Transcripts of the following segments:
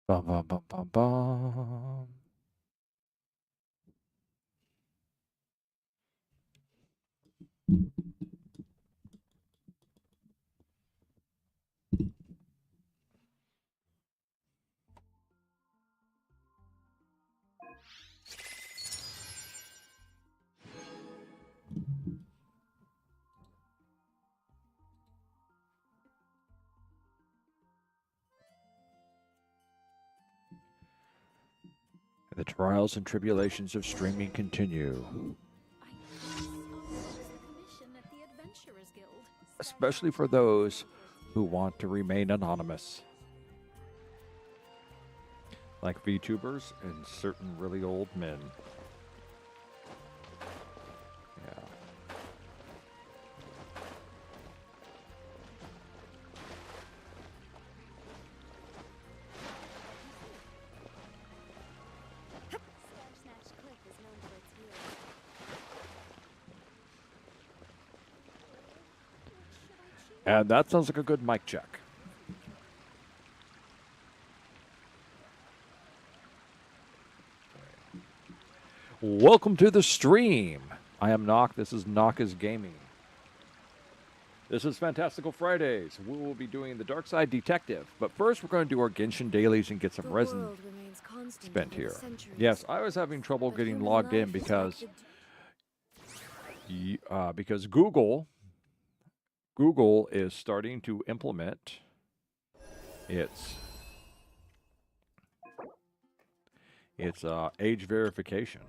Bum, bum, bum, bum, bum. The trials and tribulations of streaming continue, especially for those who want to remain anonymous, like VTubers and certain really old men. Yeah. And that sounds like a good mic check. Welcome to the stream. I am NOC. This is NOC is Gaming. This is Phantastical Fridays. We will be doing the Darkside Detective. But first, we're going to do our Genshin Dailies and get some resin spent here. Yes, I was having trouble getting logged in because Google is starting to implement its age verification,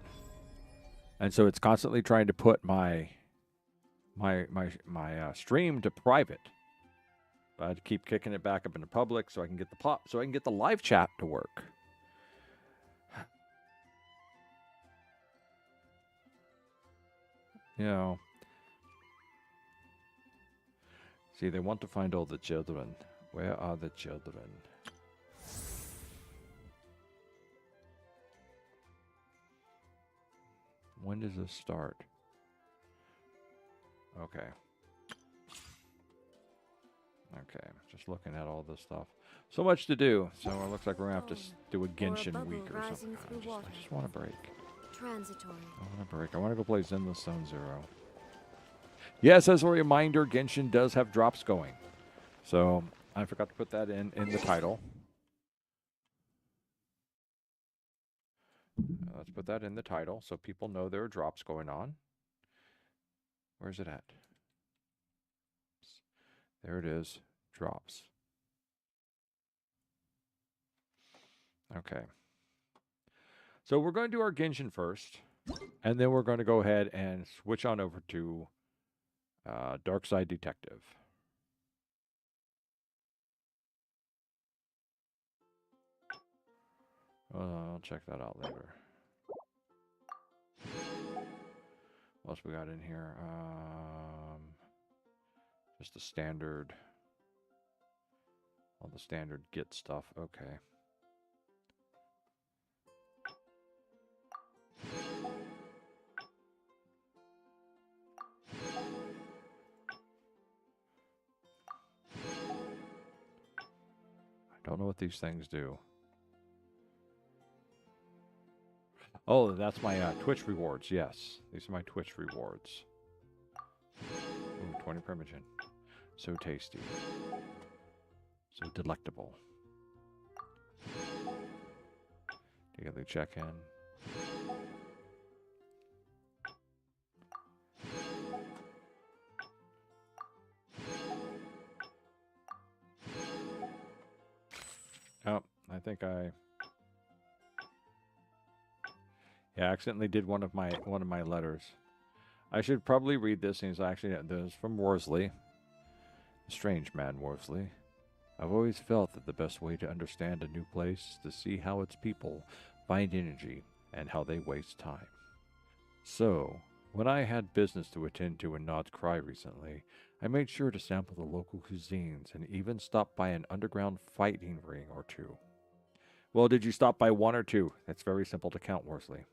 and so it's constantly trying to put my stream to private. But I had to keep kicking it back up into public so I can get the live chat to work. You know, see, they want to find all the children. Where are the children? When does this start? Okay. Okay, just looking at all this stuff. So much to do. So it looks like we're going to have to do a Genshin week or something. I just want a break. Transitory. I want a break. I want to go play Zenless Zone Zero. Yes, as a reminder, Genshin does have drops going. So I forgot to put that in the title. Let's put that in the title so people know there are drops going on. Where's it at? There it is. Drops. Okay. So we're going to do our Genshin first, and then we're going to go ahead and switch on over to Darkside Detective. I'll check that out later. What else we got in here? Just the standard, all the standard Git stuff. Okay. I don't know what these things do. Oh, that's my Twitch rewards. Yes, these are my Twitch rewards. Ooh, 20 permission. So tasty. So delectable. Daily check-in. Oh, I think I accidentally did one of my letters. I should probably read this since actually this is from Worsley. The strange man Worsley. I've always felt that the best way to understand a new place is to see how its people find energy and how they waste time. So, when I had business to attend to in Nod's Cry recently, I made sure to sample the local cuisines and even stopped by an underground fighting ring or two. Well, did you stop by one or two? That's very simple to count, Worsley.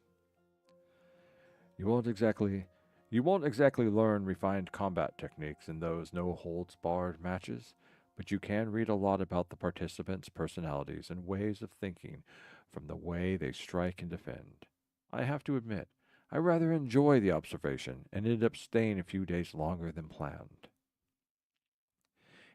You won't exactly learn refined combat techniques in those no-holds-barred matches, but you can read a lot about the participants' personalities and ways of thinking from the way they strike and defend. I have to admit, I rather enjoy the observation and ended up staying a few days longer than planned.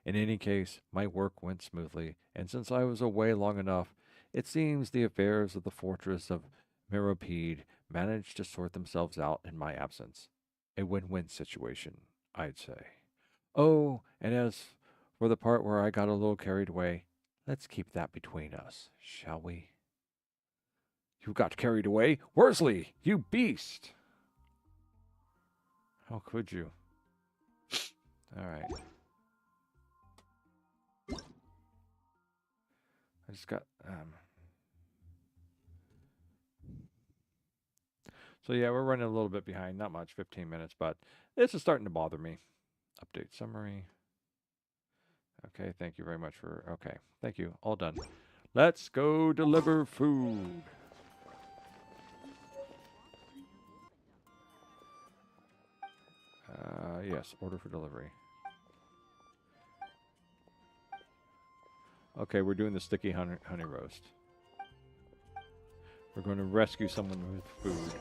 In any case, my work went smoothly, and since I was away long enough, it seems the affairs of the fortress of Meropide managed to sort themselves out in my absence. A win-win situation, I'd say. Oh, and as for the part where I got a little carried away, let's keep that between us, shall we? You got carried away? Worsley, you beast! How could you? Alright. I just got, So yeah, we're running a little bit behind. Not much, 15 minutes, but this is starting to bother me. Update summary. Okay, thank you very much for... Okay, thank you. All done. Let's go deliver food. Yes, order for delivery. Okay, we're doing the sticky honey roast. We're going to rescue someone with food.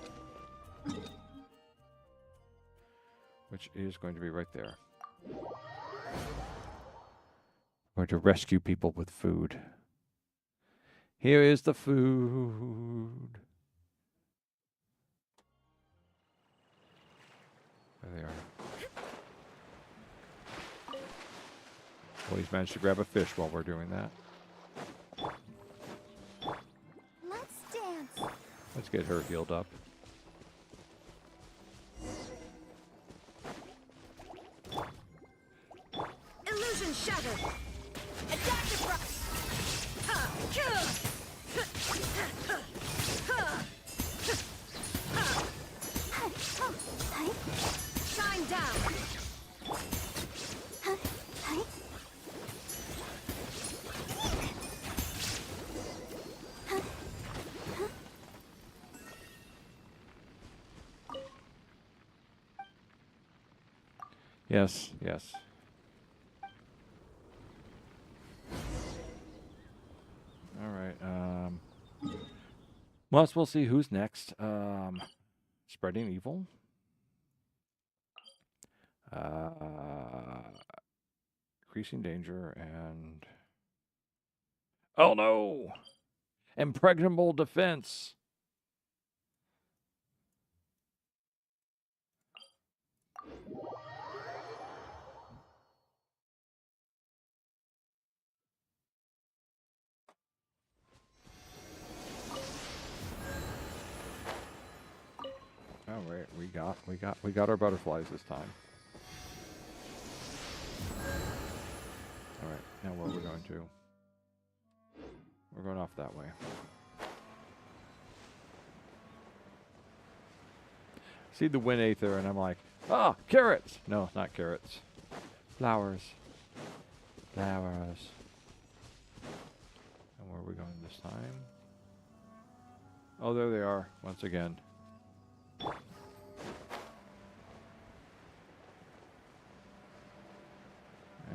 Which is going to be right there. We're going to rescue people with food. Here is the food. There they are. Well, he's managed to grab a fish while we're doing that. Let's dance. Let's get her healed up. Illusion shattered. Adaptive rush. Shine down. Yes, yes. All right. Well, we'll see who's next. Spreading evil. Increasing danger and... Oh no! Impregnable defense. Oh wait, we got our butterflies this time. All right, now where we're going to? We're going off that way. See the win aether, and I'm like, ah, carrots! No, not carrots. Flowers. Flowers. And where are we going this time? Oh, there they are, once again.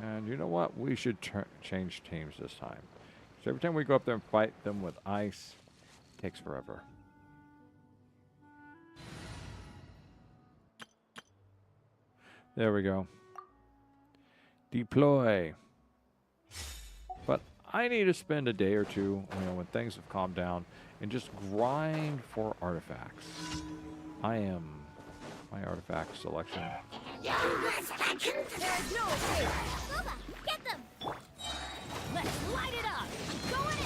And you know what? We should change teams this time. So every time we go up there and fight them with ice, it takes forever. There we go. Deploy. But I need to spend a day or two, when things have calmed down, and just grind for artifacts. I am my artifact selection. There's no escape. Boba, get them. Let's light it up. Going in.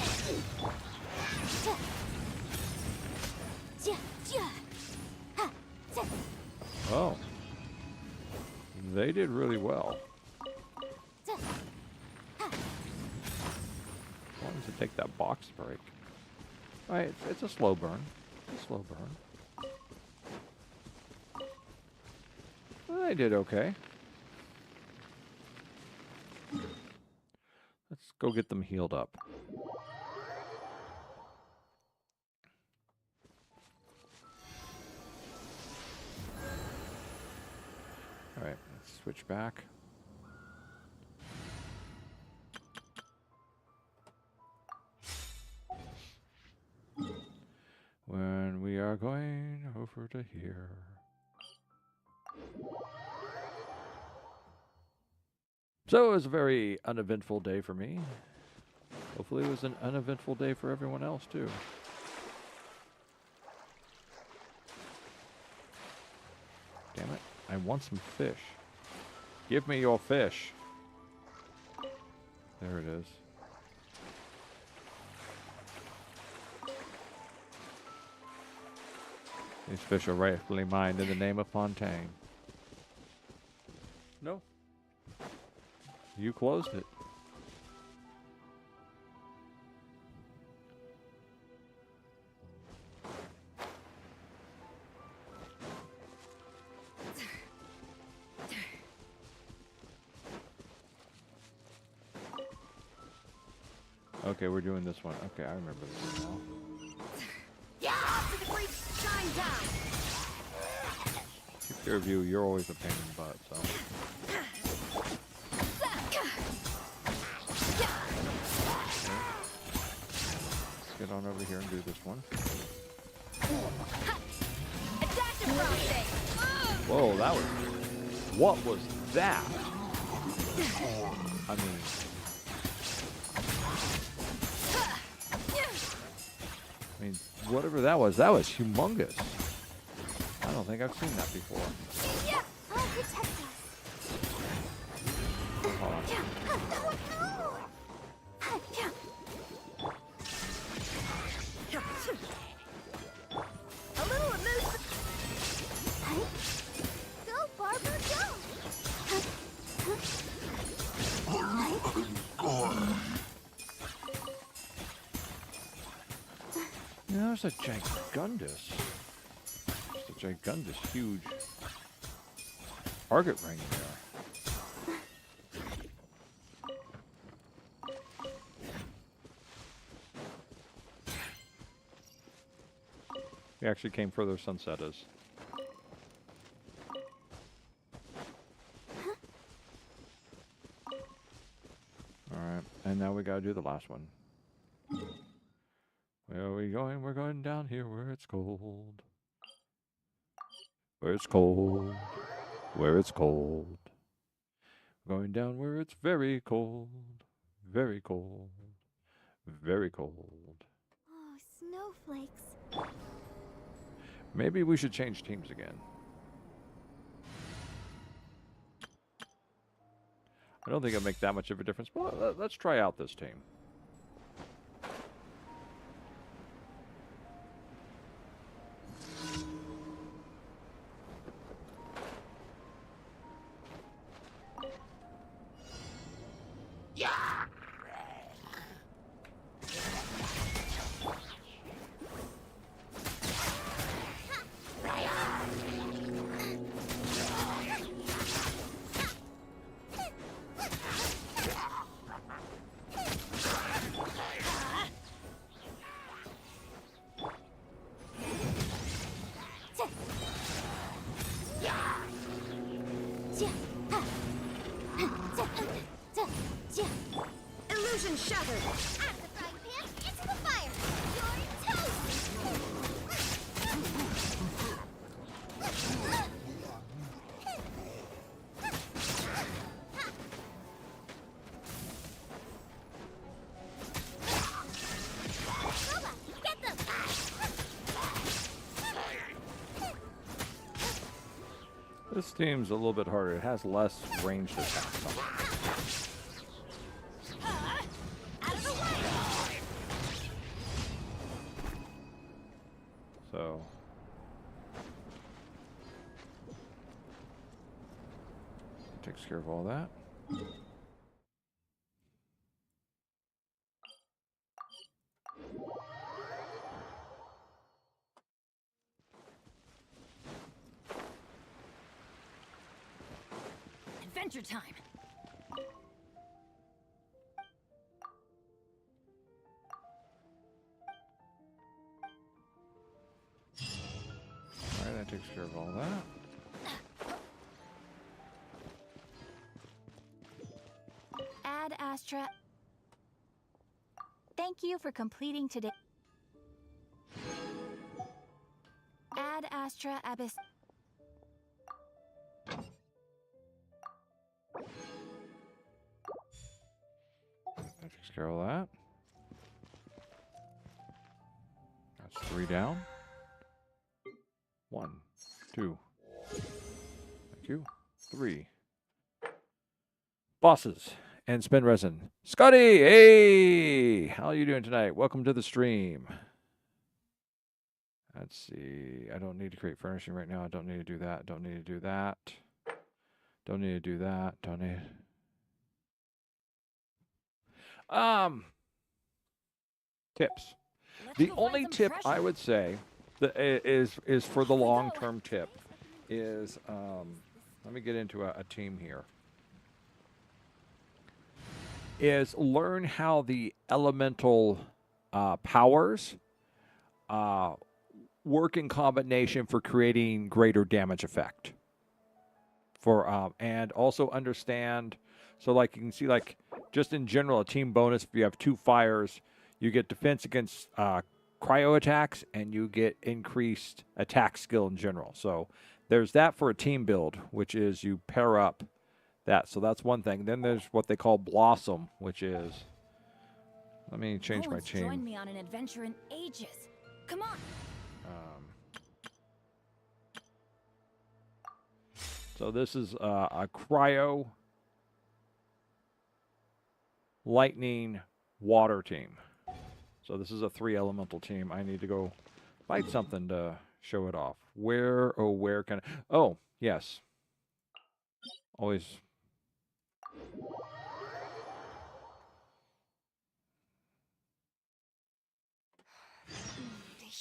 Oh. They did really well. As long as they take that box break. Alright, it's a slow burn. It's a slow burn. Well, they did okay. go get them healed up. Alright, let's switch back. When we are going over to here. So it was a very uneventful day for me. Hopefully it was an uneventful day for everyone else too. Damn it. I want some fish. Give me your fish. There it is. These fish are rightfully mine in the name of Fontaine. No. You closed it. Okay, we're doing this one. Okay, I remember this one now. Yeah, off to the great shine down. Take care of you. You're always a pain in the butt, so. Let's get on over here and do this one. Adaptive processing. Whoa, that was... What was that? I mean... whatever that was humongous. I don't think I've seen that before. Yeah, I'll protect us. Hold on. A little amuse. Go, Barbara, go. You know, there's a gigundous, just a gigundous, huge target ring there. We actually came further sunset is. Alright, and now we gotta do the last one. Where are we going? We're going down here where it's cold. Where it's cold. Where it's cold. We're going down where it's very cold. Very cold. Very cold. Oh, snowflakes. Maybe we should change teams again. I don't think it'll make that much of a difference, but let's try out this team. Illusion shattered. Out of the frying pan, into the fire. You're toast. Lola, get them. This team's a little bit harder. It has less ranged attacks on it. Out of the way. So takes care of all that. Adventure time. care of all that. Ad Astra. Thank you for completing today. Ad Astra Abyss. That takes care of that. That's 3 down. 1, 2. Thank you. 3. Bosses and spin resin. Scotty, hey! How are you doing tonight? Welcome to the stream. Let's see. I don't need to create furnishing right now. I don't need to do that. Don't need to do that. Don't need to do that. Don't need. Tips. The only tip I would say that is for the long-term tip is let me get into a team here. Is learn how the elemental powers work in combination for creating greater damage effect. For and also understand. So like you can see, like just in general, a team bonus. If you have 2 fires, you get defense against cryo attacks, and you get increased attack skill in general. So there's that for a team build, which is you pair up that. So that's one thing. Then there's what they call Blossom, which is. Let me change my team. Joined me on an adventure in ages. Come on. So this is a cryo, lightning, water team. So this is a 3 elemental team. I need to go fight something to show it off. Where can I? Oh, yes. Always.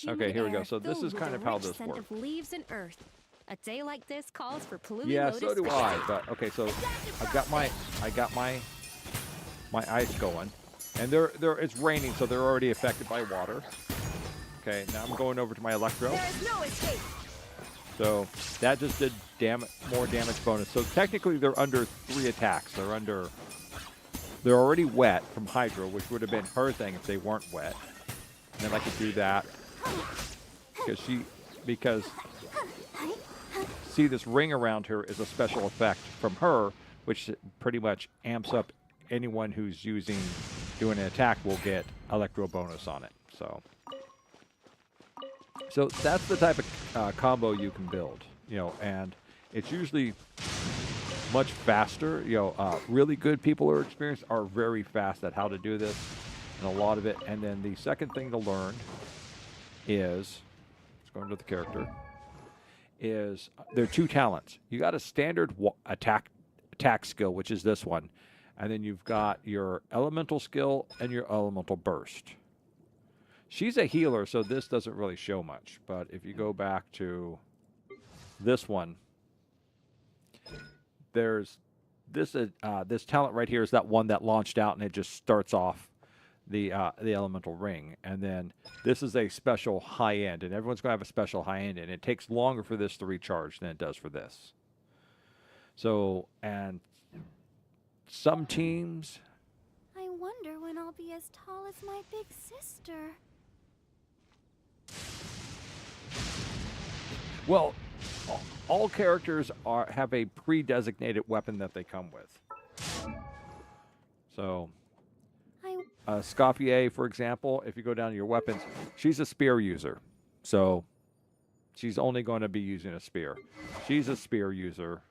Okay, here we go. So this is kind of how this works. Of leaves and earth. A day like this calls for polluted Yeah, lotus so do I. But okay, so I got my ice going, and it's raining, so they're already affected by water. Okay, now I'm going over to my electro. There is no escape. So that just did more damage bonus. So technically they're under 3 attacks. They're already wet from Hydro, which would have been her thing if they weren't wet. And then I could do that because see, this ring around her is a special effect from her, which pretty much amps up anyone who's doing an attack will get electro bonus on it. So that's the type of combo you can build, and it's usually much faster. Really good people who are experienced are very fast at how to do this, and a lot of it. And then the second thing to learn is, let's go into the character, is there are 2 talents. You got a standard attack skill, which is this one, and then you've got your elemental skill and your elemental burst. She's a healer, so this doesn't really show much. But if you go back to this one, there's this talent right here is that one that launched out, and it just starts off the elemental ring. And then this is a special high end, and everyone's going to have a special high end, and it takes longer for this to recharge than it does for this. So, and some teams. I wonder when I'll be as tall as my big sister. Well, all characters have a pre-designated weapon that they come with. So, Scoffier, for example, if you go down to your weapons, she's a spear user. So, she's only going to be using a spear. She's a spear user.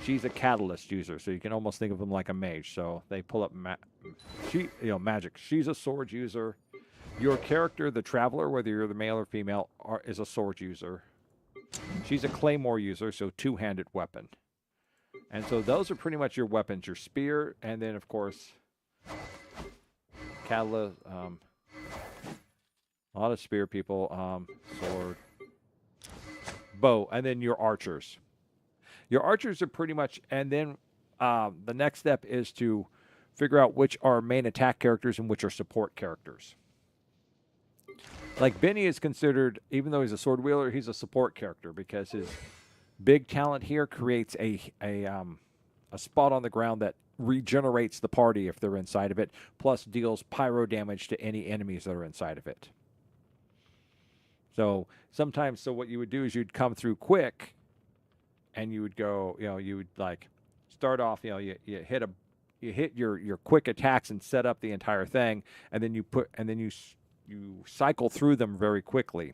She's a catalyst user, so you can almost think of them like a mage. So they pull up magic. She's a sword user. Your character, the traveler, whether you're the male or female, is a sword user. She's a claymore user, so 2-handed weapon. And so those are pretty much your weapons, your spear, and then of course, catalyst. A lot of spear people, sword, bow, and then your archers. Your archers are pretty much, and then the next step is to figure out which are main attack characters and which are support characters. Like Benny is considered, even though he's a sword wielder, he's a support character because his big talent here creates a spot on the ground that regenerates the party if they're inside of it, plus deals pyro damage to any enemies that are inside of it. So sometimes, so what you would do is you'd come through quick, and you would go, you would like start off, you hit your quick attacks and set up the entire thing, and then you cycle through them very quickly,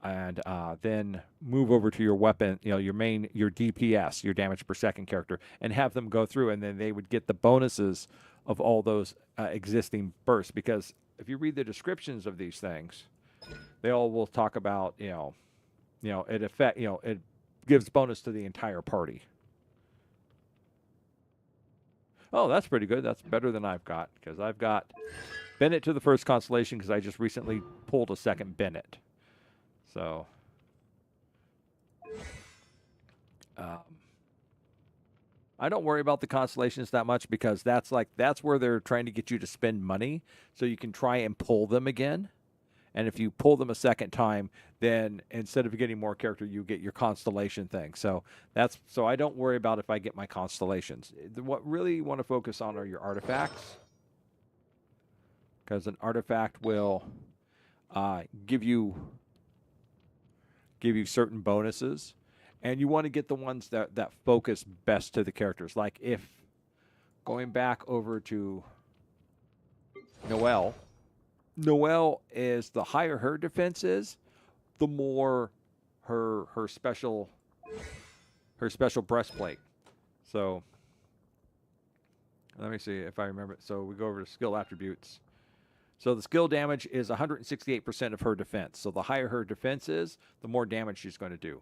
and then move over to your weapon, your DPS, your damage per second character, and have them go through, and then they would get the bonuses of all those existing bursts. Because if you read the descriptions of these things, they all will talk about, it gives bonus to the entire party. Oh, that's pretty good. That's better than I've got, because I've got Bennett to the first constellation because I just recently pulled a second Bennett. So, I don't worry about the constellations that much because that's where they're trying to get you to spend money so you can try and pull them again. And if you pull them a second time, then instead of getting more character, you get your constellation thing. So I don't worry about if I get my constellations. What really you want to focus on are your artifacts, because an artifact will give you certain bonuses, and you want to get the ones that focus best to the characters. Like if going back over to Noelle is, the higher her defense is, the more her special breastplate. So let me see if I remember. So we go over to skill attributes. So the skill damage is 168% of her defense. So the higher her defense is, the more damage she's going to do.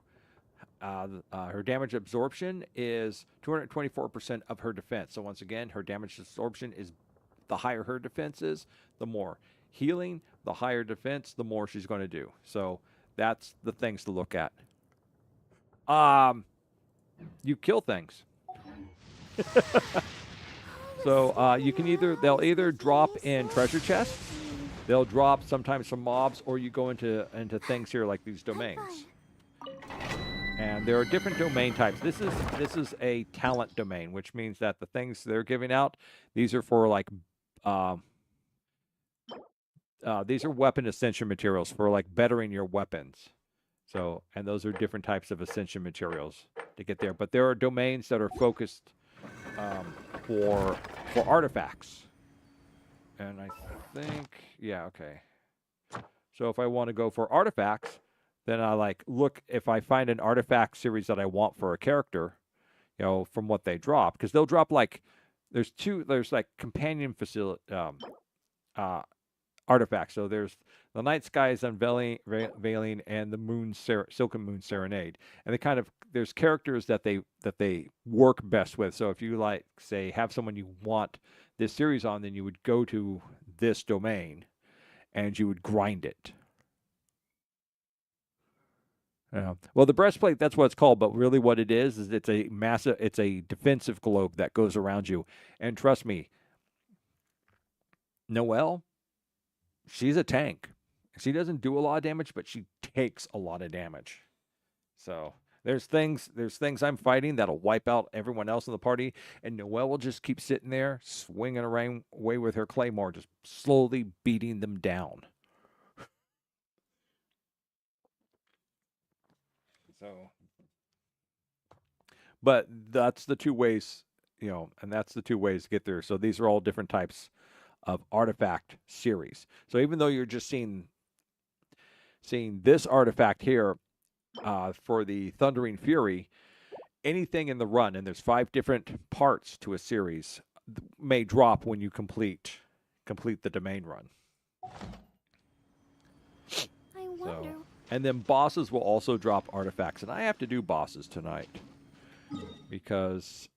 Her damage absorption is 224% of her defense. So once again, her damage absorption is, the higher her defense is, the more. Healing, the higher defense, the more she's going to do. So that's the things to look at. You kill things. So you can they'll either drop in treasure chests, they'll drop sometimes from mobs, or you go into things here like these domains. And there are different domain types. This is a talent domain, which means that the things they're giving out, these are for like these are weapon ascension materials for like bettering your weapons. So, and those are different types of ascension materials to get there. But there are domains that are focused for artifacts. And I think, yeah, okay. So if I want to go for artifacts, then I look if I find an artifact series that I want for a character, from what they drop, because they'll drop there's companion facility artifacts. So there's the Night Sky's Unveiling and the Silken Moon Serenade, and there's characters that they work best with. So if you say have someone you want this series on, then you would go to this domain and you would grind it. Well, the breastplate, that's what it's called, but really what it is it's a defensive globe that goes around you. And trust me, Noelle, she's a tank. She doesn't do a lot of damage, but she takes a lot of damage. So there's things I'm fighting that'll wipe out everyone else in the party, and Noelle will just keep sitting there, swinging around away with her claymore, just slowly beating them down. So, but that's the two ways, and that's the two ways to get there. So these are all different types of artifact series. So even though you're just seeing this artifact here for the Thundering Fury, anything in the run, and there's 5 different parts to a series, may drop when you complete the domain run. I wonder. So, and then bosses will also drop artifacts, and I have to do bosses tonight because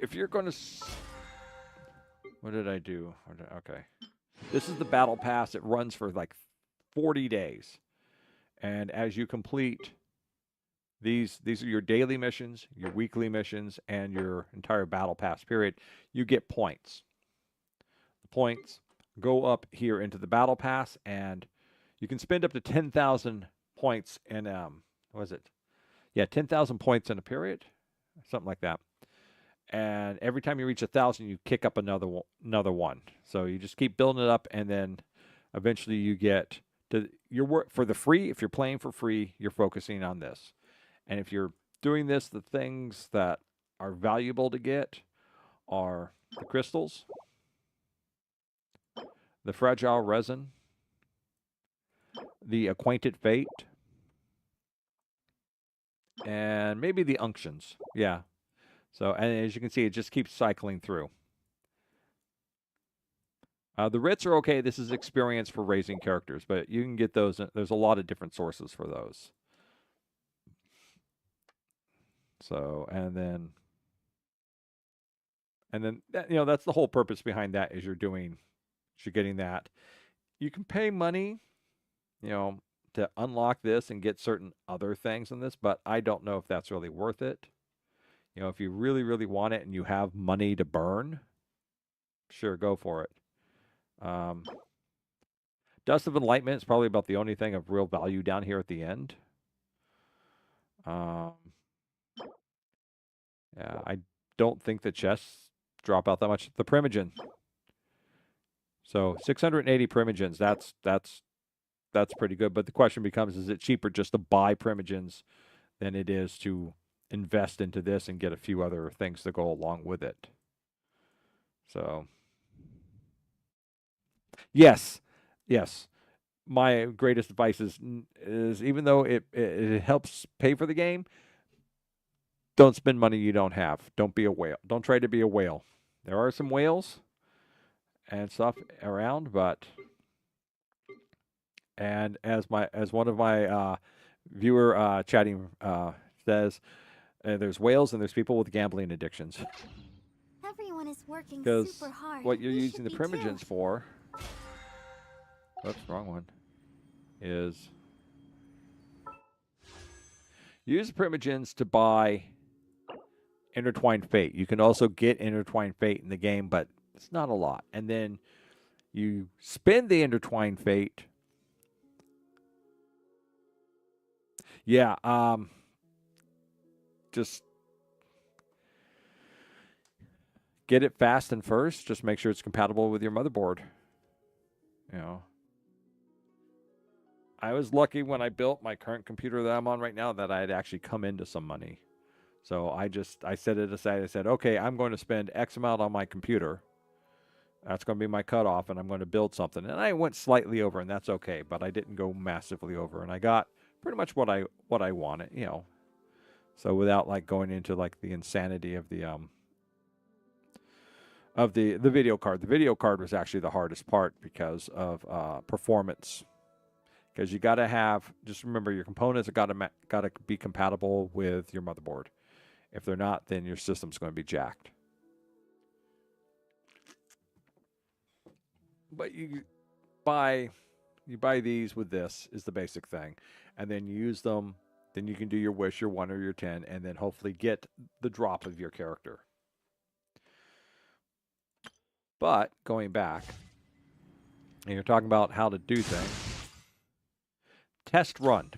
if you're going to, what did I do? Okay, this is the battle pass. It runs for 40 days, and as you complete these are your daily missions, your weekly missions, and your entire battle pass period, you get points. The points go up here into the battle pass, and you can spend up to 10,000 points in what is it? Yeah, 10,000 points in a period, something like that. And every time you reach 1,000, you kick up another one. So you just keep building it up, and then eventually you get to your work for the free. If you're playing for free, you're focusing on this, and if you're doing this, the things that are valuable to get are the crystals, the fragile resin, the acquainted fate, and maybe the unctions. Yeah. So, and as you can see, it just keeps cycling through. The writs are okay. This is experience for raising characters, but you can get those. There's a lot of different sources for those. So, and then that's the whole purpose behind that is you're getting that. You can pay money, to unlock this and get certain other things in this, but I don't know if that's really worth it. If you really, really want it and you have money to burn, sure, go for it. Dust of Enlightenment is probably about the only thing of real value down here at the end. Yeah, I don't think the chests drop out that much. The Primogen. So 680 Primogens. That's pretty good. But the question becomes: is it cheaper just to buy Primogens than it is to invest into this and get a few other things to go along with it? So, yes. My greatest advice is even though it helps pay for the game, don't spend money you don't have. Don't be a whale. Don't try to be a whale. There are some whales and stuff around, but and as one of my viewer chatting says, there's whales and there's people with gambling addictions. Everyone is working Because super hard. what you're We using the should be too. Primogens for, oops, wrong one, is use the Primogens to buy Intertwined Fate. You can also get Intertwined Fate in the game, but it's not a lot. And then you spend the Intertwined Fate. Yeah, just get it fast and first. Just make sure it's compatible with your motherboard. I was lucky when I built my current computer that I'm on right now that I had actually come into some money. So I set it aside. I said, okay, I'm going to spend X amount on my computer. That's going to be my cutoff, and I'm going to build something. And I went slightly over, and that's okay. But I didn't go massively over, and I got pretty much what I wanted. So without like going into like the insanity of the video card. The video card was actually the hardest part because of performance. Because you got to have, just remember, your components have got to be compatible with your motherboard. If they're not, then your system's going to be jacked. But you buy these with this is the basic thing, and then you use them. Then you can do your wish, your 1 or your 10, and then hopefully get the drop of your character. But going back, and you're talking about how to do things. Test run.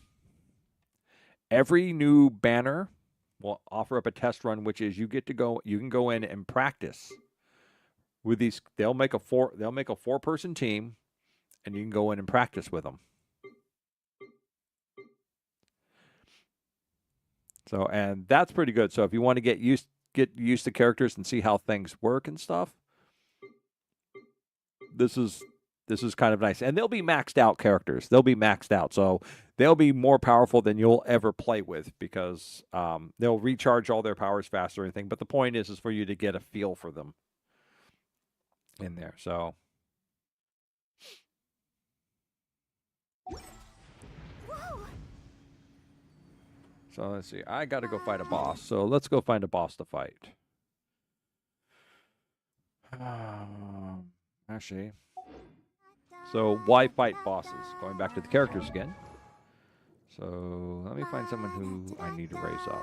Every new banner will offer up a test run, which is you can go in and practice with these. They'll make a 4-person team, and you can go in and practice with them. So, and that's pretty good. So if you want to get used to characters and see how things work and stuff, this is kind of nice. And they'll be maxed out characters. They'll be maxed out. So they'll be more powerful than you'll ever play with because they'll recharge all their powers faster or anything. But the point is for you to get a feel for them in there. So. Whoa. So let's see. I got to go fight a boss. So let's go find a boss to fight. Actually. So why fight bosses? Going back to the characters again. So let me find someone who I need to raise up.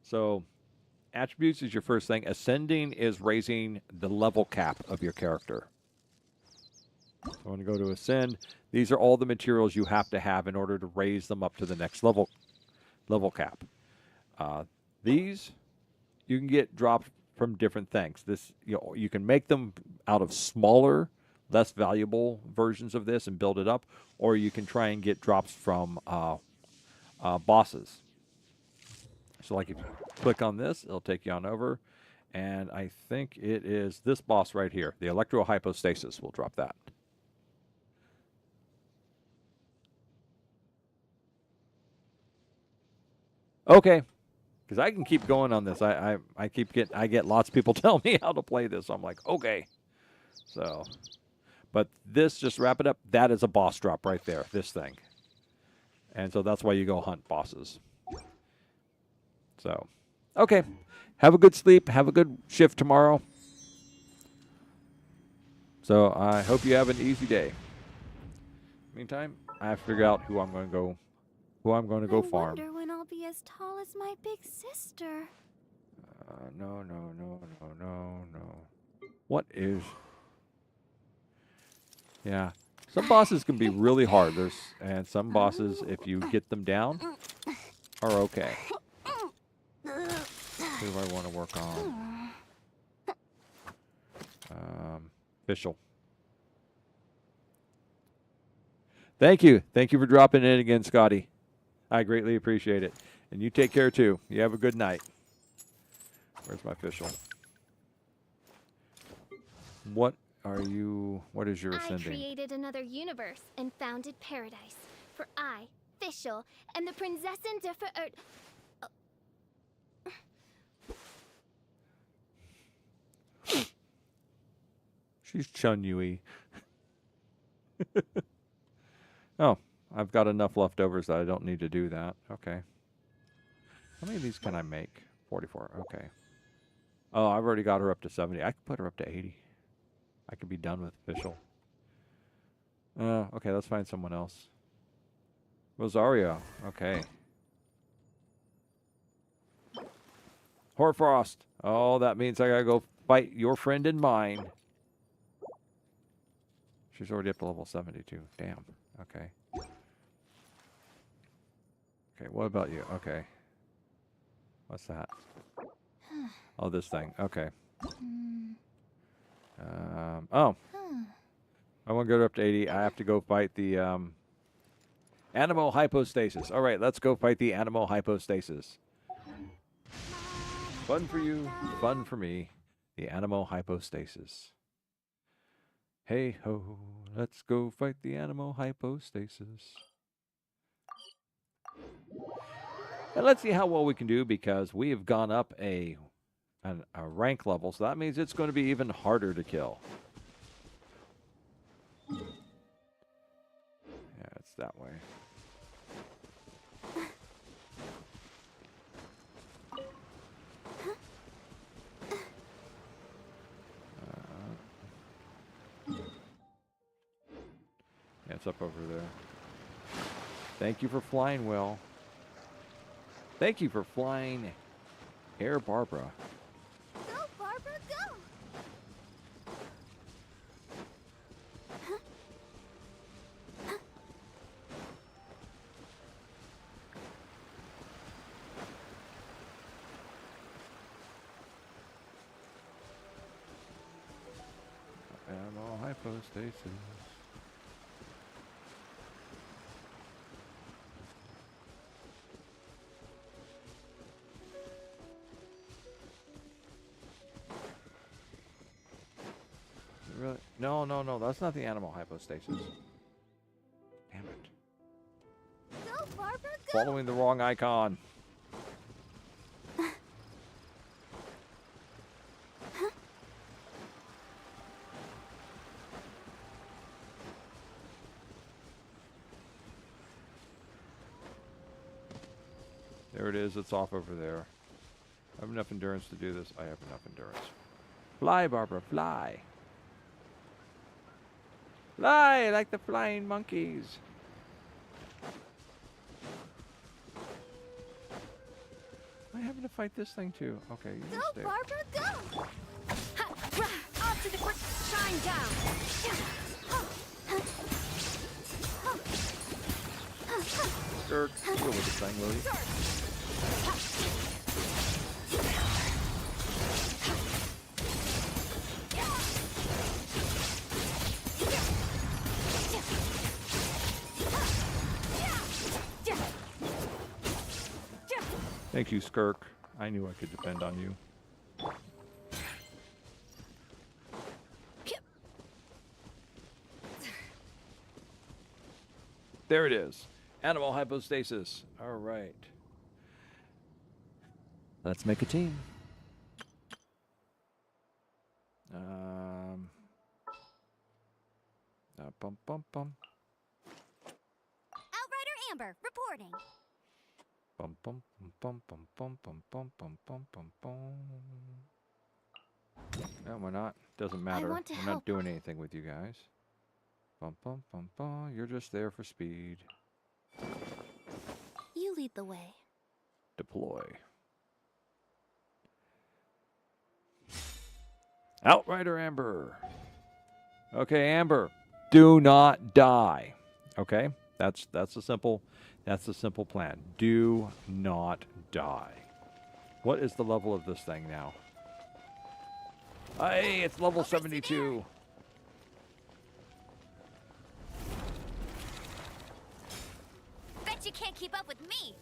So attributes is your first thing. Ascending is raising the level cap of your character. So I'm going to go to Ascend. These are all the materials you have to have in order to raise them up to the next level cap. These you can get dropped from different things. This you can make them out of smaller, less valuable versions of this and build it up, or you can try and get drops from bosses. So like if you click on this, it'll take you on over, and I think it is this boss right here, the electrohypostasis. Will drop that. Okay. Because I can keep going on this. I get lots of people tell me how to play this. So I'm like, okay. So, but this, just wrap it up. That is a boss drop right there. This thing. And so that's why you go hunt bosses. So, okay. Have a good sleep. Have a good shift tomorrow. So I hope you have an easy day. Meantime, I have to figure out who I'm going to go farm. I wonder when I'll be as tall as my big sister. No. What is... Yeah. Some bosses can be really hard. And some bosses, if you get them down, are okay. Who do I want to work on? Official. Thank you. Thank you for dropping in again, Scotty. I greatly appreciate it. And you take care, too. You have a good night. Where's my official? What is your ascending? I created another universe and founded paradise. For I, Fischl, and the Prinzessin de She's Chun Yui. Oh, I've got enough leftovers that I don't need to do that. Okay. How many of these can I make? 44. Okay. Oh, I've already got her up to 70. I could put her up to 80. I could be done with official. Okay, let's find someone else. Rosario. Okay. Horfrost. Oh, that means I gotta go fight your friend and mine. She's already up to level 72. Damn. Okay. Okay, what about you? Okay. What's that? Oh, this thing. Okay. Oh. I want to go up to 80. I have to go fight the Animo Hypostasis. All right, let's go fight the Animo Hypostasis. Fun for you, fun for me. The Animo Hypostasis. Hey ho, let's go fight the Animo Hypostasis. And let's see how well we can do, because we have gone up a rank level, so that means it's going to be even harder to kill. Yeah, it's that way. Yeah, it's up over there. Thank you for flying well. Thank you for flying, Air Barbara. Go, Barbara, go! Animal hypostasis. Really? No, that's not the animal hypostasis. Damn it. Go, Barbara, go! Following the wrong icon. There it is. It's off over there. I have enough endurance to do this. I have enough endurance. Fly, Barbara, fly. Fly like the flying monkeys. Am I having to fight this thing too? Okay, you Go, just stay. Barbara, go! Ha, rah, off to the quick shine down! Skirk, deal with this thing, will you? Thank you, Skirk. I knew I could depend on you. There it is. Animal hypostasis. All right. Let's make a team. Bum, bum, bum. Outrider Amber reporting. Bum, bum, bum, bum, bum, bum, bum, bum, bum, bum, bum. No, we're not. Doesn't matter. want to We're help. not doing anything with you guys. Bum, bum, bum, bum. You're just there for speed. You lead the way. Deploy. Outrider Amber. Okay, Amber. Do not die. Okay? That's the simple plan. Do not die. What is the level of this thing now? Hey, it's level 72. Bet you can't keep up with me.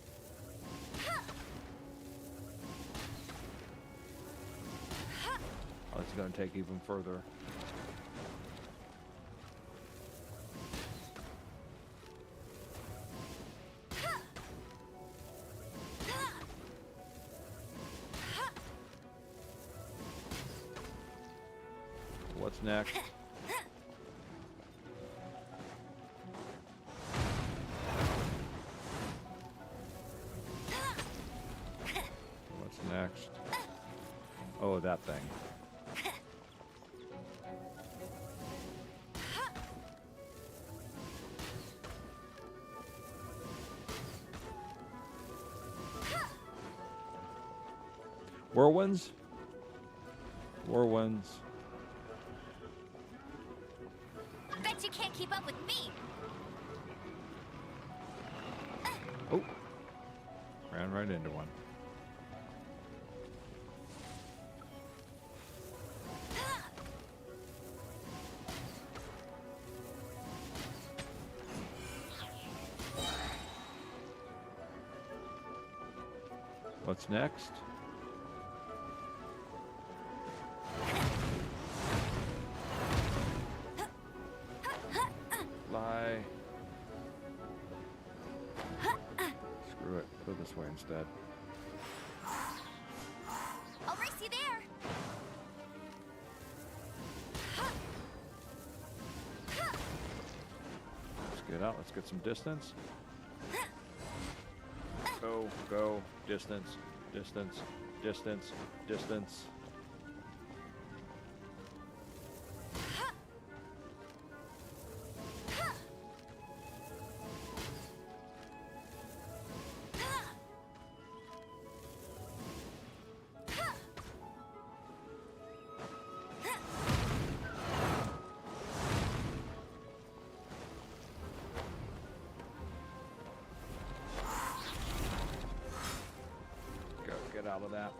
Oh, it's going to take even further. What's next? What's next? Oh, that thing. Whirlwinds? Whirlwinds. Bet you can't keep up with me. Oh. Ran right into one. What's next? Fly. Screw it. Go this way instead. I'll race you there. Let's get out. Let's get some distance. Go, go. Distance, distance, distance, distance. Get out of that.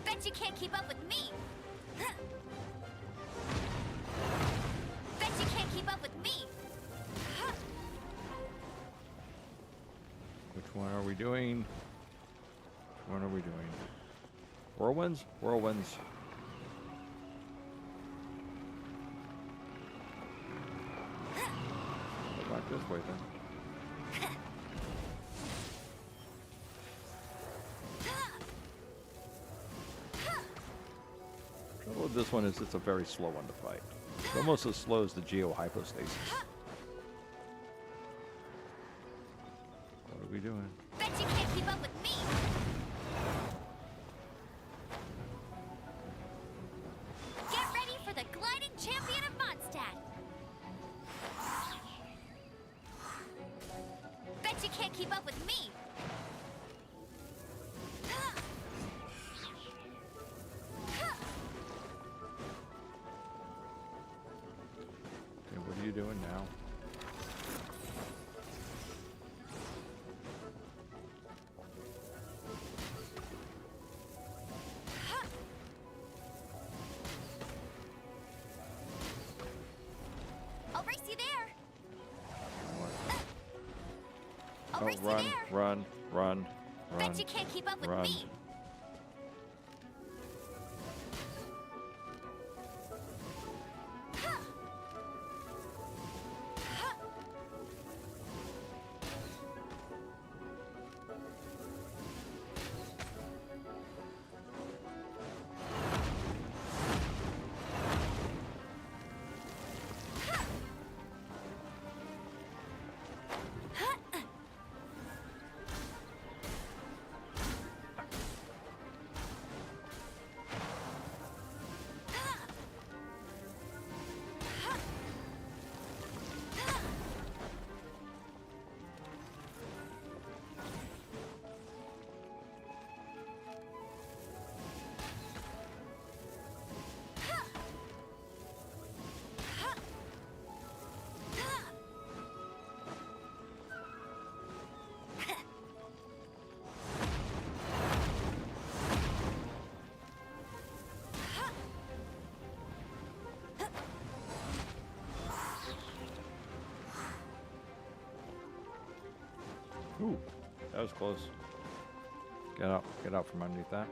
Bet you can't keep up with me. Bet you can't keep up with me. Which one are we doing? Which one are we doing? Whirlwinds? Whirlwinds. Go back this way then. Trouble with this one is it's a very slow one to fight. It's almost as slow as the geohypostasis. Race you run, there. run, run, run. Bet you can't keep up with run. me. Ooh, that was close. Get out from underneath that.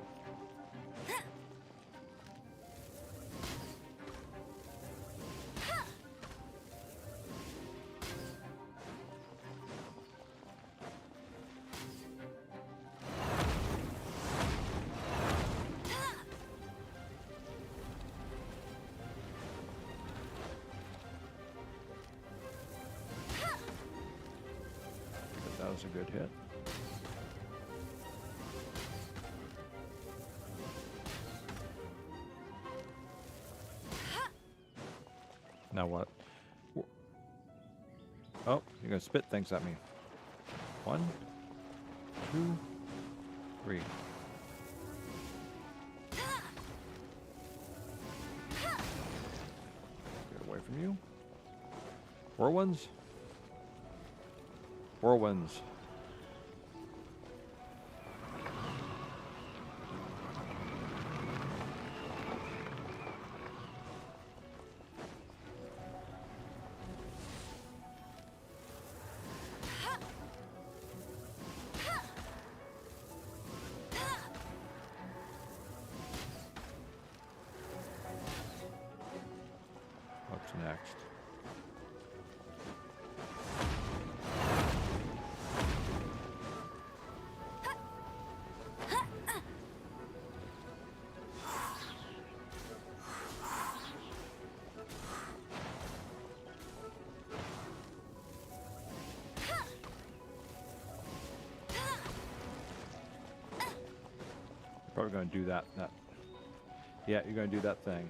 That was a good hit. Now what? Oh, you're gonna spit things at me. 1, 2, 3. Get away from you. Whirlwinds? Whirlwinds. What's next? Probably going to do that. Yeah, you're going to do that thing.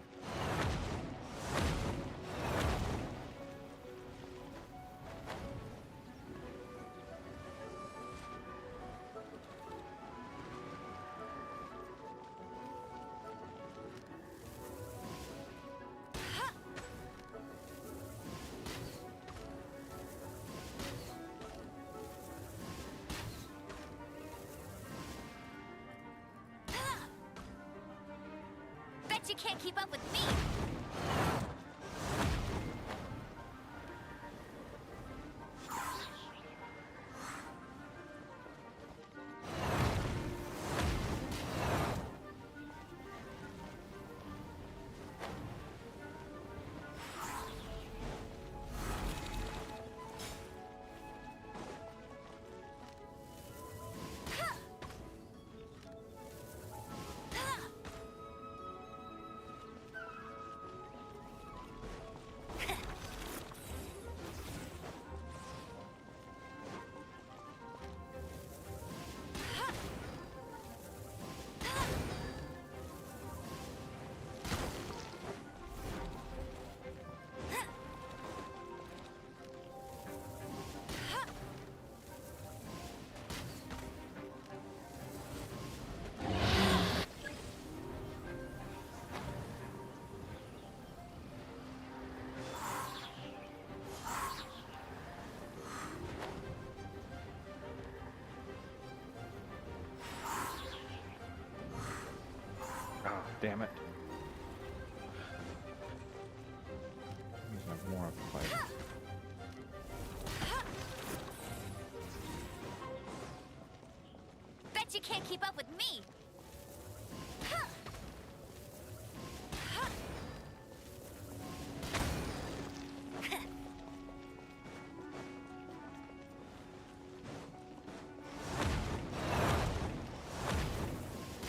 Bet you can't keep up with me. Ah, damn it. There's no more fight. you can't keep up with me. Huh. Huh.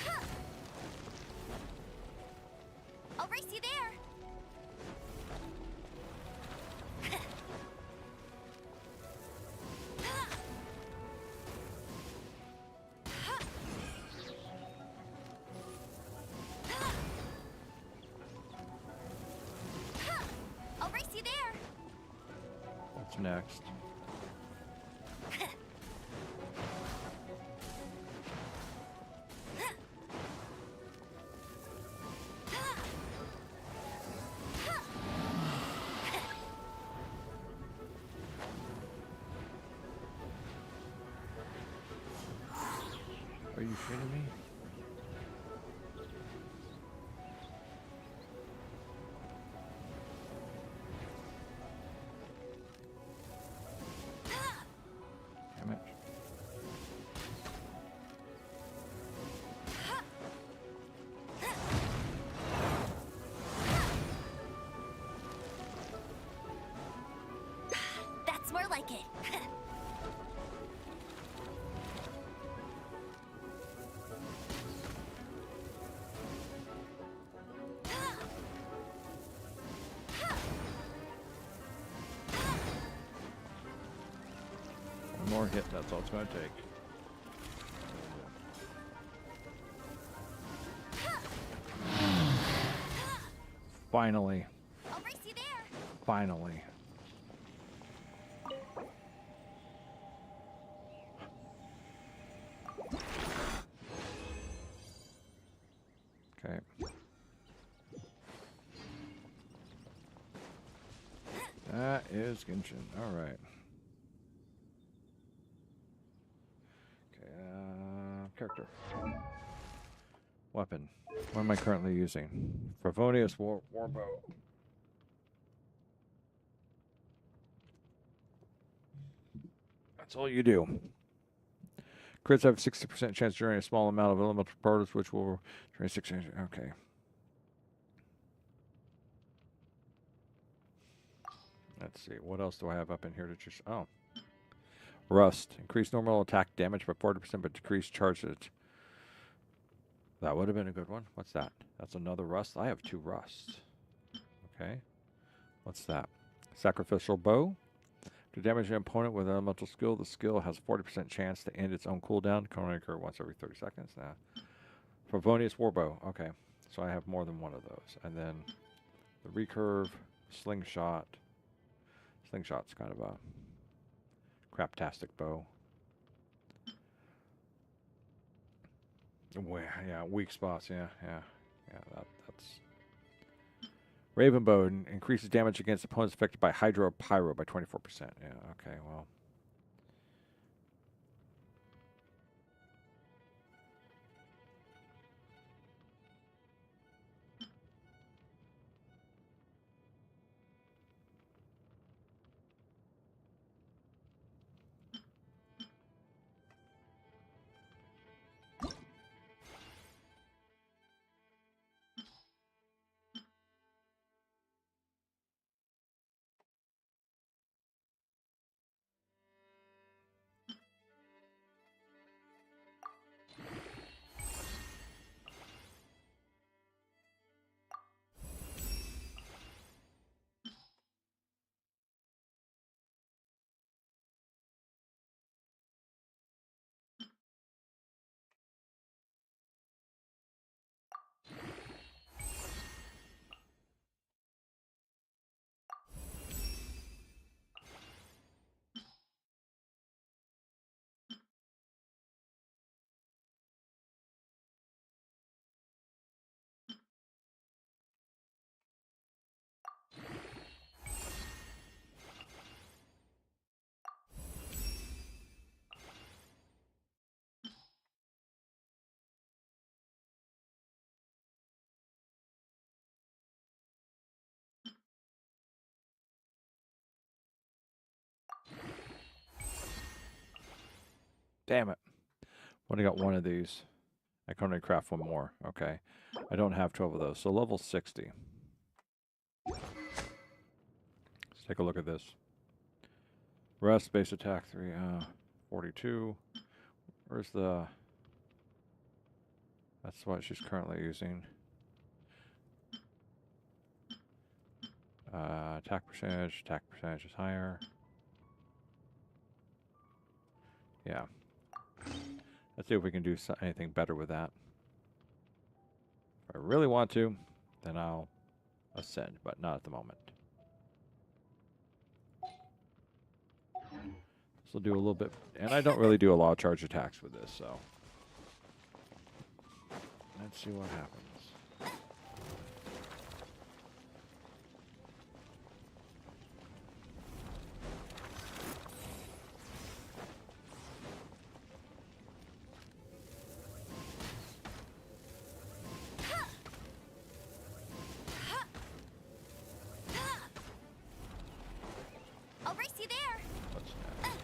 Huh. I'll race you there. I'll race you there. What's next? Are you kidding me? Damn it. That's more like it. One more hit, that's all it's going to take. Finally. I'll race you there. Finally. Okay. That is Genshin. All right. Okay. Character. Weapon. What am I currently using? Favonius Warbow. That's all you do. Crits have a 60% chance of generating a small amount of elemental particles, which will generate 6. Okay. Let's see. What else do I have up in here to choose? Oh. Rust. Increase normal attack damage by 40%, but decrease charge. That would have been a good one. What's that? That's another rust. I have 2 rusts. Okay. What's that? Sacrificial Bow. To damage an opponent with an elemental skill, the skill has a 40% chance to end its own cooldown. Can only occur once every 30 seconds. Now, Favonius Warbow. Okay, so I have more than one of those. And then the recurve, slingshot. Slingshot's kind of a craptastic bow. Yeah, weak spots. Yeah. That's Raven Bow increases damage against opponents affected by Hydro Pyro by 24%. Yeah. Okay. Well. Damn it. Only got one of these. I can only craft one more. Okay. I don't have 12 of those. So level 60. Let's take a look at this. Rest, base attack 3, 42. Where's the... That's what she's currently using. Attack percentage is higher. Yeah. Let's see if we can do anything better with that. If I really want to, then I'll ascend, but not at the moment. This will do a little bit, and I don't really do a lot of charge attacks with this, so let's see what happens. I'll race you there. What's next?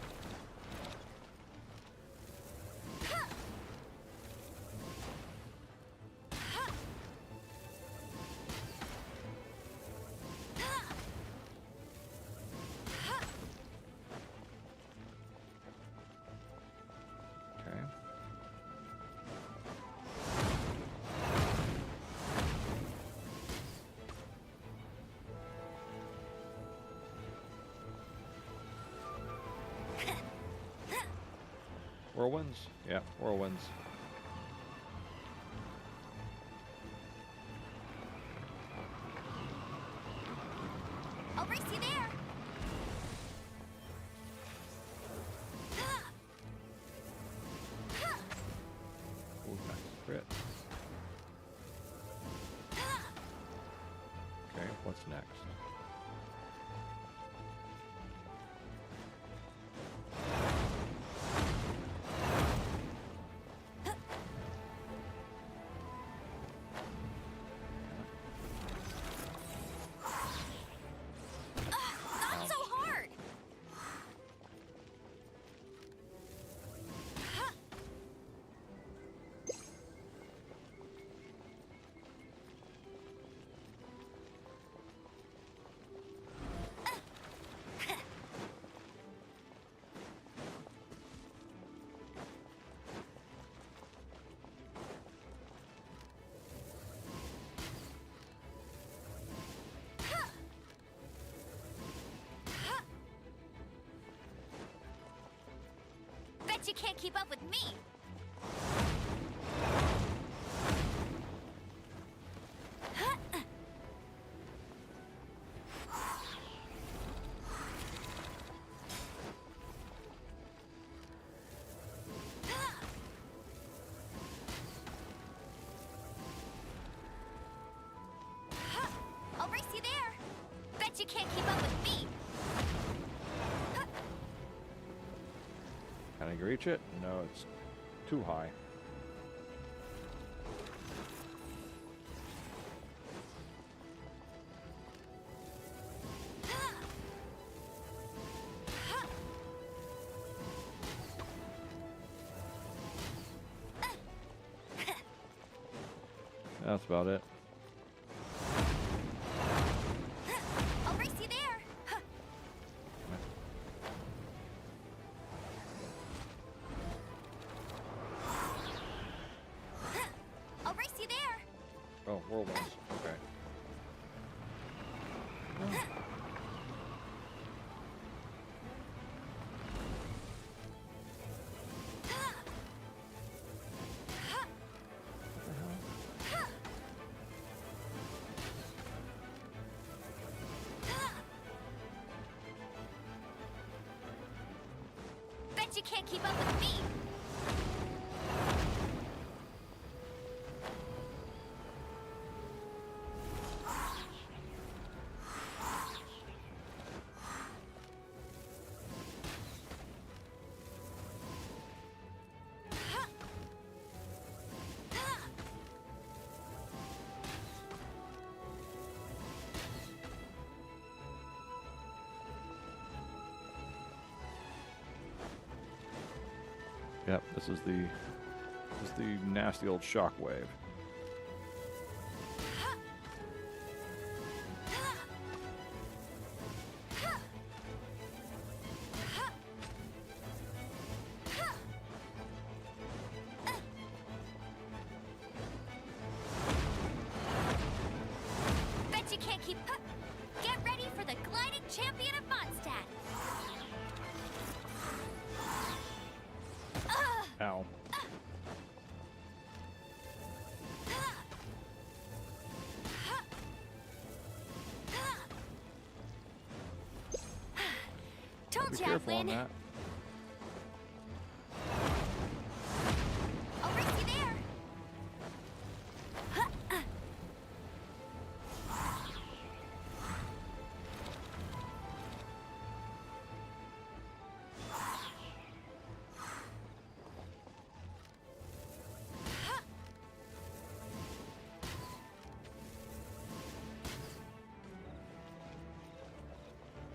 Okay. Whirlwinds? Yeah, whirlwinds. I'll race you there. Ooh, nice crit. Okay, what's next? Not so hard. Bet you can't keep up with me. I'll race you there. Bet you can't keep up with me. Can I reach it? No, it's too high. That's about it. I'll race you there. I'll race you there. Oh, whirlwinds. Okay. Bet you can't keep up with me. Yep, this is the This is the nasty old shockwave. Bet you can't keep up. Get ready for the gliding champion of Mondstadt. Ow. Told Be you I'd careful on win. that. I'll race you there.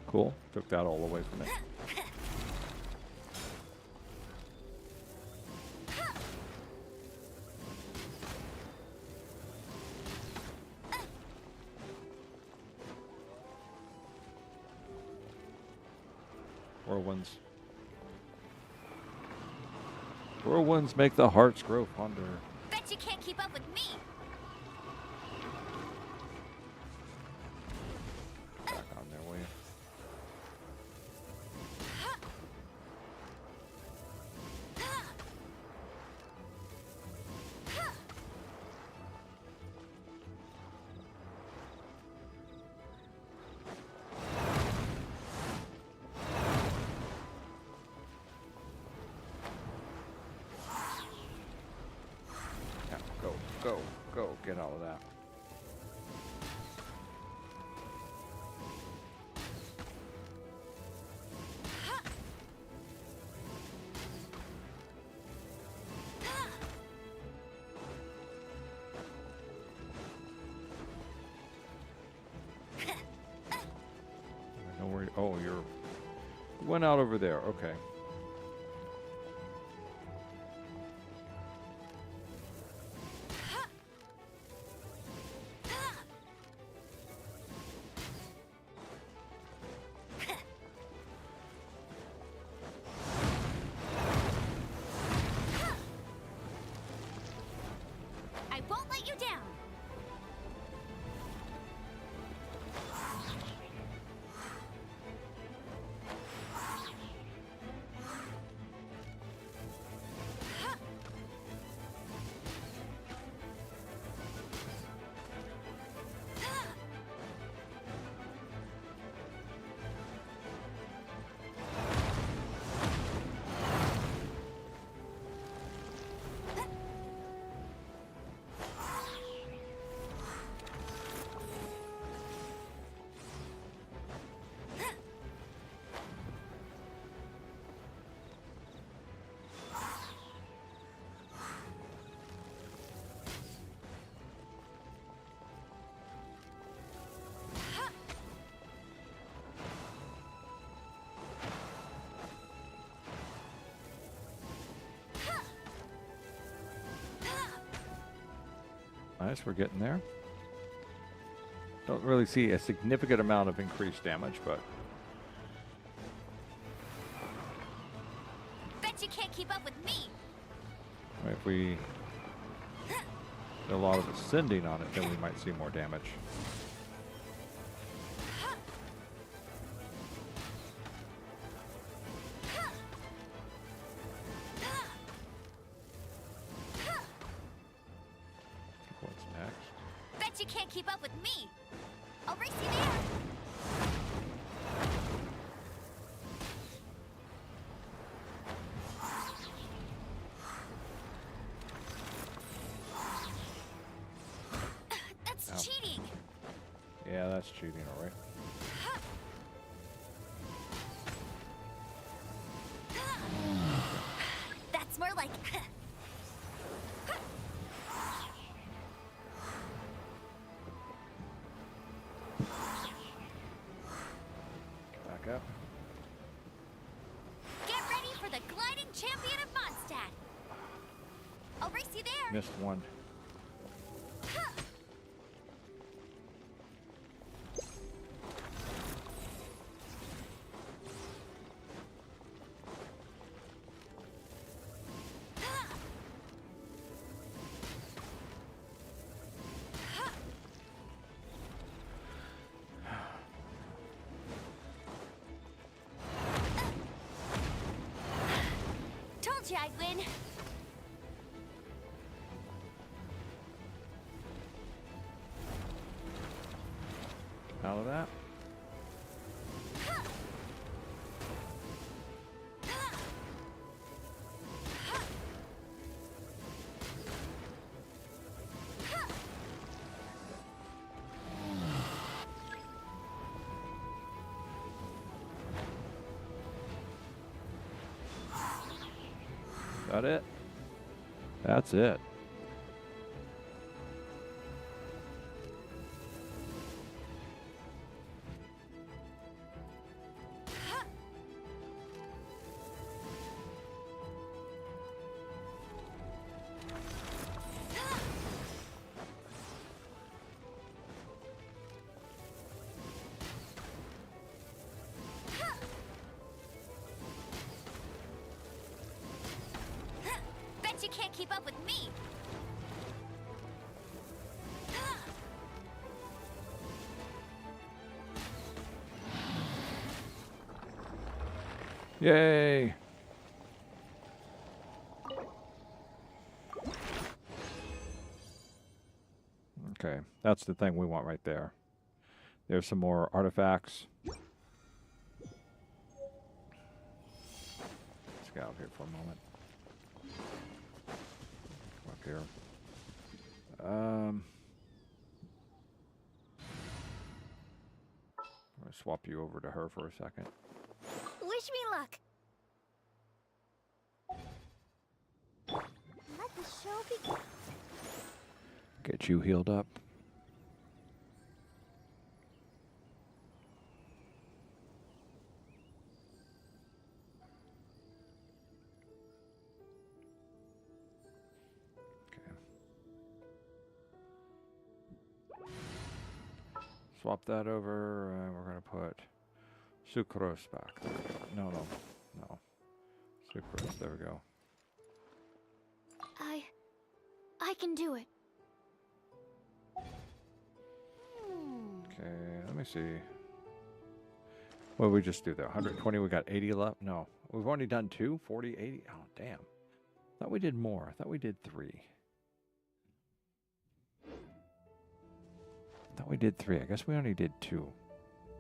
Cool. Took that all away from it. Whirlwinds. Whirlwinds make the hearts grow fonder. Bet you can't keep up with me. Back on there, will you? Yeah, go, go, go. Get out of that. I know where. Oh, you're. You went out over there. Okay. I won't let you down. Nice, we're getting there. Don't really see a significant amount of increased damage, but Bet you can't keep up with me. if we do a lot of ascending on it, then we might see more damage. What's next? Bet you can't keep up with me. I'll race you there. That's Ow. cheating. Yeah, that's cheating, all right. That's more like. Back up. Get ready for the gliding champion of Mondstadt. I'll race Missed one. Told you I'd win. Out of that. That it? That's it. Bet you can't keep up with me. Yay! Okay, that's the thing we want right there. There's some more artifacts. Let's get out here for a moment. Come up here. I'm gonna swap you over to her for a second. Wish me luck. Let the show begin. Get you healed up. Okay. Swap that over, and we're gonna put Sucrose back. There we go. No. Sucrose, there we go. I can do it. Okay, let me see. What did we just do there? 120, we got 80 left? No. We've only done 2? 40, 80? Oh, damn. Thought we did more. I thought we did 3. Thought we did 3. I guess we only did 2.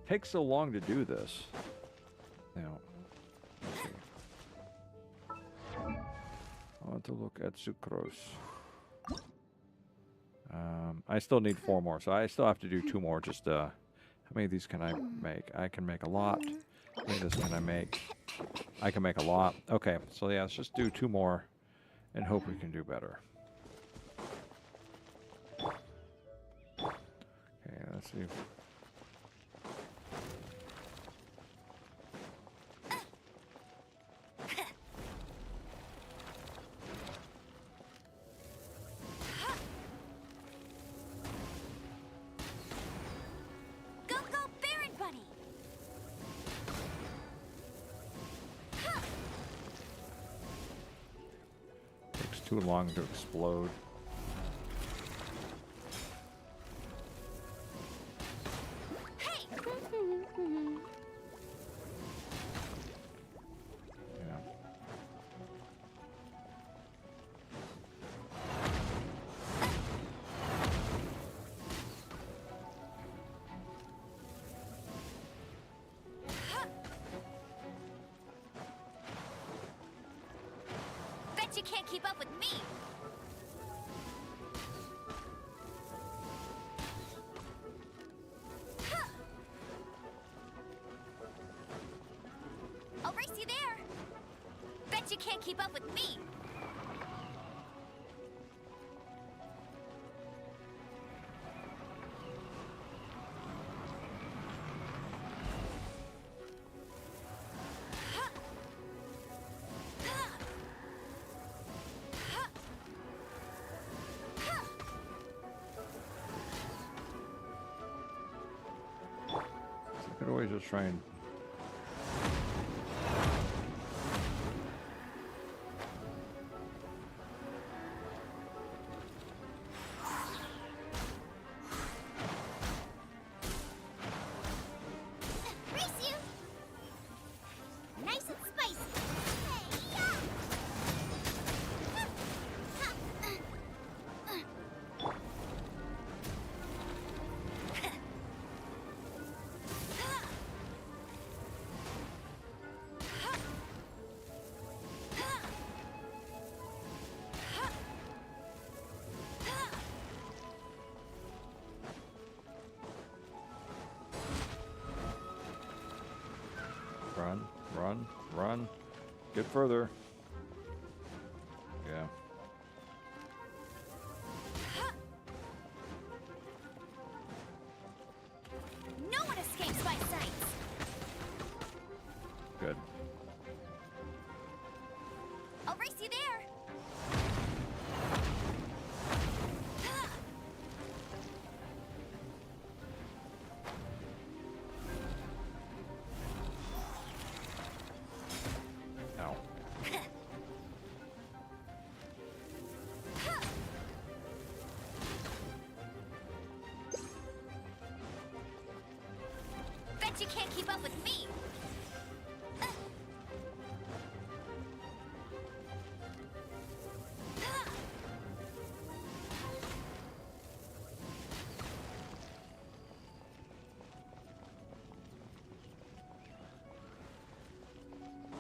Takes so long to do this. Now, let's see. I want to look at sucrose. I still need 4 more, so I still have to do 2 more. Just how many of these can I make? I can make a lot. How many of this can I make? I can make a lot. Okay, so yeah, let's just do 2 more and hope we can do better. Okay, let's see. Too long to explode. Hey! Yeah. Bet you can't keep up with me. I'll race you there. Bet you can't keep up with me. could always just try and... Race you! Nice and spicy! Hey-ya! Run, run, run. Get further. Yeah. No one escapes my sights! Good. I'll race you there! Ow. Bet you can't keep up with me!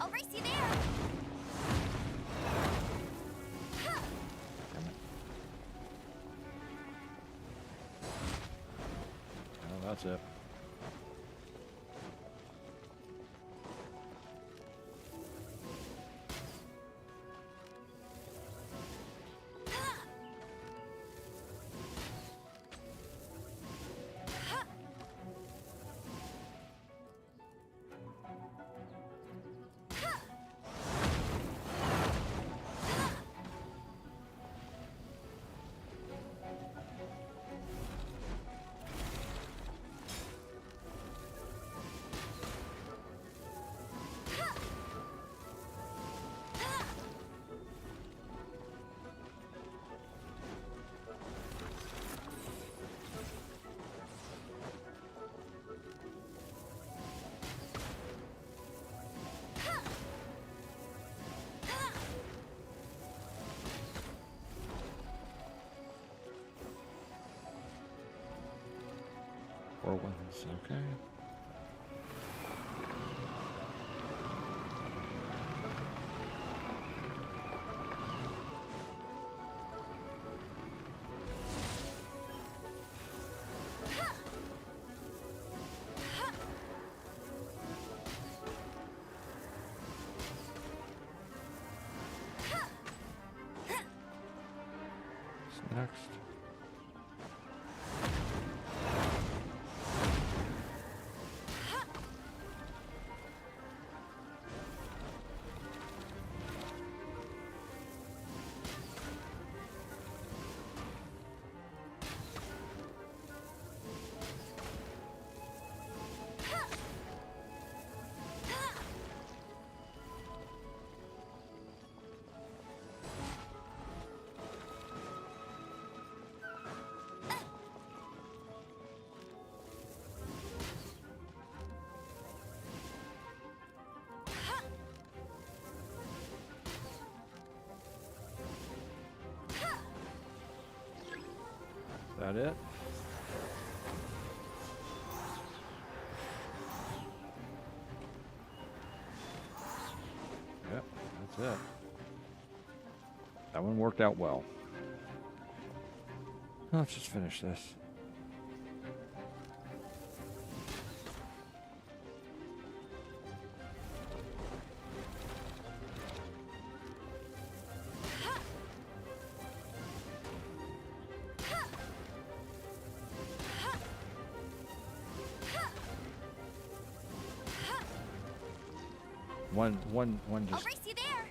I'll race you there! Damn it. Oh, that's it. Four wins, okay. What's next? That it? Yep, that's it. That one worked out well. Let's just finish this. One I'll just... race you there!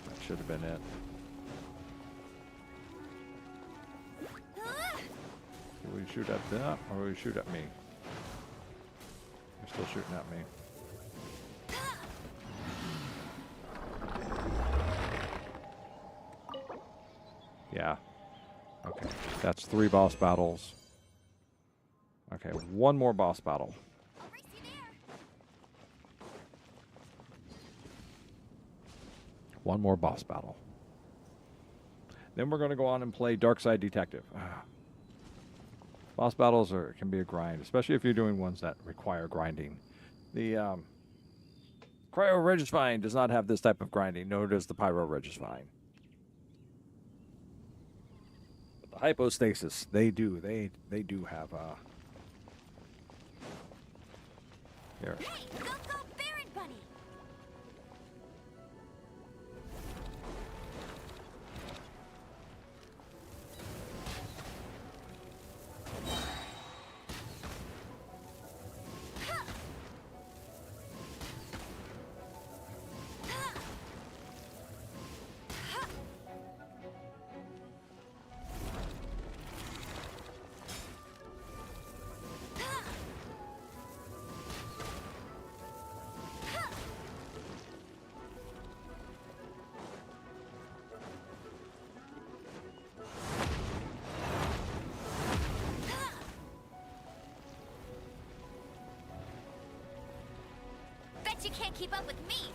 That should have been it. Will you shoot at them, or will you shoot at me? You're still shooting at me. Yeah. Okay. That's 3 boss battles. Okay, 1 more boss battle. I'll race you there. 1 more boss battle. Then we're going to go on and play Darkside Detective. Boss battles can be a grind, especially if you're doing ones that require grinding. The Cryo Registine does not have this type of grinding, nor does the Pyro Registine. But the Hypostasis, they do. They do have here. Hey, go Baron Bunny. Bet you can't keep up with me.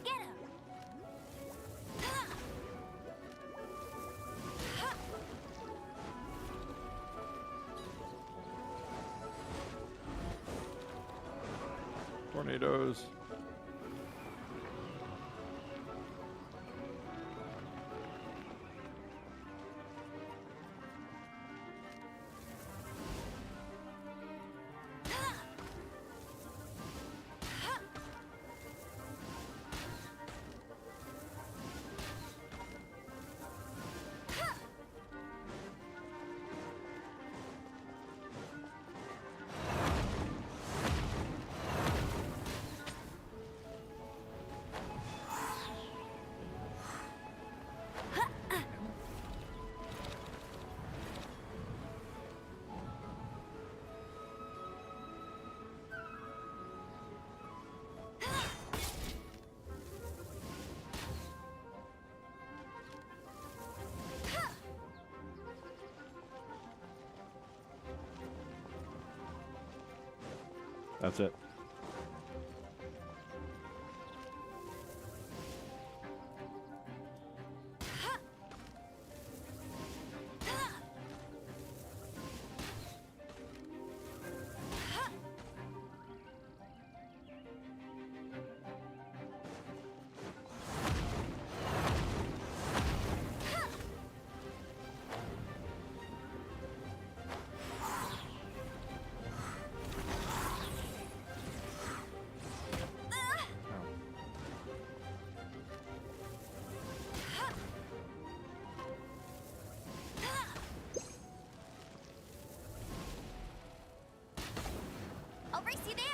Get him. Tornadoes. That's it. I'll race you there.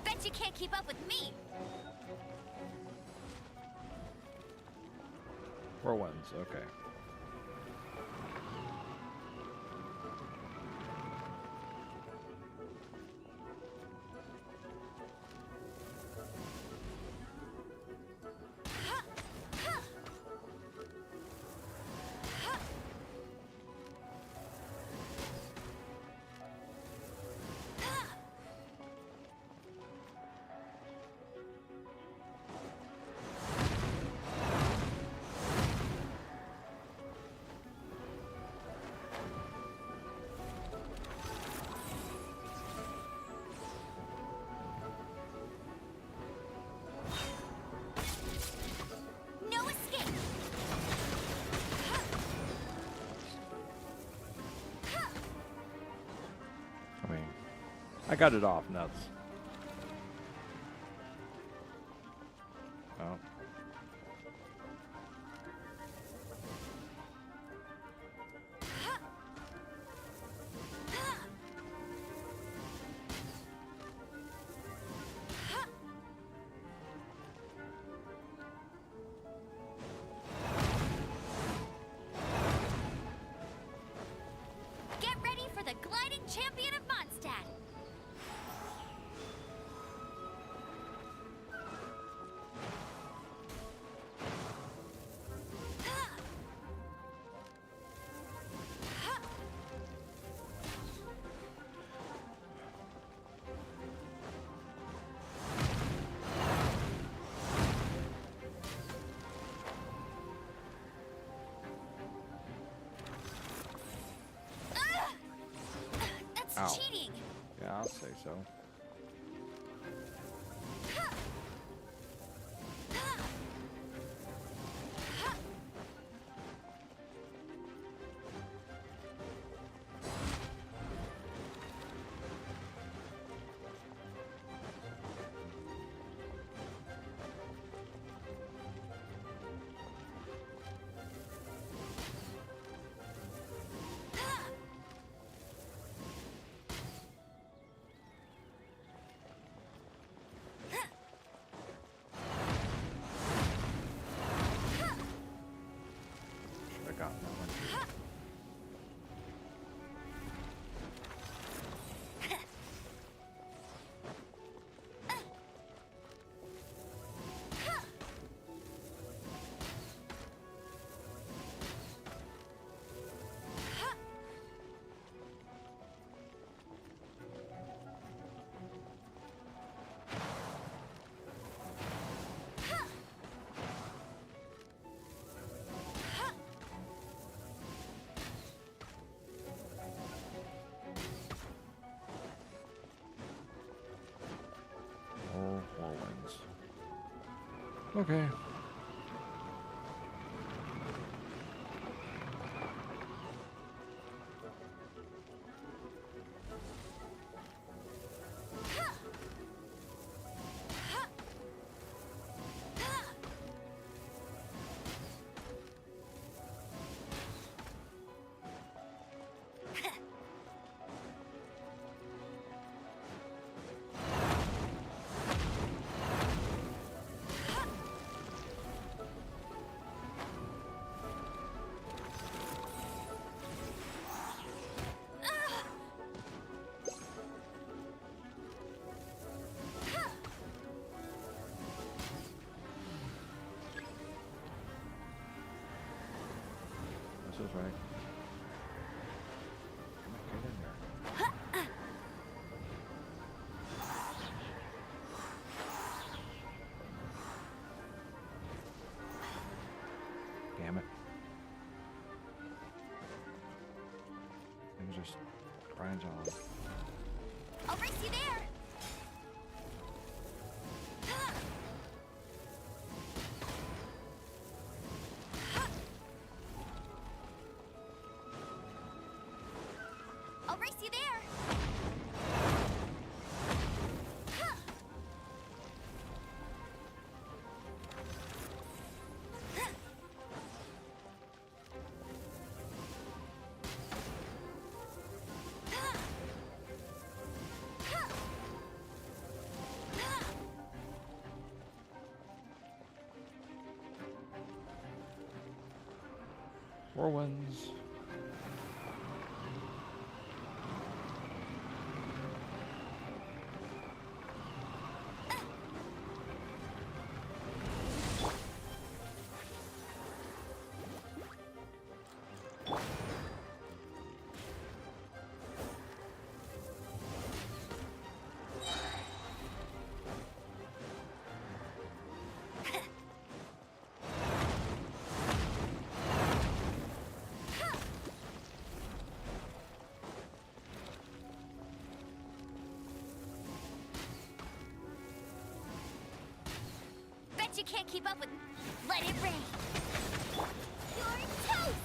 Bet you can't keep up with me. Whirlwinds, okay. I got it off nuts. Oh. Get ready for the gliding champion of Mondstadt. That's Ow. cheating. Yeah, I'll say so. Should have gotten that one. Oh, whirlwinds. Okay. This is right. Get in there. Damn it. Things just grinds on. I'll race you there. I'll race you there. Whirlwinds. Bet you can't keep up with. Let it rain. You're toast.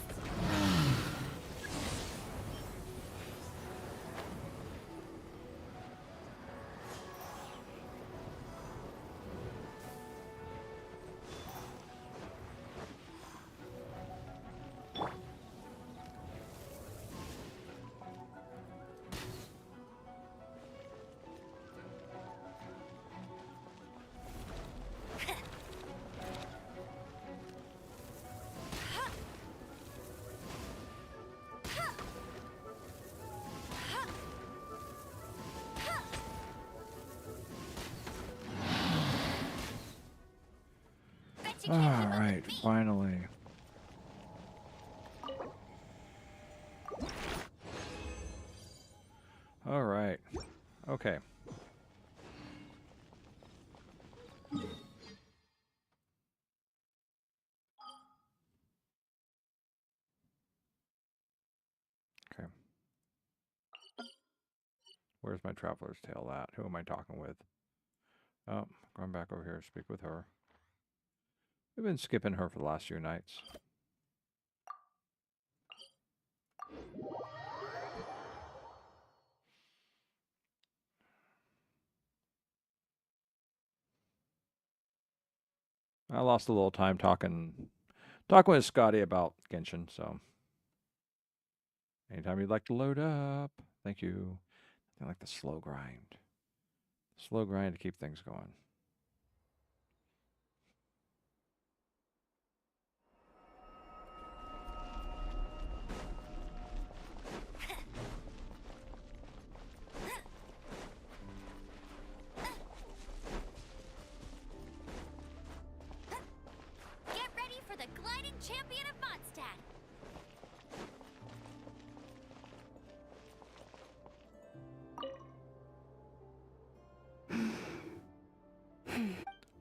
All right, finally. All right. Okay. Okay. Where's my traveler's tale at? Who am I talking with? Oh, going back over here to speak with her. We've been skipping her for the last few nights. I lost a little time talking with Scotty about Genshin, so anytime you'd like to load up. Thank you. I like the slow grind. Slow grind to keep things going. Get ready for the gliding champion of Mondstadt.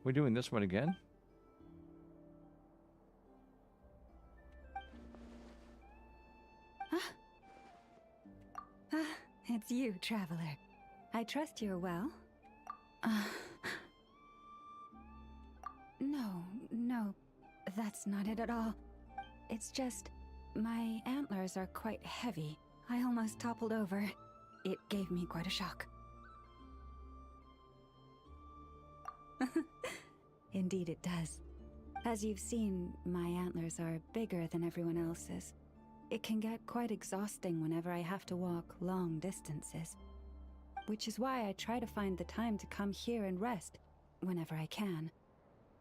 We doing this one again? It's you, traveler. I trust you're well. No, that's not it at all. It's just, my antlers are quite heavy. I almost toppled over. It gave me quite a shock. Indeed it does. As you've seen, my antlers are bigger than everyone else's. It can get quite exhausting whenever I have to walk long distances. Which is why I try to find the time to come here and rest, whenever I can.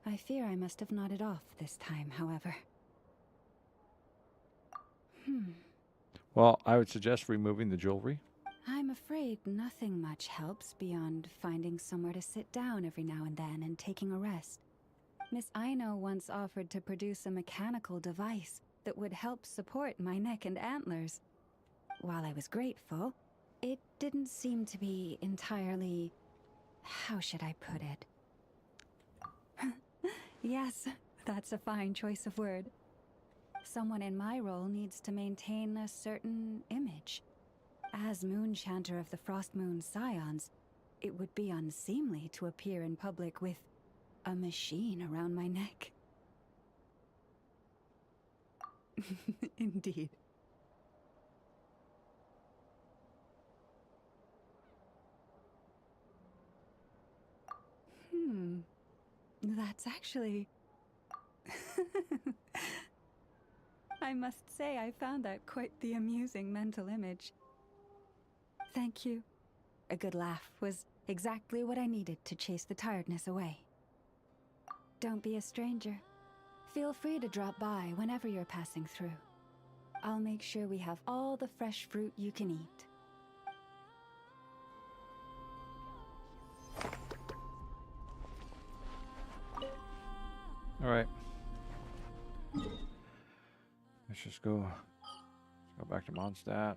I fear I must have nodded off this time, however. Well, I would suggest removing the jewelry. I'm afraid nothing much helps beyond finding somewhere to sit down every now and then and taking a rest. Miss Aino once offered to produce a mechanical device that would help support my neck and antlers. While I was grateful, it didn't seem to be entirely... how should I put it? Yes, that's a fine choice of word. Someone in my role needs to maintain a certain image. As Moon Chanter of the Frost Moon Scions, it would be unseemly to appear in public with a machine around my neck. Indeed. That's actually... I must say I found that quite the amusing mental image. Thank you. A good laugh was exactly what I needed to chase the tiredness away. Don't be a stranger. Feel free to drop by whenever you're passing through. I'll make sure we have all the fresh fruit you can eat. All right. Let's just go back to Mondstadt.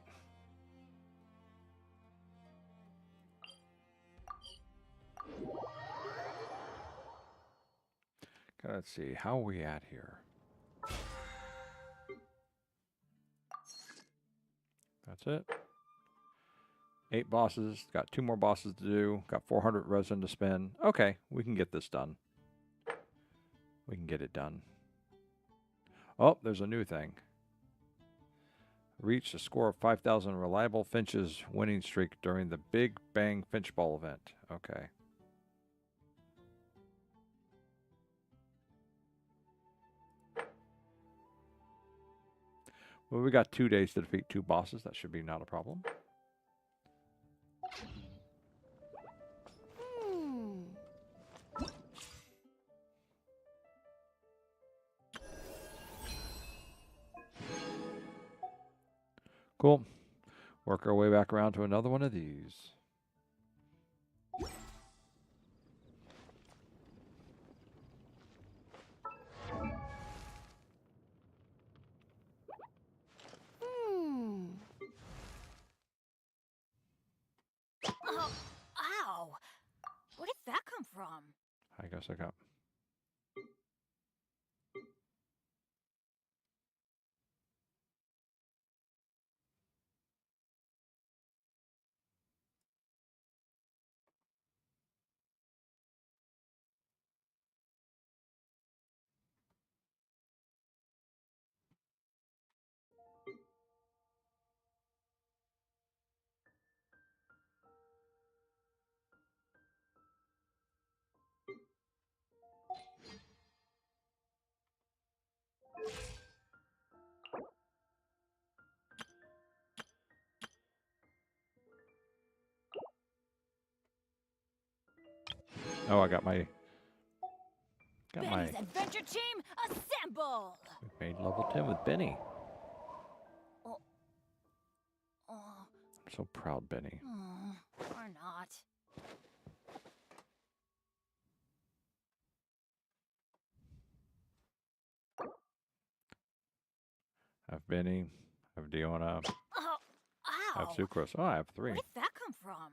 Okay, let's see. How are we at here? That's it. 8 bosses. Got 2 more bosses to do. Got 400 resin to spend. Okay, we can get this done. We can get it done. Oh, there's a new thing. Reached a score of 5,000 reliable finches winning streak during the Big Bang Finch Ball event. Okay. Well, we got 2 days to defeat 2 bosses. That should be not a problem. Cool. Work our way back around to another one of these. I guess I got... Oh, I got my... Benny's adventure team, assemble! We've made level 10 with Benny. Oh, I'm so proud, Benny. or not. I have Benny. I have Diona. Oh, I have ow! Sucrose. Oh, I have 3. Where did that come from?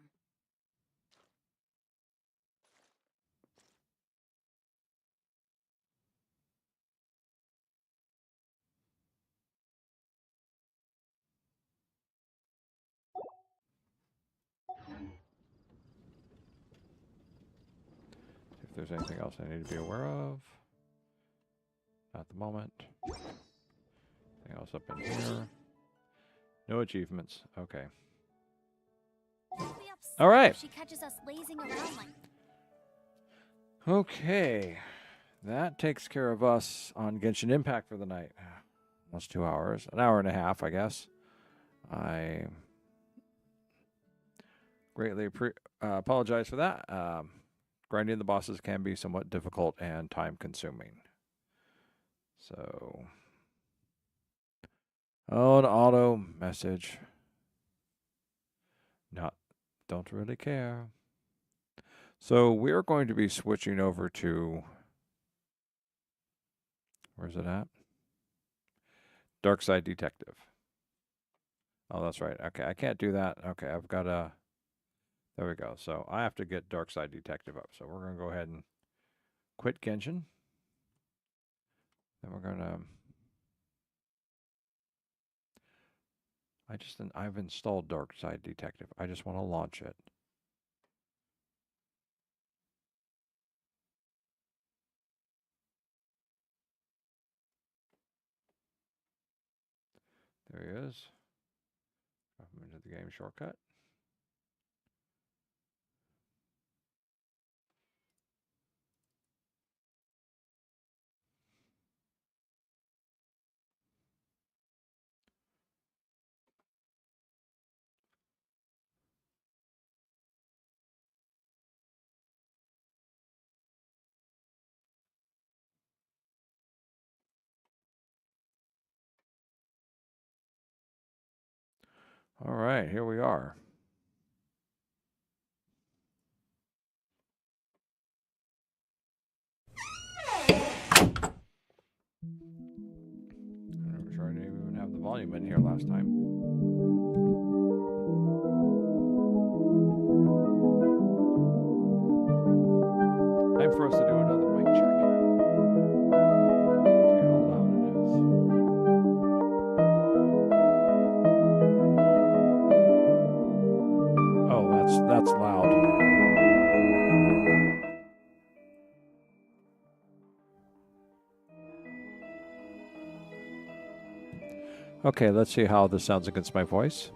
If there's anything else I need to be aware of. At the moment. Anything else up in here? No achievements. Okay. She'll be upset All right. if she catches us lazing around like. Okay. That takes care of us on Genshin Impact for the night. Almost 2 hours. An hour and a half, I guess. I greatly apologize for that. Grinding the bosses can be somewhat difficult and time-consuming. So... Oh, an auto message. Don't really care. So we're going to be switching over to... Where's it at? Darkside Detective. Oh, that's right. Okay, I can't do that. Okay, I've got a... There we go. So I have to get Darkside Detective up. So we're going to go ahead and quit Genshin. Then we're going to... I've installed Darkside Detective. I just want to launch it. There he is. I'm into the game shortcut. All right, here we are. I'm sure I didn't even have the volume in here last time. Time for us to do another mic check. See how loud it is. Oh, that's loud. Okay, let's see how this sounds against my voice.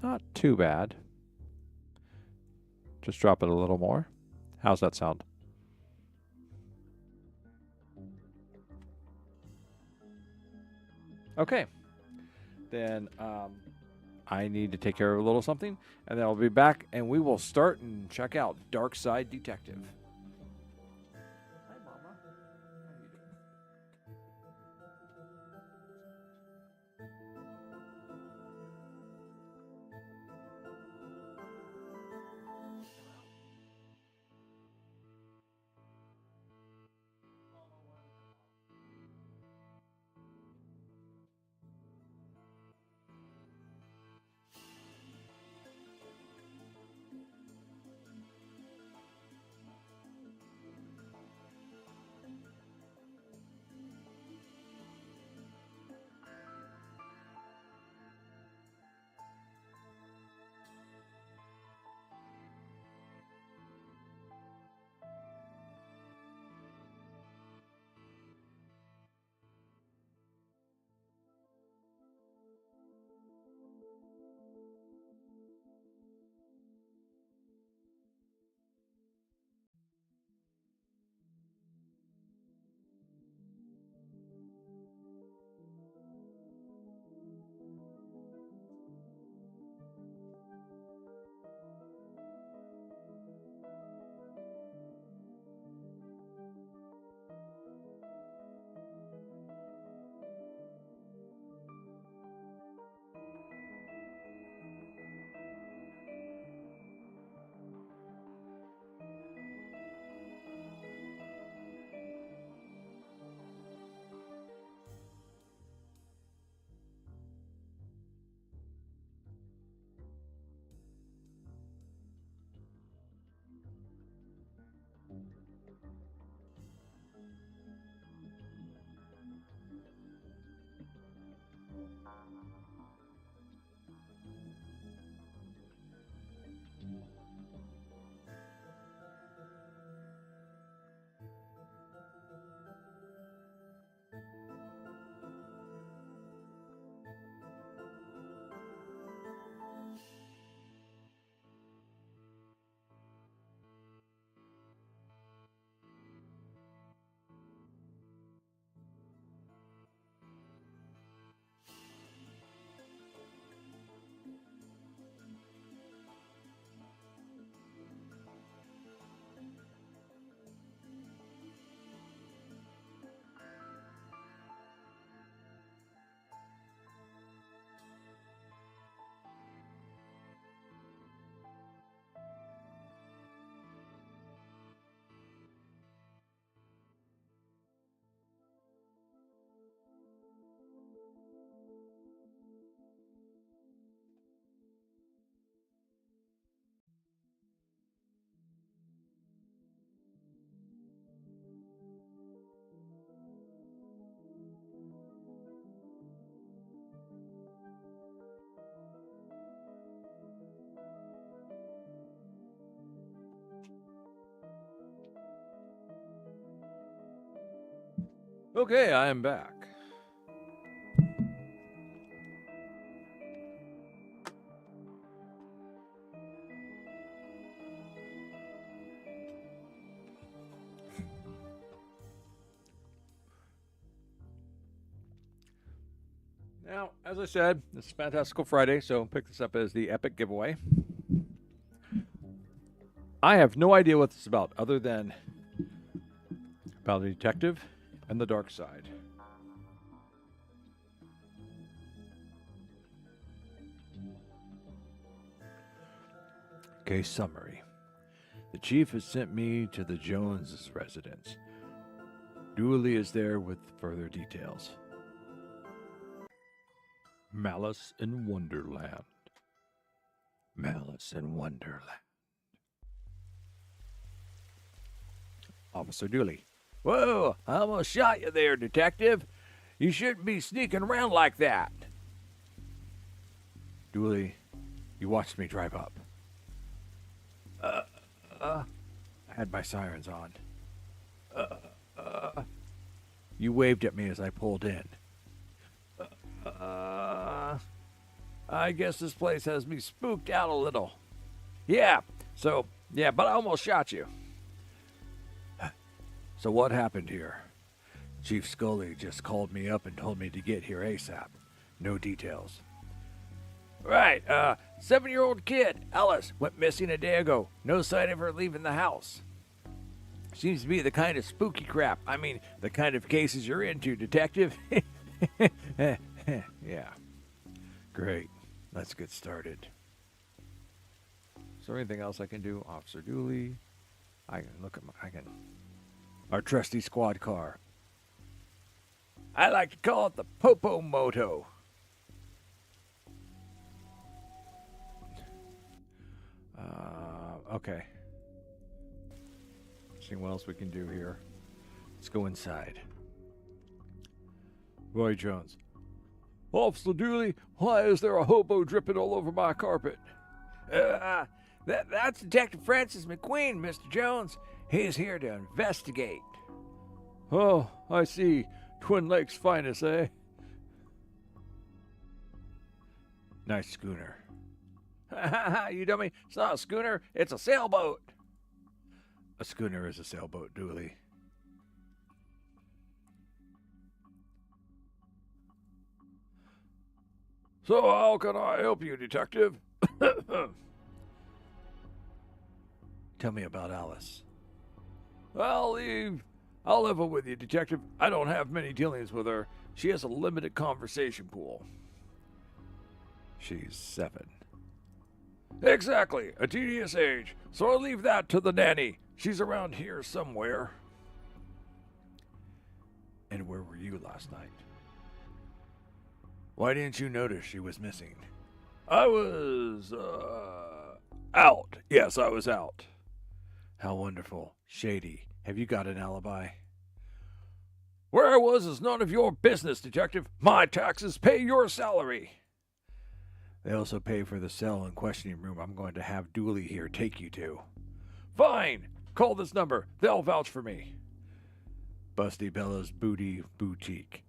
Not too bad. Just drop it a little more. How's that sound? Okay. Then I need to take care of a little something, and then I'll be back, and we will start and check out Darkside Detective. Hi, Mama. How you doing? Okay, I am back. Now, as I said, this is Phantastical Friday, so pick this up as the epic giveaway. I have no idea what this is about, other than about a detective and the dark side. Case summary. The chief has sent me to the Joneses' residence. Dooley is there with further details. Malice in Wonderland. Malice in Wonderland. Officer Dooley. Whoa, I almost shot you there, detective. You shouldn't be sneaking around like that. Dooley, you watched me drive up. I had my sirens on. You waved at me as I pulled in. I guess this place has me spooked out a little. Yeah, but I almost shot you. So what happened here? Chief Scully just called me up and told me to get here ASAP. No details. Right, 7-year-old kid, Alice, went missing a day ago. No sign of her leaving the house. Seems to be the kind of spooky crap. I mean, the kind of cases you're into, detective. Yeah. Great. Let's get started. Is there anything else I can do? Officer Dooley. I can our trusty squad car. I like to call it the Popo Moto. Okay. See what else we can do here. Let's go inside. Roy Jones. Officer Dooley, why is there a hobo dripping all over my carpet? That's Detective Francis McQueen, Mr. Jones. He's here to investigate. Oh, I see. Twin Lakes finest, eh? Nice schooner. You dummy. It's not a schooner, it's a sailboat. A schooner is a sailboat, Dooley. So how can I help you, detective? Tell me about Alice. I'll level with you, detective. I don't have many dealings with her. She has a limited conversation pool. She's 7. Exactly, a tedious age. So I'll leave that to the nanny. She's around here somewhere. And where were you last night? Why didn't you notice she was missing? I was, out. Yes, I was out. How wonderful. Shady. Have you got an alibi? Where I was is none of your business, detective. My taxes pay your salary. They also pay for the cell and questioning room I'm going to have Dooley here take you to. Fine. Call this number. They'll vouch for me. Busty Bella's Booty Boutique.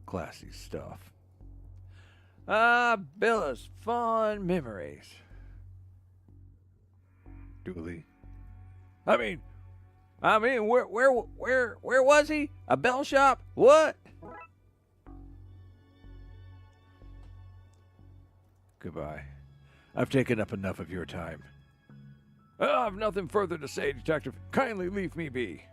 Classy stuff. Bella's fond memories. Dooley. I mean, where was he? A bell shop? What? Goodbye. I've taken up enough of your time. I've nothing further to say, detective. Kindly leave me be.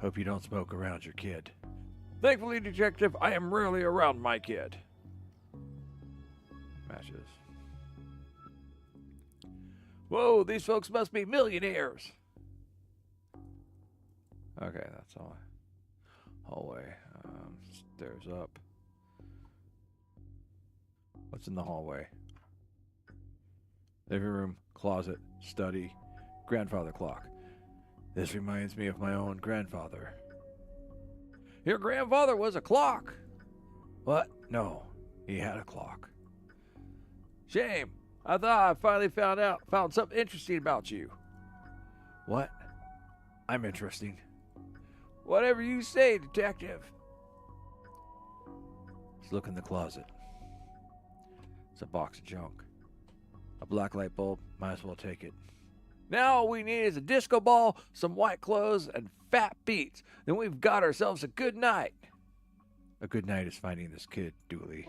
Hope you don't smoke around your kid. Thankfully, detective, I am rarely around my kid. Matches. Whoa, these folks must be millionaires. Okay, that's all. Hallway. Stairs up. What's in the hallway? Living room, closet, study, grandfather clock. This reminds me of my own grandfather. Your grandfather was a clock? What? No, he had a clock. Shame. I thought I finally found something interesting about you. What? I'm interesting. Whatever you say, detective. Let's look in the closet. It's a box of junk. A black light bulb, might as well take it. Now all we need is a disco ball, some white clothes, and fat beats. Then we've got ourselves a good night. A good night is finding this kid, Dooley.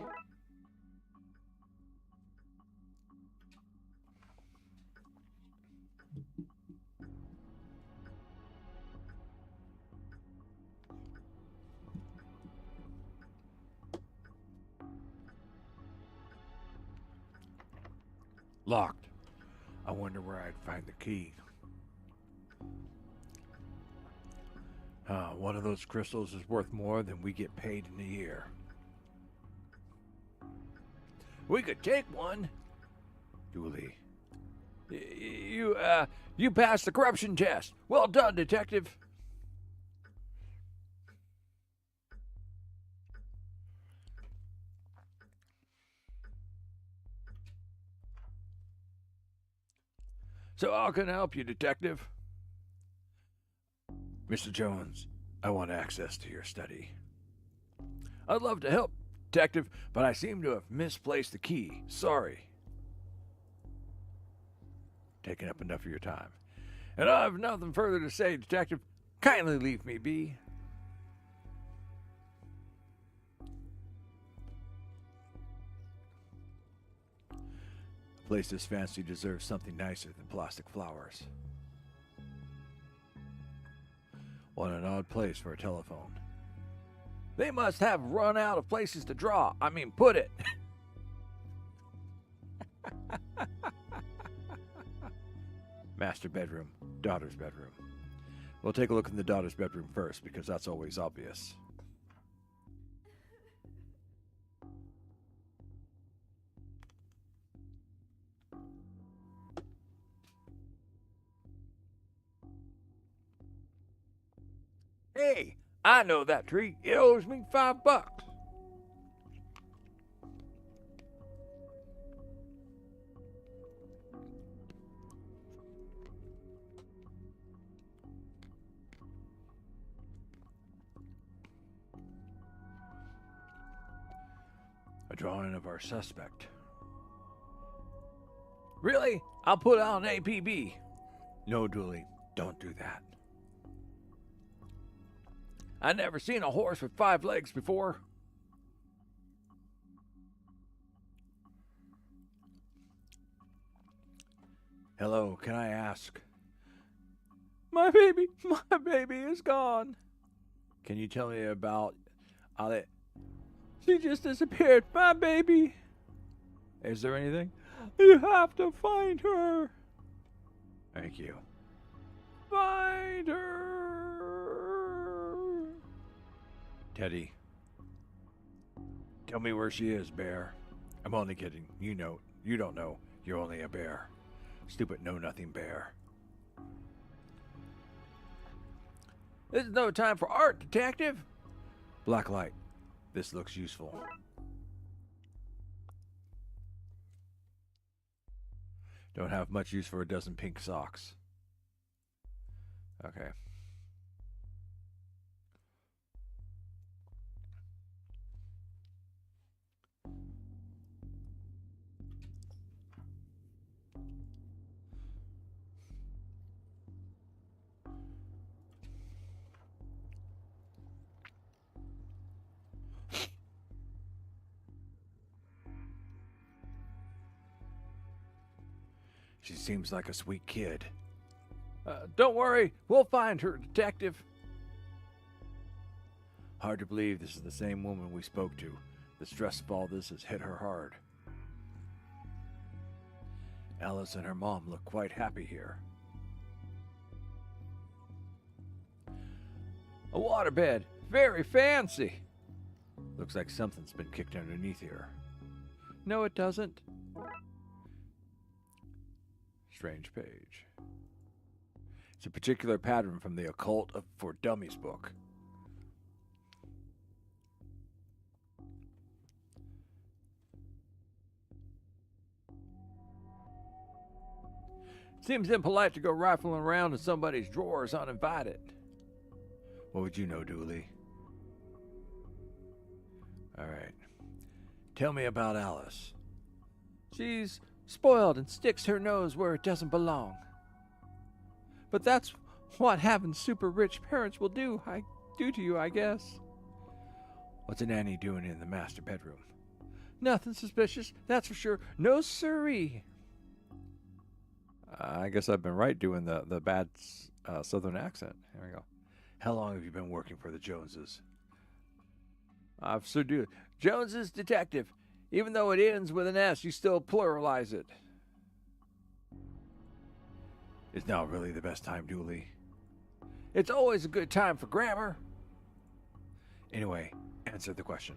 Locked. I wonder where I'd find the key. One of those crystals is worth more than we get paid in a year. We could take one. Dooley. You passed the corruption test. Well done, detective. So how can I help you, detective? Mr. Jones, I want access to your study. I'd love to help, detective, but I seem to have misplaced the key. Sorry. Taking up enough of your time. And I have nothing further to say, detective. Kindly leave me be. A place this fancy deserves something nicer than plastic flowers. What an odd place for a telephone. They must have run out of places to draw. I mean, put it. Master bedroom, daughter's bedroom. We'll take a look in the daughter's bedroom first because that's always obvious. Hey, I know that tree. It owes me $5. A drawing of our suspect. Really? I'll put out an APB. No, Dooley, don't do that. I never seen a horse with 5 legs before. Hello, can I ask? My baby is gone. Can you tell me about Ale? She just disappeared, my baby. Is there anything? You have to find her. Thank you. Find her. Teddy. Tell me where she is, Bear. I'm only kidding. You know. You don't know. You're only a bear. Stupid know-nothing bear. This is no time for art, detective. Blacklight. This looks useful. Don't have much use for a dozen pink socks. Okay. She seems like a sweet kid. Don't worry, we'll find her, detective. Hard to believe this is the same woman we spoke to. The stress of all this has hit her hard. Alice and her mom look quite happy here. A waterbed, very fancy. Looks like something's been kicked underneath here. No, it doesn't. Strange page. It's a particular pattern from the Occult for Dummies book. Seems impolite to go rifling around in somebody's drawers uninvited. What would you know, Dooley? All right. Tell me about Alice. She's spoiled and sticks her nose where it doesn't belong. But that's what having super rich parents will do to you, I guess. What's a nanny doing in the master bedroom? Nothing suspicious, that's for sure. No siree. I guess I've been right doing the bad southern accent. Here we go. How long have you been working for the Joneses? Officer Dooley. Joneses Detective. Even though it ends with an S, you still pluralize it. It's now really the best time, Dooley. It's always a good time for grammar. Anyway, answer the question.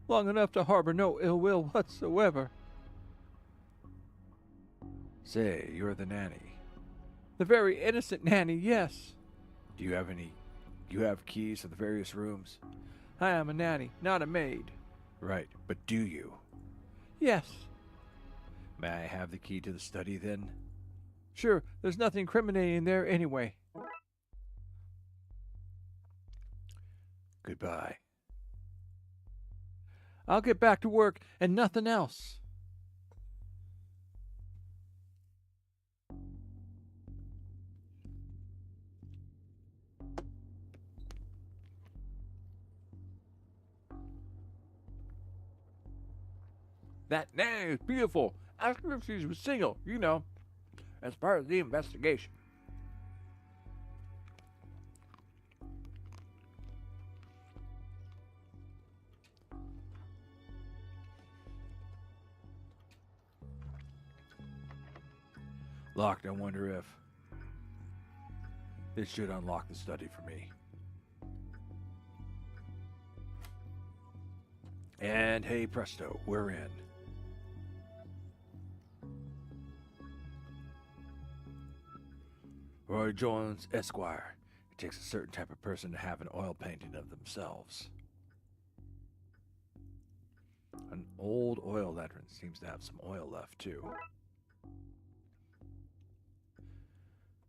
Long enough to harbor no ill will whatsoever. Say, you're the nanny. The very innocent nanny, yes. Do you have keys to the various rooms? I am a nanny, not a maid. Right, but do you? Yes. May I have the key to the study then? Sure, there's nothing incriminating there anyway. Goodbye. I'll get back to work and nothing else. That nanny is beautiful. Ask her if she was single, as part of the investigation. Locked, I wonder if this should unlock the study for me. And hey presto, we're in. Roy Jones, Esquire. It takes a certain type of person to have an oil painting of themselves. An old oil lantern seems to have some oil left, too.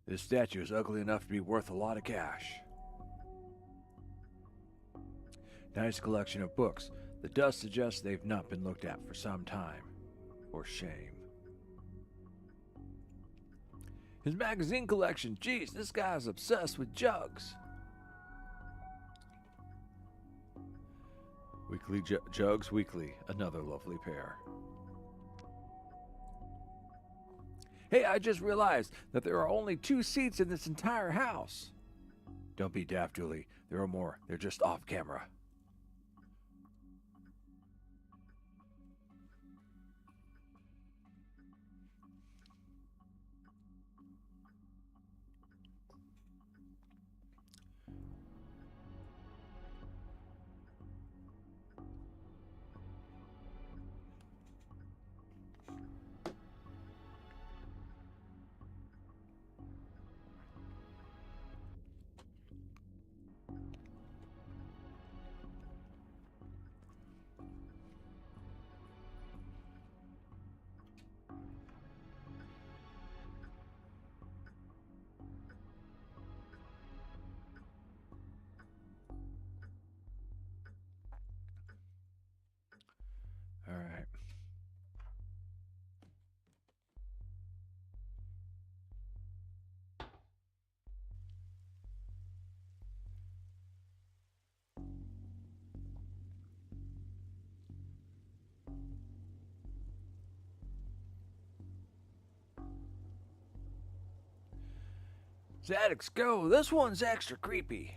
This statue is ugly enough to be worth a lot of cash. Nice collection of books. The dust suggests they've not been looked at for some time. For shame. His magazine collection. Geez, this guy's obsessed with jugs. Weekly Jugs Weekly. Another lovely pair. Hey, I just realized that there are only 2 seats in this entire house. Don't be daft, Julie. There are more. They're just off camera. All right. Zadix, go! This one's extra creepy.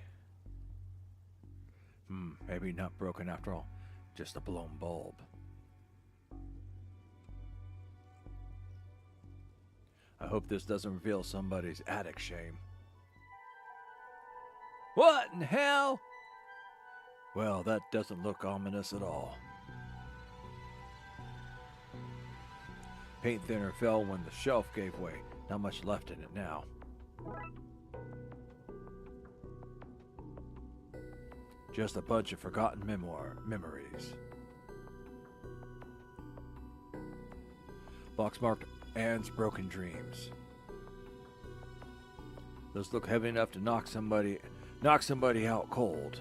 Maybe not broken after all. Just a blown bulb. I hope this doesn't reveal somebody's attic shame. What in hell? Well, that doesn't look ominous at all. Paint thinner fell when the shelf gave way. Not much left in it now. Just a bunch of forgotten memories. Box marked Anne's Broken Dreams. Those look heavy enough to knock somebody out cold.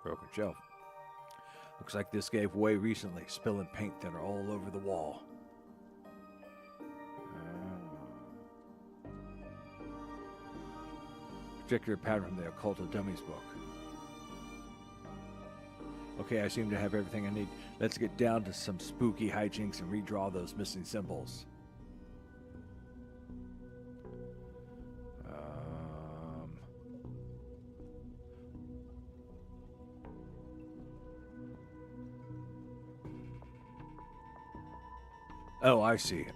Broken shelf. Looks like this gave way recently, spilling paint thinner all over the wall. Particular pattern from the Occult of Dummies book. Okay, I seem to have everything I need. Let's get down to some spooky hijinks and redraw those missing symbols. Oh, I see.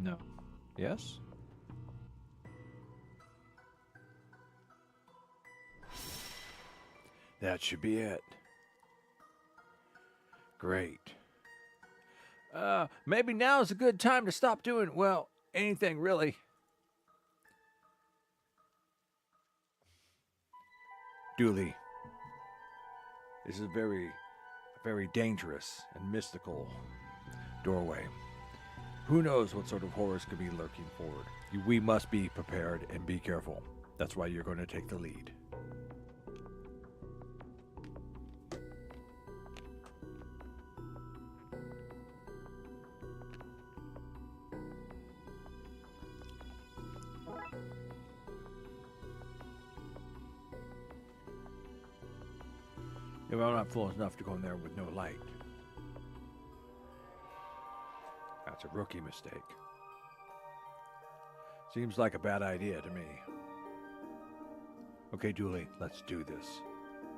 No. Yes? That should be it. Great. Maybe now is a good time to stop doing, well, anything really. Dooley, this is a very, very dangerous and mystical doorway. Who knows what sort of horrors could be lurking forward. We must be prepared and be careful. That's why you're going to take the lead. If I'm not foolish enough to go in there with no light. That's a rookie mistake. Seems like a bad idea to me. Okay, Dooley, let's do this.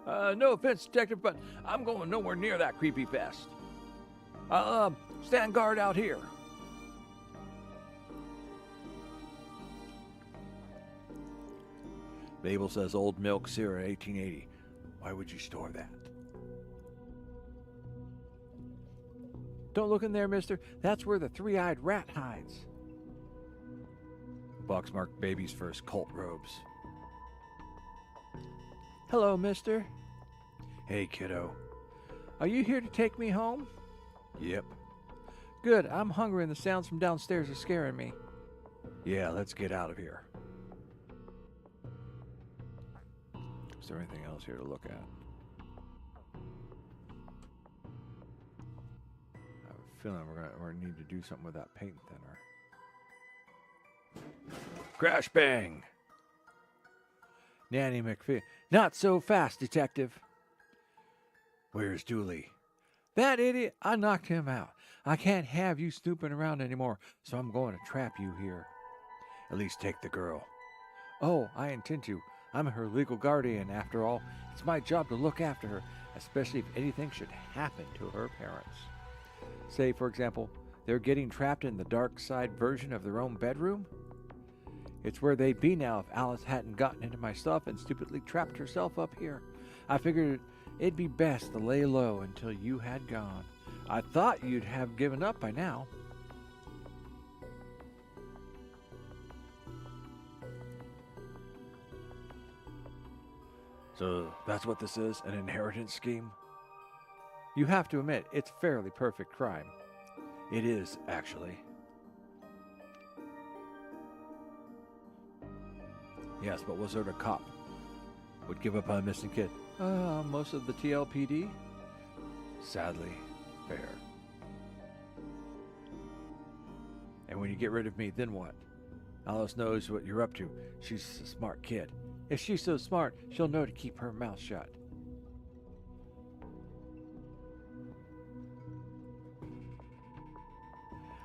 No offense, Detective, but I'm going nowhere near that creepy fest. Stand guard out here. Babel says old milk syrup 1880. Why would you store that? Don't look in there, mister. That's where the three-eyed rat hides. Box marked baby's first cult robes. Hello, mister. Hey, kiddo. Are you here to take me home? Yep. Good. I'm hungry and the sounds from downstairs are scaring me. Yeah, let's get out of here. Is there anything else here to look at? I have a feeling we're gonna need to do something with that paint thinner. Crash bang! Nanny McPhee. Not so fast, Detective. Where's Dooley? That idiot! I knocked him out. I can't have you snooping around anymore, so I'm going to trap you here. At least take the girl. Oh, I intend to. I'm her legal guardian, after all. It's my job to look after her, especially if anything should happen to her parents. Say, for example, they're getting trapped in the Darkside version of their own bedroom. It's where they'd be now if Alice hadn't gotten into my stuff and stupidly trapped herself up here. I figured it'd be best to lay low until you had gone. I thought you'd have given up by now. So that's what this is, an inheritance scheme? You have to admit, it's fairly perfect crime. It is, actually. Yes, but what sort of cop would give up on a missing kid? Most of the TLPD? Sadly, fair. And when you get rid of me, then what? Alice knows what you're up to. She's a smart kid. If she's so smart, she'll know to keep her mouth shut.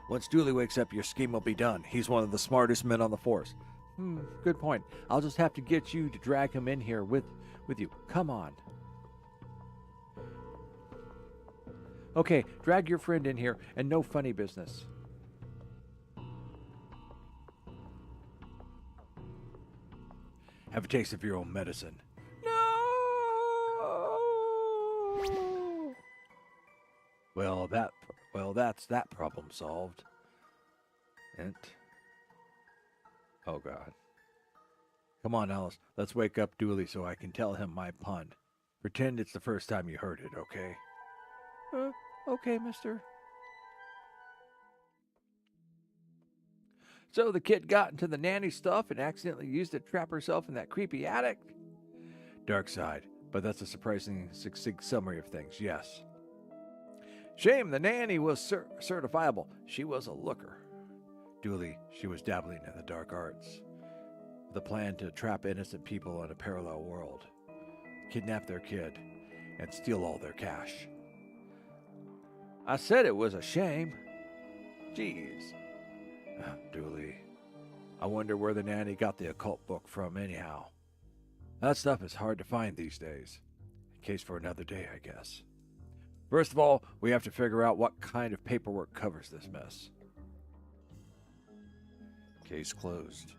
Once Dooley wakes up, your scheme will be done. He's one of the smartest men on the force. Good point. I'll just have to get you to drag him in here with you. Come on. Okay, drag your friend in here, and no funny business. Have a taste of your own medicine. No! That's that problem solved. And oh God. Come on, Alice. Let's wake up Dooley so I can tell him my pun. Pretend it's the first time you heard it, okay? Okay, mister. So the kid got into the nanny stuff and accidentally used it to trap herself in that creepy attic? Darkside, but that's a surprising succinct summary of things, yes. Shame the nanny was certifiable. She was a looker. Dooley, she was dabbling in the dark arts. The plan to trap innocent people in a parallel world, kidnap their kid, and steal all their cash. I said it was a shame. Jeez. Dooley, I wonder where the nanny got the occult book from anyhow. That stuff is hard to find these days. Case for another day, I guess. First of all, we have to figure out what kind of paperwork covers this mess. Case closed.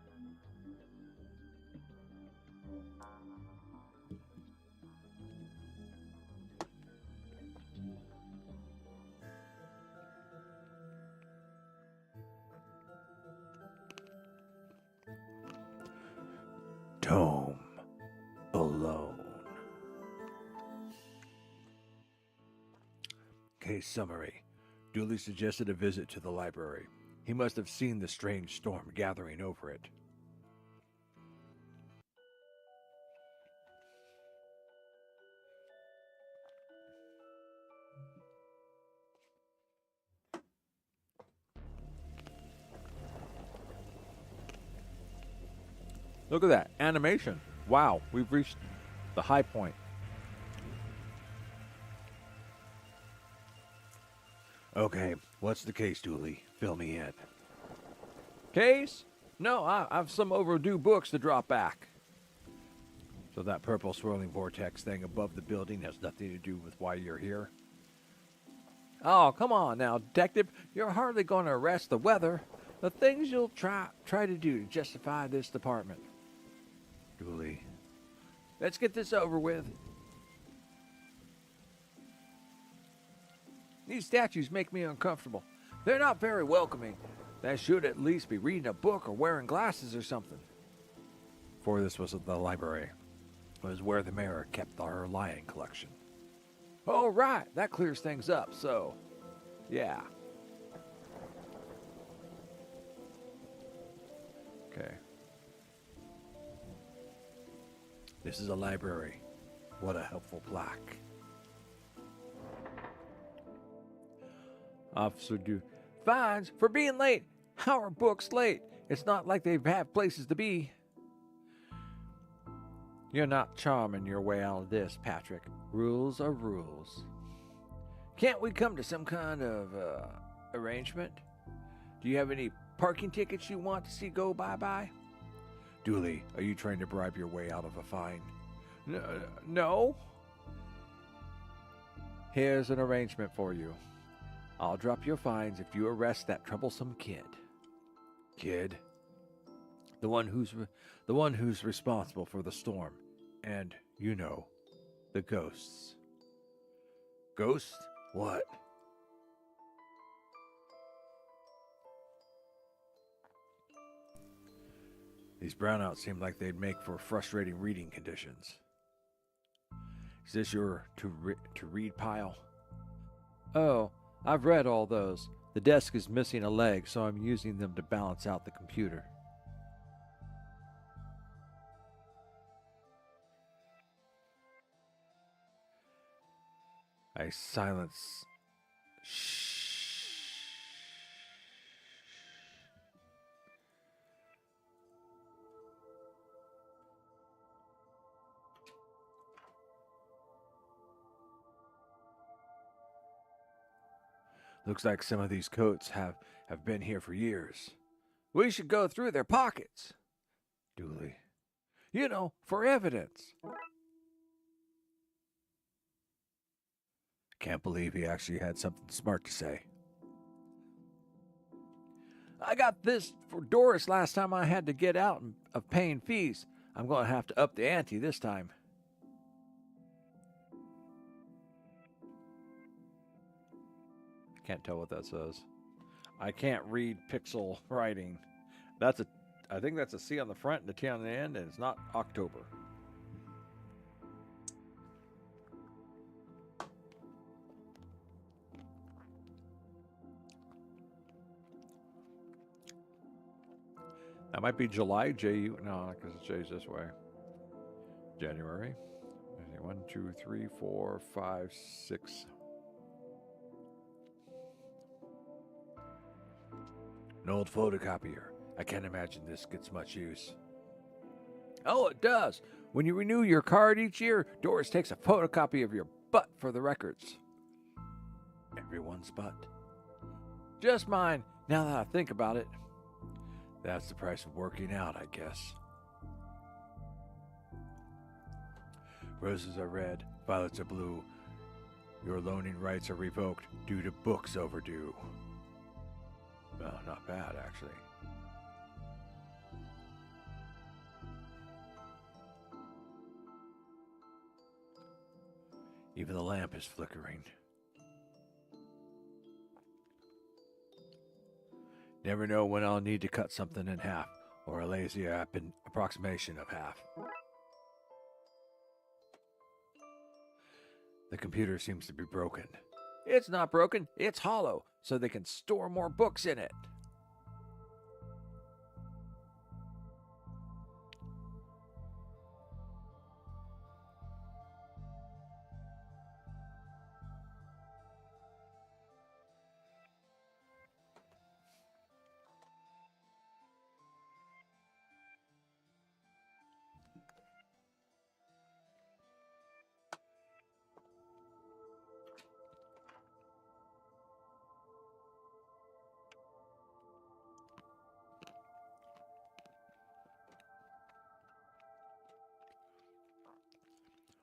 Tome alone. Case summary. Dooley suggested a visit to the library. He must have seen the strange storm gathering over it. Look at that animation. Wow, we've reached the high point. Okay, what's the case, Dooley? Fill me in. Case? No, I've some overdue books to drop back. So that purple swirling vortex thing above the building has nothing to do with why you're here? Oh, come on now, detective. You're hardly going to arrest the weather. The things you'll try to do to justify this department. Dooley, let's get this over with. These statues make me uncomfortable. They're not very welcoming. They should at least be reading a book or wearing glasses or something. For this was at the library. It was where the mayor kept her lion collection. Oh, right. That clears things up, so, yeah. Okay. This is a library. What a helpful plaque. Officer fines for being late. How are books late? It's not like they have places to be. You're not charming your way out of this, Patrick. Rules are rules. Can't we come to some kind of arrangement? Do you have any parking tickets you want to see go bye-bye? Dooley, are you trying to bribe your way out of a fine? No. Here's an arrangement for you. I'll drop your fines if you arrest that troublesome kid. Kid? The one who's responsible for the storm. And, you know, the ghosts. Ghosts? What? These brownouts seem like they'd make for frustrating reading conditions. Is this your to read pile? Oh, I've read all those. The desk is missing a leg, so I'm using them to balance out the computer. I silence. Shh. Looks like some of these coats have been here for years. We should go through their pockets. Dooley. You know, for evidence. Can't believe he actually had something smart to say. I got this for Doris last time I had to get out of paying fees. I'm going to have to up the ante this time. Can't tell what that says. I can't read pixel writing. I think that's a C on the front and a T on the end, and it's not October. That might be July. No, because J's this way. January. 1, 2, 3, 4, 5, 6. An old photocopier. I can't imagine this gets much use. Oh, it does. When you renew your card each year, Doris takes a photocopy of your butt for the records. Everyone's butt. Just mine, now that I think about it. That's the price of working out, I guess. Roses are red, violets are blue. Your loaning rights are revoked due to books overdue. Well, not bad, actually. Even the lamp is flickering. Never know when I'll need to cut something in half, or a lazy approximation of half. The computer seems to be broken. It's not broken, it's hollow, so they can store more books in it.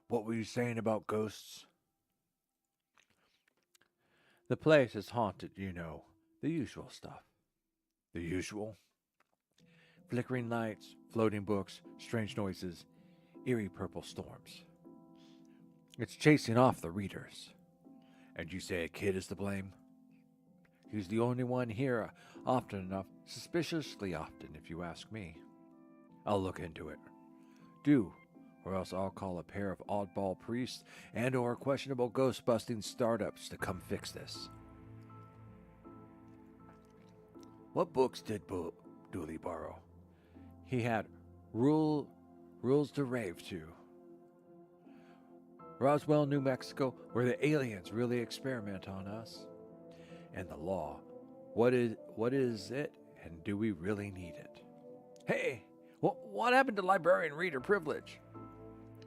What were you saying about ghosts? The place is haunted, you know. The usual stuff. The usual? Flickering lights, floating books, strange noises, eerie purple storms. It's chasing off the readers. And you say a kid is to blame? He's the only one here often enough, suspiciously often, if you ask me. I'll look into it. Do. Or else I'll call a pair of oddball priests and or questionable ghost-busting startups to come fix this. What books did Dooley borrow? He had Rules to Rave to. Roswell, New Mexico, where the aliens really experiment on us. And the law. What is it, and do we really need it? Hey, what happened to librarian reader privilege?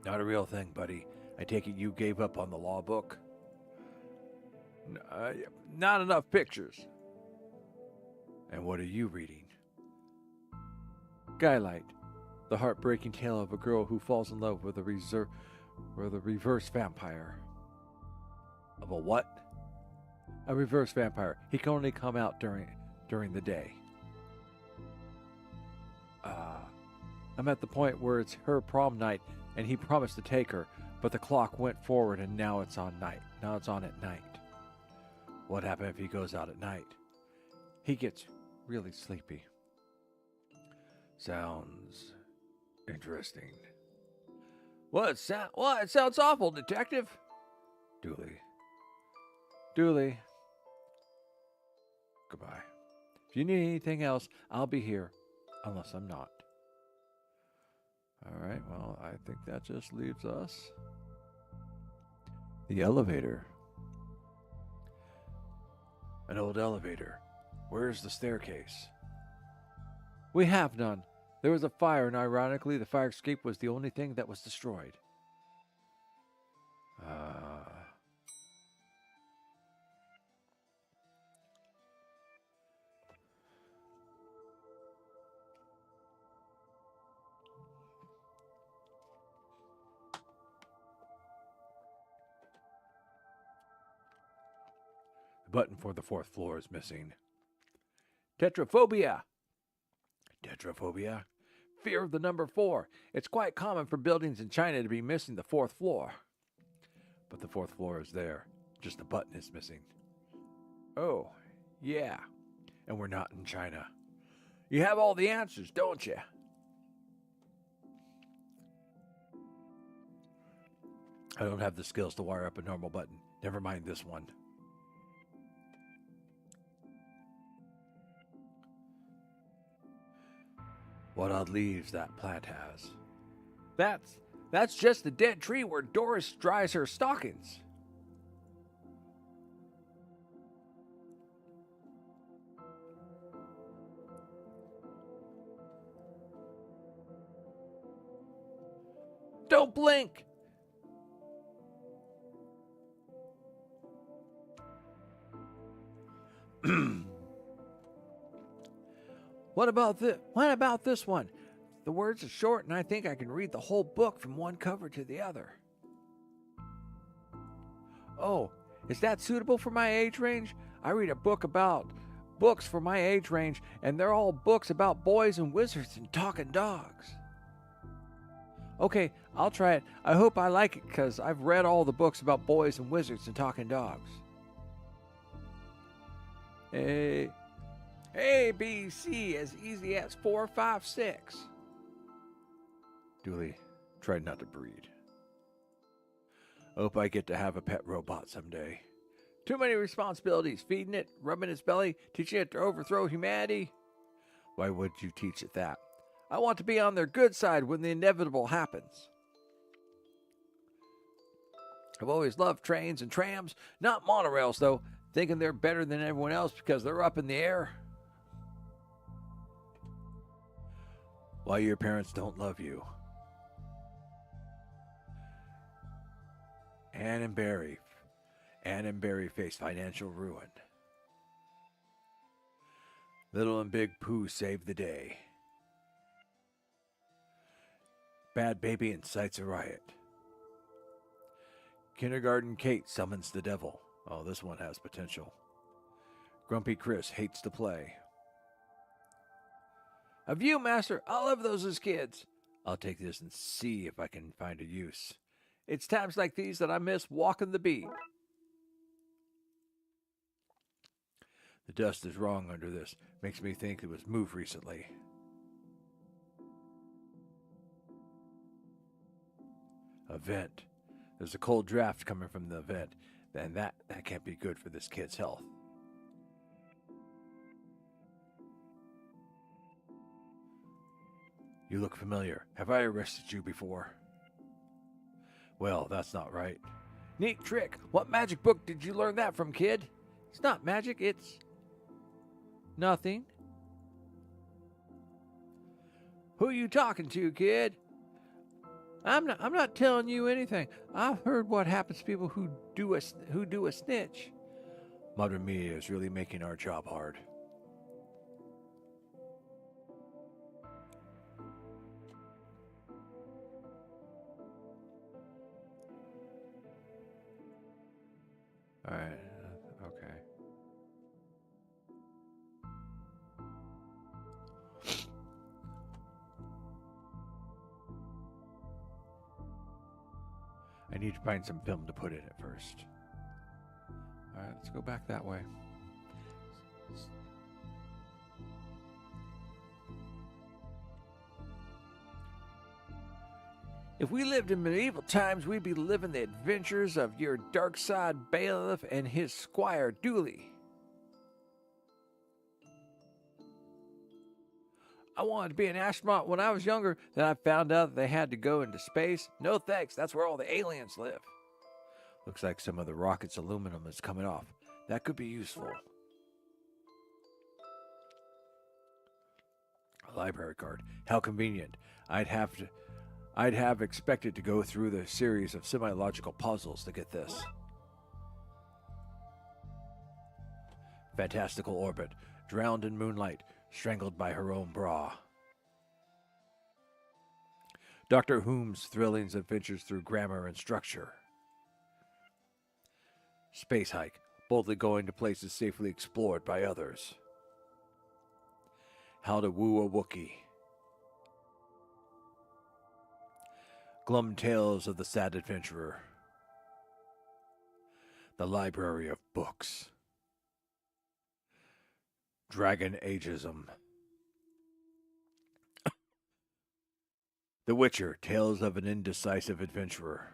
Not a real thing, buddy. I take it you gave up on the law book? Not enough pictures. And what are you reading? Skylight, the heartbreaking tale of a girl who falls in love with a reverse vampire. Of a what? A reverse vampire. He can only come out during the day. I'm at the point where it's her prom night, and he promised to take her, but the clock went forward, and now it's on at night. What happens if he goes out at night? He gets really sleepy. Sounds interesting. It sounds awful, Detective. Dooley. Goodbye. If you need anything else, I'll be here, unless I'm not. All right, well, I think that just leaves us the elevator. An old elevator. Where's the staircase? We have none. There was a fire, and ironically, the fire escape was the only thing that was destroyed. The button for the 4th floor is missing. Tetraphobia. Fear of the number 4. It's quite common for buildings in China to be missing the 4th floor. But the 4th floor is there. Just the button is missing. Oh, yeah. And we're not in China. You have all the answers, don't you? I don't have the skills to wire up a normal button. Never mind this one. What odd leaves that plant has. That's just the dead tree where Doris dries her stockings. Don't blink! What about this one? The words are short and I think I can read the whole book from one cover to the other. Oh, is that suitable for my age range? I read a book about books for my age range, and they're all books about boys and wizards and talking dogs. Okay, I'll try it. I hope I like it because I've read all the books about boys and wizards and talking dogs. A, B, C, as easy as 4, 5, 6. Dooley, try not to breed. Hope I get to have a pet robot someday. Too many responsibilities, feeding it, rubbing its belly, teaching it to overthrow humanity. Why would you teach it that? I want to be on their good side when the inevitable happens. I've always loved trains and trams, not monorails though, thinking they're better than everyone else because they're up in the air. Why your parents don't love you. Anne and Barry face financial ruin. Little and Big Pooh save the day. Bad Baby incites a riot. Kindergarten Kate summons the devil. Oh, this one has potential. Grumpy Chris hates to play. A view, master. I'll love those as kids. I'll take this and see if I can find a use. It's times like these that I miss walking the beat. The dust is wrong under this. Makes me think it was moved recently. A vent. There's a cold draft coming from the vent. Then that can't be good for this kid's health. You look familiar. Have I arrested you before? Well, that's not right. Neat trick. What magic book did you learn that from, kid? It's not magic, it's nothing. Who you talking to, kid? I'm not telling you anything. I've heard what happens to people who do a snitch. Modern media is really making our job hard. All right. Okay. I need to find some film to put in it first. All right, let's go back that way. If we lived in medieval times, we'd be living the adventures of your Darkside bailiff and his squire Dooley. I wanted to be an astronaut when I was younger, then I found out that they had to go into space. No thanks, that's where all the aliens live. Looks like some of the rocket's aluminum is coming off. That could be useful. A library card. How convenient. I'd have expected to go through the series of semi-logical puzzles to get this. Phantastical orbit. Drowned in moonlight. Strangled by her own bra. Dr. Whom's thrilling adventures through grammar and structure. Space hike. Boldly going to places safely explored by others. How to woo a Wookiee. Glum tales of the sad adventurer. The library of books. Dragon Ageism. The Witcher, Tales of an Indecisive Adventurer.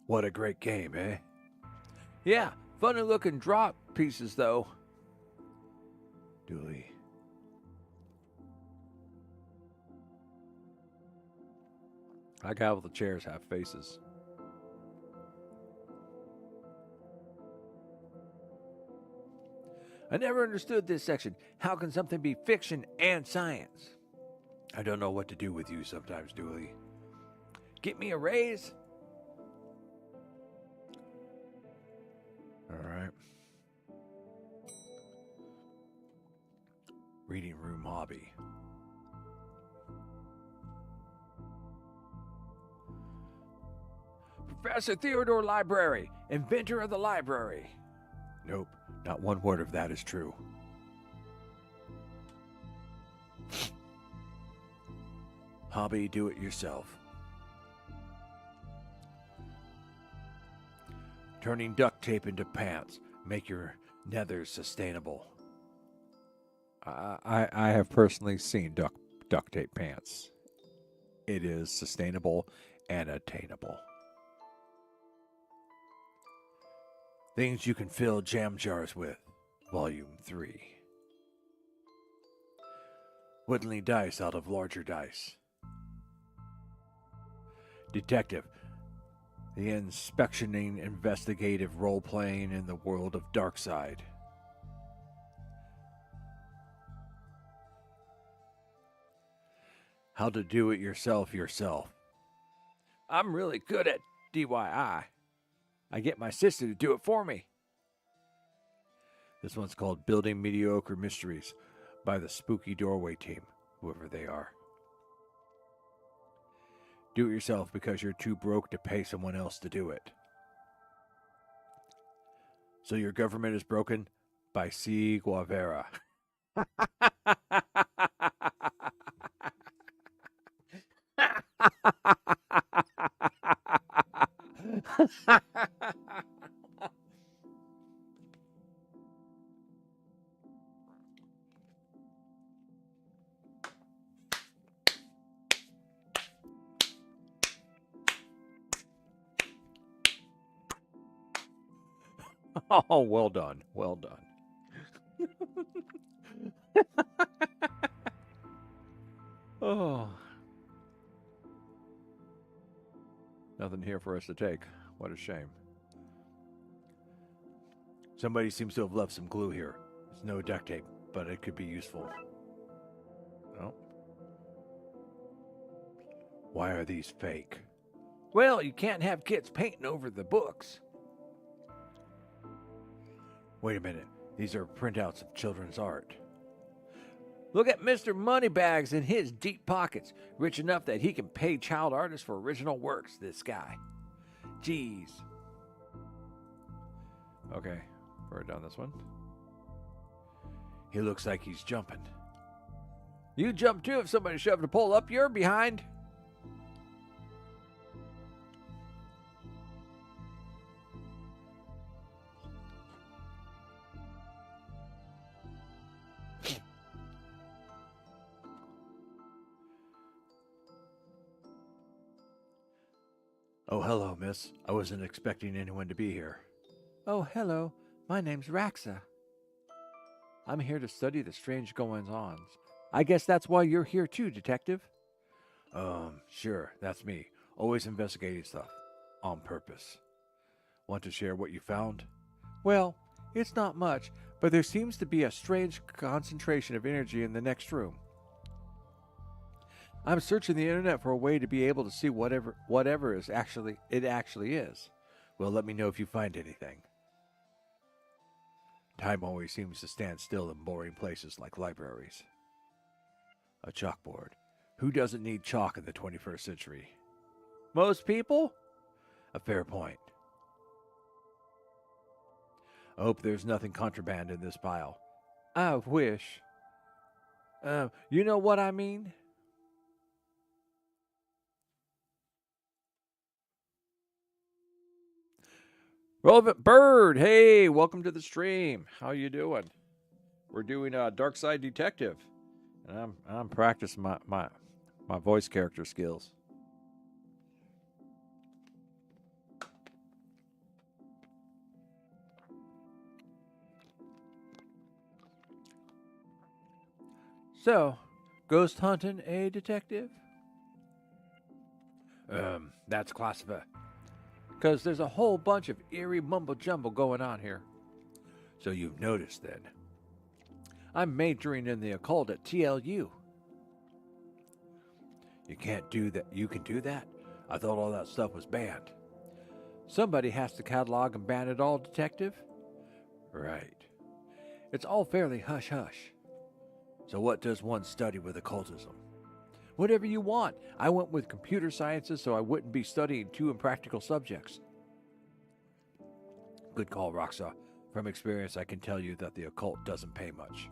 What a great game, eh? Yeah, funny looking drop pieces, though. Dooley. I got all the chairs have faces. I never understood this section. How can something be fiction and science? I don't know what to do with you sometimes, Dooley. Get me a raise? All right. Reading room hobby. Professor Theodore Library, inventor of the library. Nope, not one word of that is true. Hobby do it yourself. Turning duct tape into pants. Make your nethers sustainable. I have personally seen duct tape pants. It is sustainable and attainable. Things you can fill jam jars with. Volume 3. Whittling dice out of larger dice. Detective. The inspectioning investigative role-playing in the world of Darkside. How to do it yourself. I'm really good at DIY. I get my sister to do it for me. This one's called Building Mediocre Mysteries by the Spooky Doorway team, whoever they are. Do it yourself because you're too broke to pay someone else to do it. So Your Government is Broken by C. Guevara. Oh, well done. Well done. Oh. Nothing here for us to take. What a shame. Somebody seems to have left some glue here. It's no duct tape, but it could be useful. Oh. Why are these fake? Well, you can't have kids painting over the books. Wait a minute. These are printouts of children's art. Look at Mr. Moneybags in his deep pockets. Rich enough that he can pay child artists for original works, this guy. Jeez. Okay, we're done this one. He looks like he's jumping. You jump too if somebody shoved a pole up your behind. Oh, hello, miss. I wasn't expecting anyone to be here. Oh, hello. My name's Raxa. I'm here to study the strange goings-ons. I guess that's why you're here too, detective. Sure, that's me. Always investigating stuff. On purpose. Want to share what you found? Well, it's not much, but there seems to be a strange concentration of energy in the next room. I'm searching the internet for a way to be able to see whatever it actually is. Well, let me know if you find anything. Time always seems to stand still in boring places like libraries. A chalkboard. Who doesn't need chalk in the 21st century? Most people? A fair point. I hope there's nothing contraband in this pile. I wish. You know what I mean? Relevant Bird, hey, welcome to the stream. How you doing? We're doing Darkside Detective, and I'm practicing my voice character skills. So, ghost hunting a detective? That's classified. Because there's a whole bunch of eerie mumbo jumbo going on here. So you've noticed then. I'm majoring in the occult at TLU. You can't do that. You can do that? I thought all that stuff was banned. Somebody has to catalog and ban it all, detective? Right. It's all fairly hush-hush. So what does one study with occultism? Whatever you want. I went with computer sciences so I wouldn't be studying too impractical subjects. Good call, Roxa. From experience, I can tell you that the occult doesn't pay much.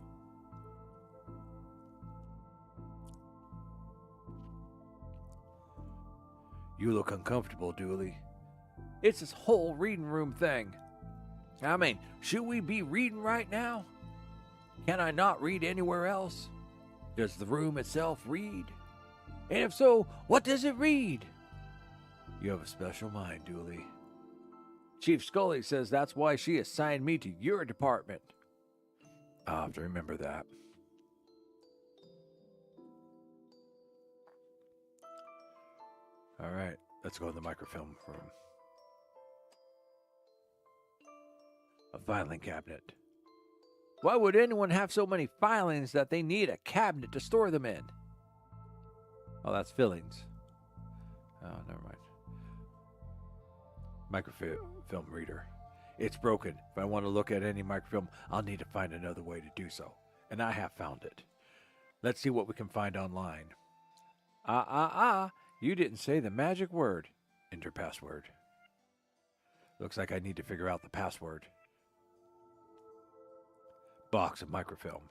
You look uncomfortable, Dooley. It's this whole reading room thing. I mean, should we be reading right now? Can I not read anywhere else? Does the room itself read? And if so, what does it read? You have a special mind, Dooley. Chief Scully says that's why she assigned me to your department. I'll have to remember that. All right, let's go in the microfilm room. A filing cabinet. Why would anyone have so many filings that they need a cabinet to store them in? Oh, that's fillings. Oh, never mind. Microfilm reader. It's broken. If I want to look at any microfilm, I'll need to find another way to do so. And I have found it. Let's see what we can find online. You didn't say the magic word. Enter password. Looks like I need to figure out the password. Box of microfilm.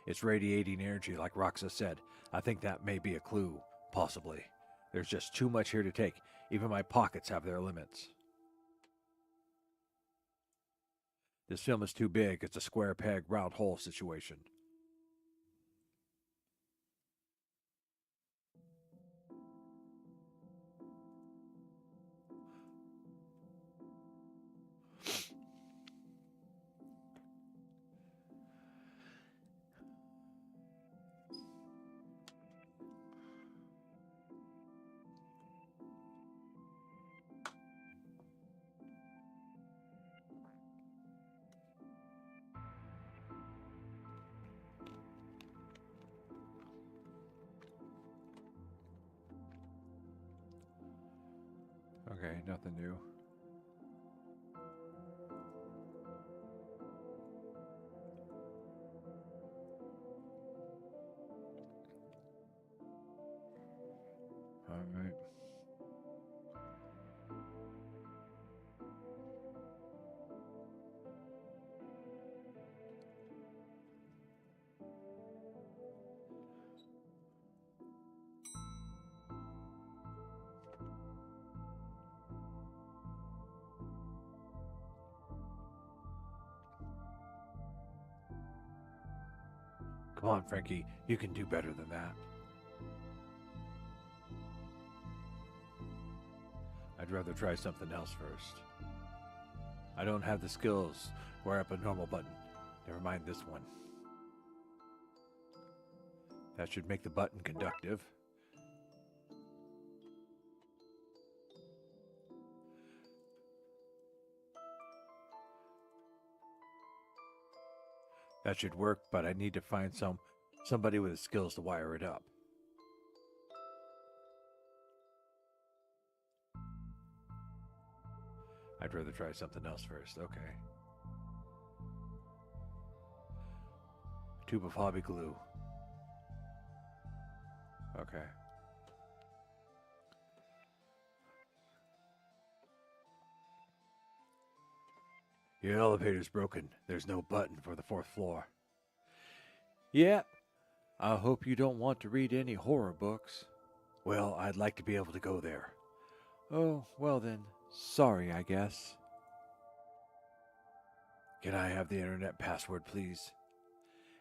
It's radiating energy like Roxa said. I think that may be a clue. Possibly. There's just too much here to take. Even my pockets have their limits. This film is too big. It's a square peg, round hole situation. Okay, nothing new. All right. Come on, Frankie. You can do better than that. I'd rather try something else first. I don't have the skills. Wire up a normal button. Never mind this one. That should make the button conductive. That should work, but I need to find somebody with the skills to wire it up. I'd rather try something else first. Okay. Tube of hobby glue. Okay. Your elevator's broken. There's no button for the 4th floor. Yeah, I hope you don't want to read any horror books. Well, I'd like to be able to go there. Oh, well then, sorry, I guess. Can I have the internet password, please?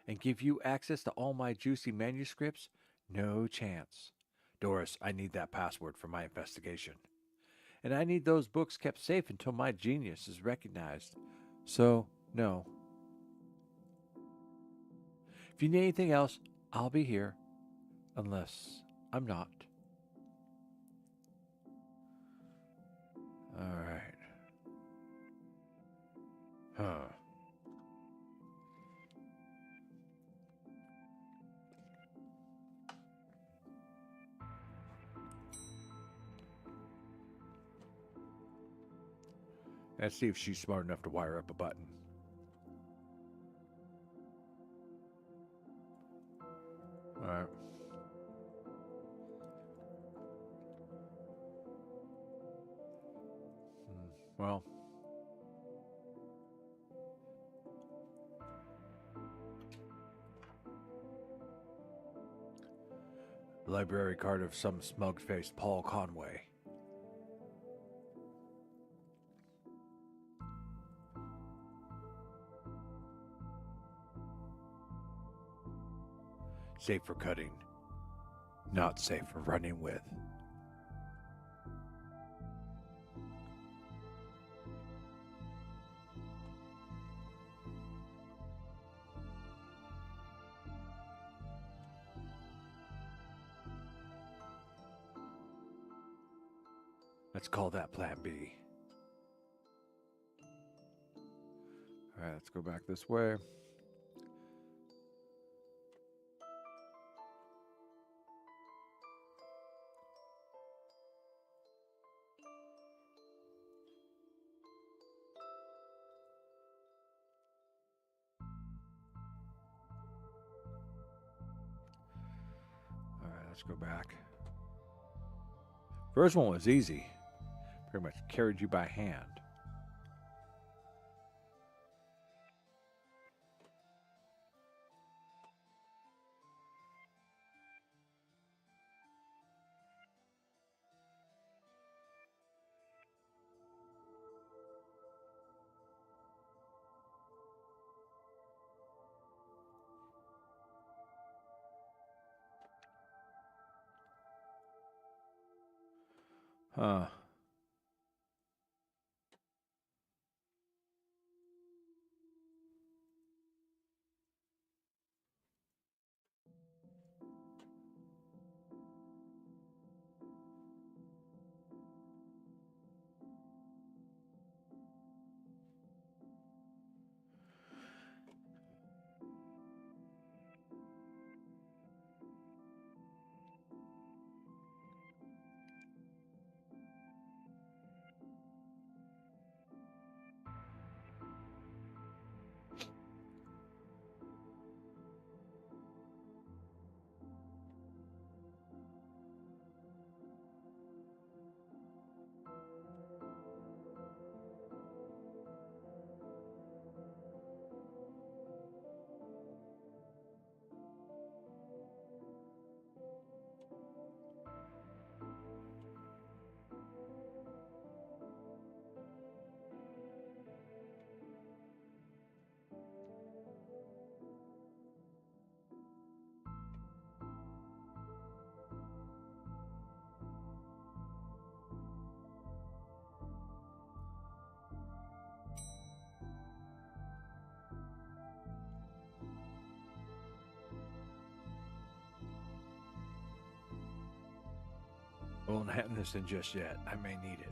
And give you access to all my juicy manuscripts? No chance. Doris, I need that password for my investigation. And I need those books kept safe until my genius is recognized. So, no. If you need anything else, I'll be here. Unless I'm not. Alright. Huh. Let's see if she's smart enough to wire up a button. Alright. Well. Library card of some smug-faced Paul Conway. Safe for cutting. Not safe for running with. Let's call that Plan B. Alright, let's go back this way. Alright, let's go back. First one was easy. Pretty much carried you by hand. Huh. Won't have this in just yet. I may need it.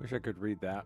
Wish I could read that.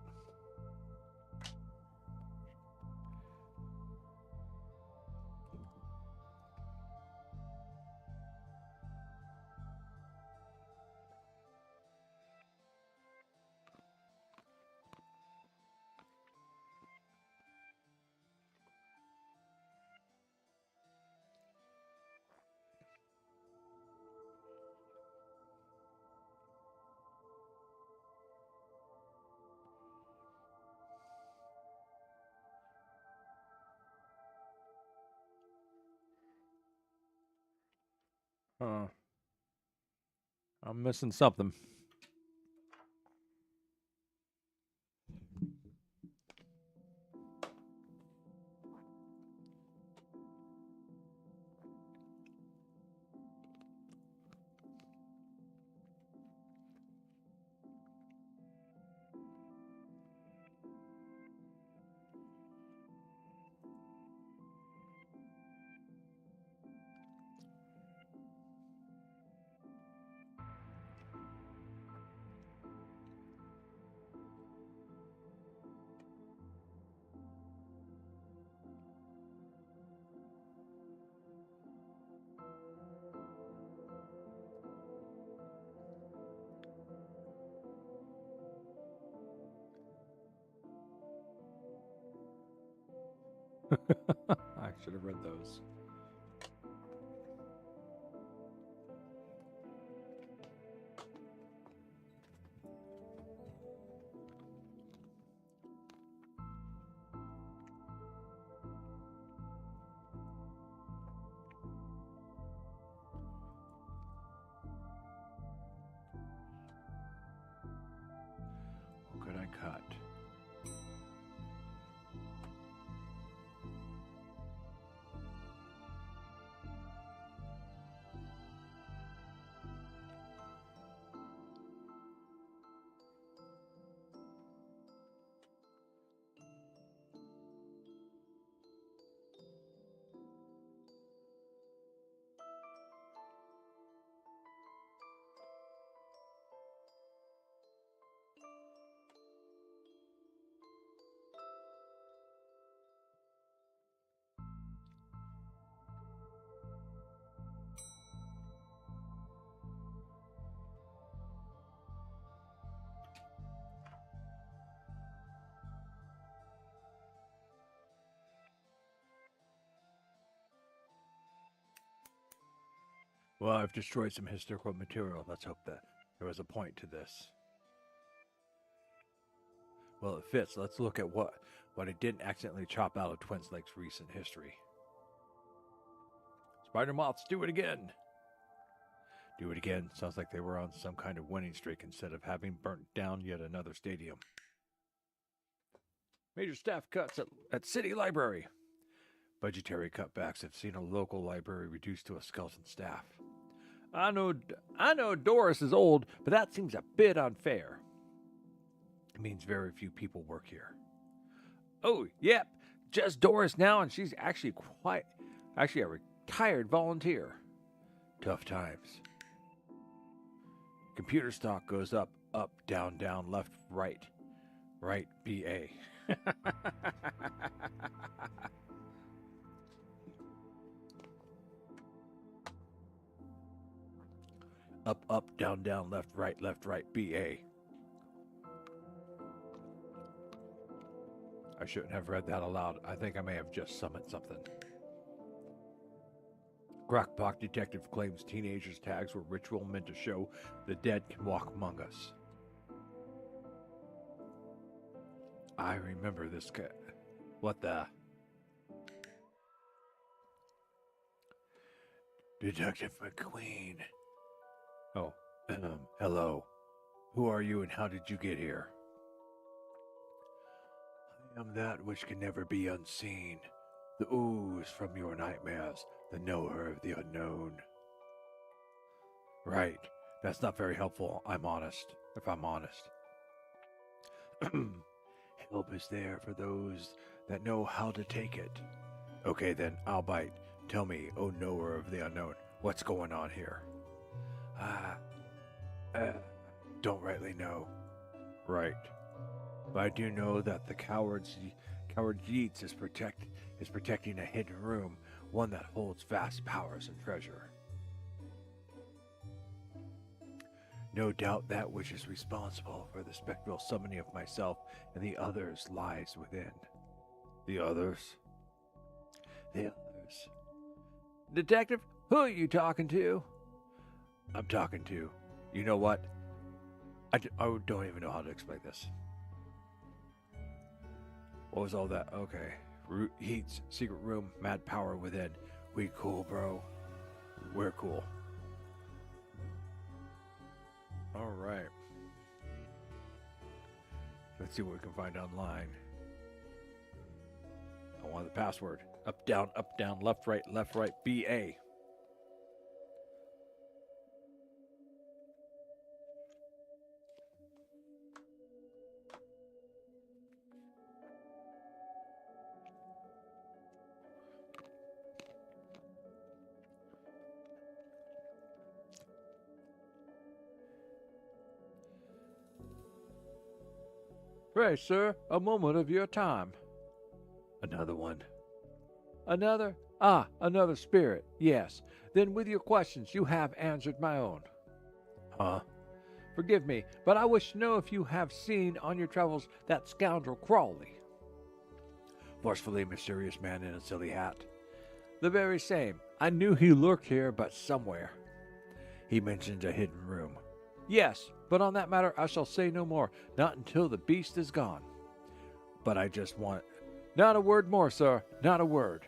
I'm missing something. I should have read those. What could I cut? Well, I've destroyed some historical material. Let's hope that there was a point to this. Well, it fits. Let's look at what I didn't accidentally chop out of Twin Lake's recent history. Spider moths, do it again. Do it again. Sounds like they were on some kind of winning streak instead of having burnt down yet another stadium. Major staff cuts at City Library. Budgetary cutbacks have seen a local library reduced to a skeleton staff. I know Doris is old, but that seems a bit unfair. It means very few people work here. Oh, yep, just Doris now, and she's actually a retired volunteer. Tough times. Computer stock goes up, down, left, right, BA. Up, down, left, right, BA. I shouldn't have read that aloud. I think I may have just summoned something. Crackpot Detective claims teenagers' tags were ritual meant to show the dead can walk among us. I remember this guy. What the? Detective McQueen. Oh, hello. Who are you and how did you get here? I am that which can never be unseen. The ooze from your nightmares, the knower of the unknown. Right. That's not very helpful, if I'm honest. Help is there for those that know how to take it. Okay then, I'll bite. Tell me, O knower of the unknown, what's going on here? Don't rightly know. Right. But I do know that the coward Yeats is protecting a hidden room, one that holds vast powers and treasure. No doubt that which is responsible for the spectral summoning of myself and the others lies within. The others? The others. Detective, who are you talking to? I'm talking to. You know what? I don't even know how to explain this. What was all that? Okay. Heats, secret room, mad power within. We cool, bro. We're cool. All right. Let's see what we can find online. I want the password. Up, down, left, right, BA. Pray, sir, a moment of your time. Another one. Another? Ah, another spirit. Yes. Then with your questions you have answered my own. Huh? Forgive me, but I wish to know if you have seen on your travels that scoundrel Crawley. Forcefully mysterious man in a silly hat. The very same. I knew he lurked here, but somewhere. He mentioned a hidden room. Yes, but on that matter I shall say no more, not until the beast is gone. But I just want... Not a word more, sir, not a word.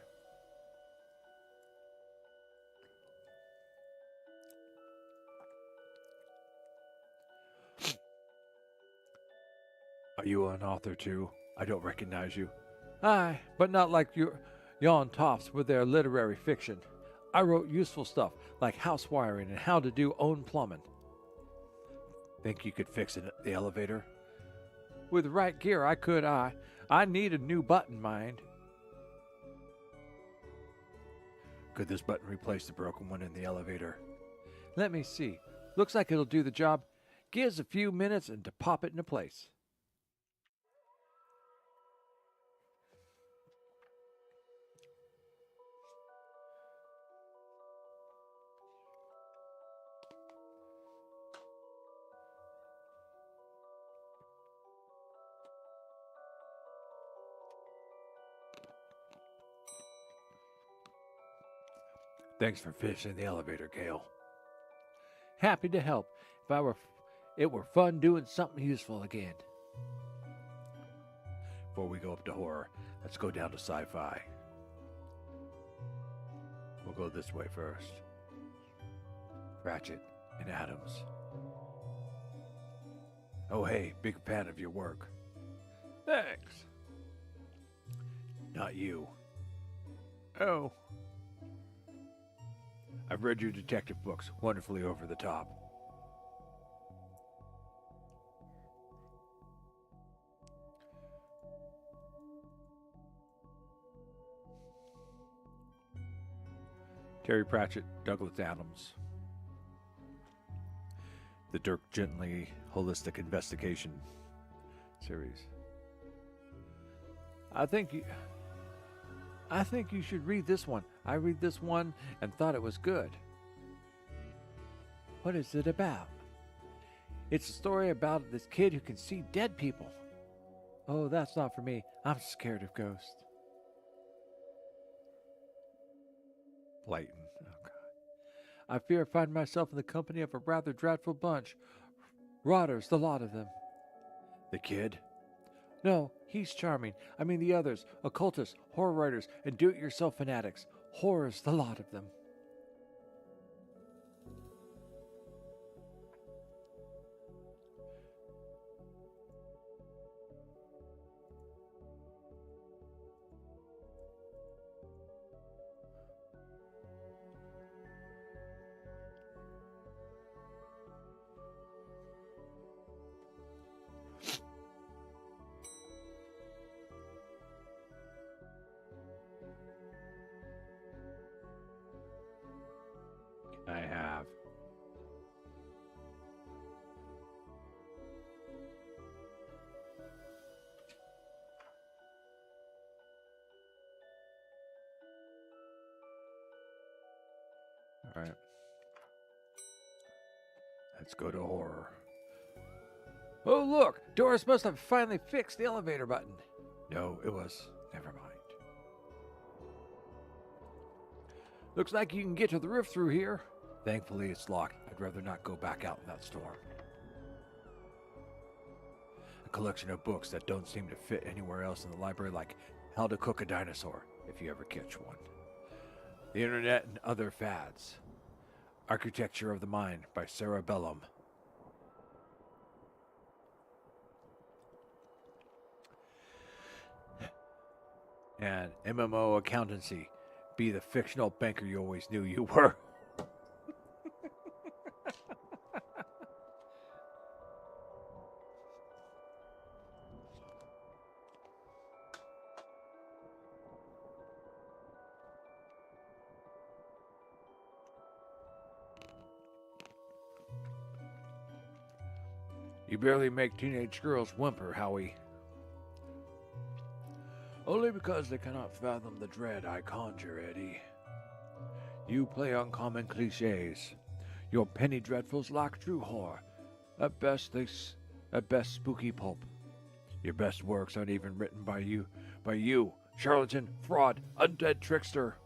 Are you an author too? I don't recognize you. Aye, but not like yon toffs with their literary fiction. I wrote useful stuff like house wiring and how to do own plumbing. Think you could fix the elevator? With the right gear, I could. I need a new button, mind. Could this button replace the broken one in the elevator? Let me see. Looks like it'll do the job. Give us a few minutes and to pop it into place. Thanks for fixing the elevator, Gale. Happy to help. It were fun doing something useful again. Before we go up to horror, let's go down to sci-fi. We'll go this way first. Ratchet and Adams. Oh hey, big fan of your work. Thanks. Not you. Oh. I've read your detective books, wonderfully over the top. Terry Pratchett, Douglas Adams. The Dirk Gently Holistic Investigation series. I think you should read this one. I read this one and thought it was good. What is it about? It's a story about this kid who can see dead people. Oh, that's not for me. I'm scared of ghosts. Blyton. Oh, God. I fear I find myself in the company of a rather dreadful bunch. Rotters, the lot of them. The kid? No, he's charming. I mean the others, occultists, horror writers, and do-it-yourself fanatics. Horrors, the lot of them. I have. All right. Let's go to horror. Oh, look! Doris must have finally fixed the elevator button. No, it was... Never mind. Looks like you can get to the roof through here. Thankfully, it's locked. I'd rather not go back out in that storm. A collection of books that don't seem to fit anywhere else in the library, like How to Cook a Dinosaur, if you ever catch one. The Internet and Other Fads. Architecture of the Mind by Sarah Bellum. And MMO accountancy. Be the fictional banker you always knew you were. You barely make teenage girls whimper, Howie. Only because they cannot fathom the dread I conjure, Eddie. You play uncommon cliches. Your penny dreadfuls lack true horror. At best, spooky pulp. Your best works aren't even written by you, charlatan, fraud, undead trickster.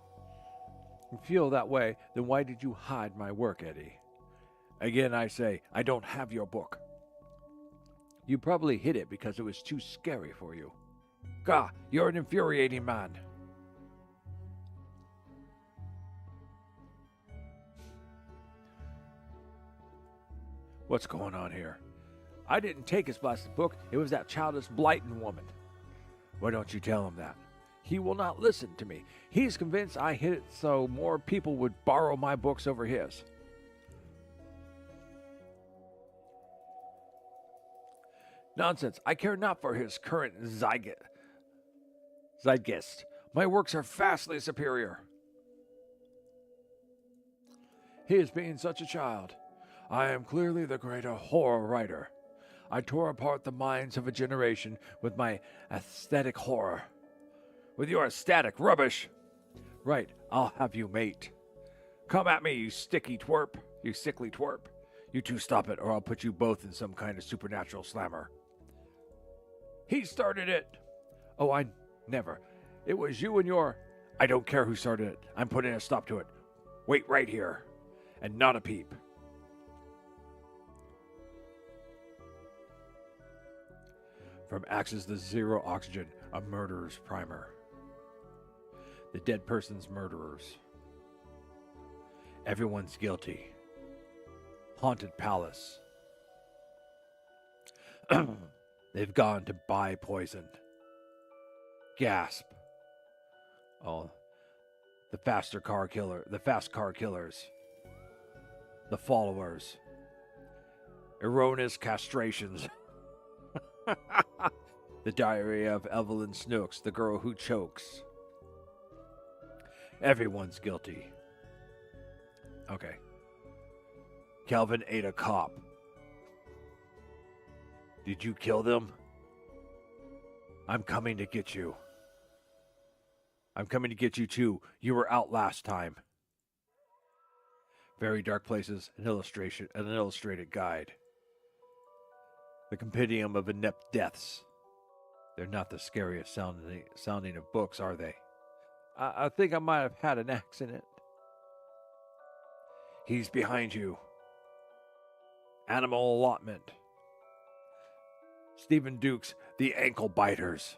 If you feel that way, then why did you hide my work, Eddie? Again, I say, I don't have your book. You probably hid it because it was too scary for you. Gah, you're an infuriating man. What's going on here? I didn't take his blasted book. It was that childish Blighton woman. Why don't you tell him that? He will not listen to me. He's convinced I hid it so more people would borrow my books over his. Nonsense. I care not for his current zeitgeist. My works are vastly superior. He is being such a child. I am clearly the greater horror writer. I tore apart the minds of a generation with my aesthetic horror. With your static rubbish. Right, I'll have you, mate. Come at me, you sickly twerp. You two stop it, or I'll put you both in some kind of supernatural slammer. He started it. Oh, I never. It was you and your... I don't care who started it. I'm putting a stop to it. Wait right here. And not a peep. From Axis to Zero Oxygen, a murderer's primer. The dead person's murderers. Everyone's guilty. Haunted Palace. They've gone to buy poison. Gasp. Oh, the fast car killers. The followers. Erroneous castrations. The diary of Evelyn Snooks, the girl who chokes. Everyone's guilty. Okay. Calvin ate a cop. Did you kill them? I'm coming to get you. I'm coming to get you too. You were out last time. Very Dark Places, an illustrated guide. The compendium of inept deaths. They're not the scariest sounding of books, are they? I think I might have had an accident. He's behind you. Animal allotment. Stephen Duke's The Ankle Biters.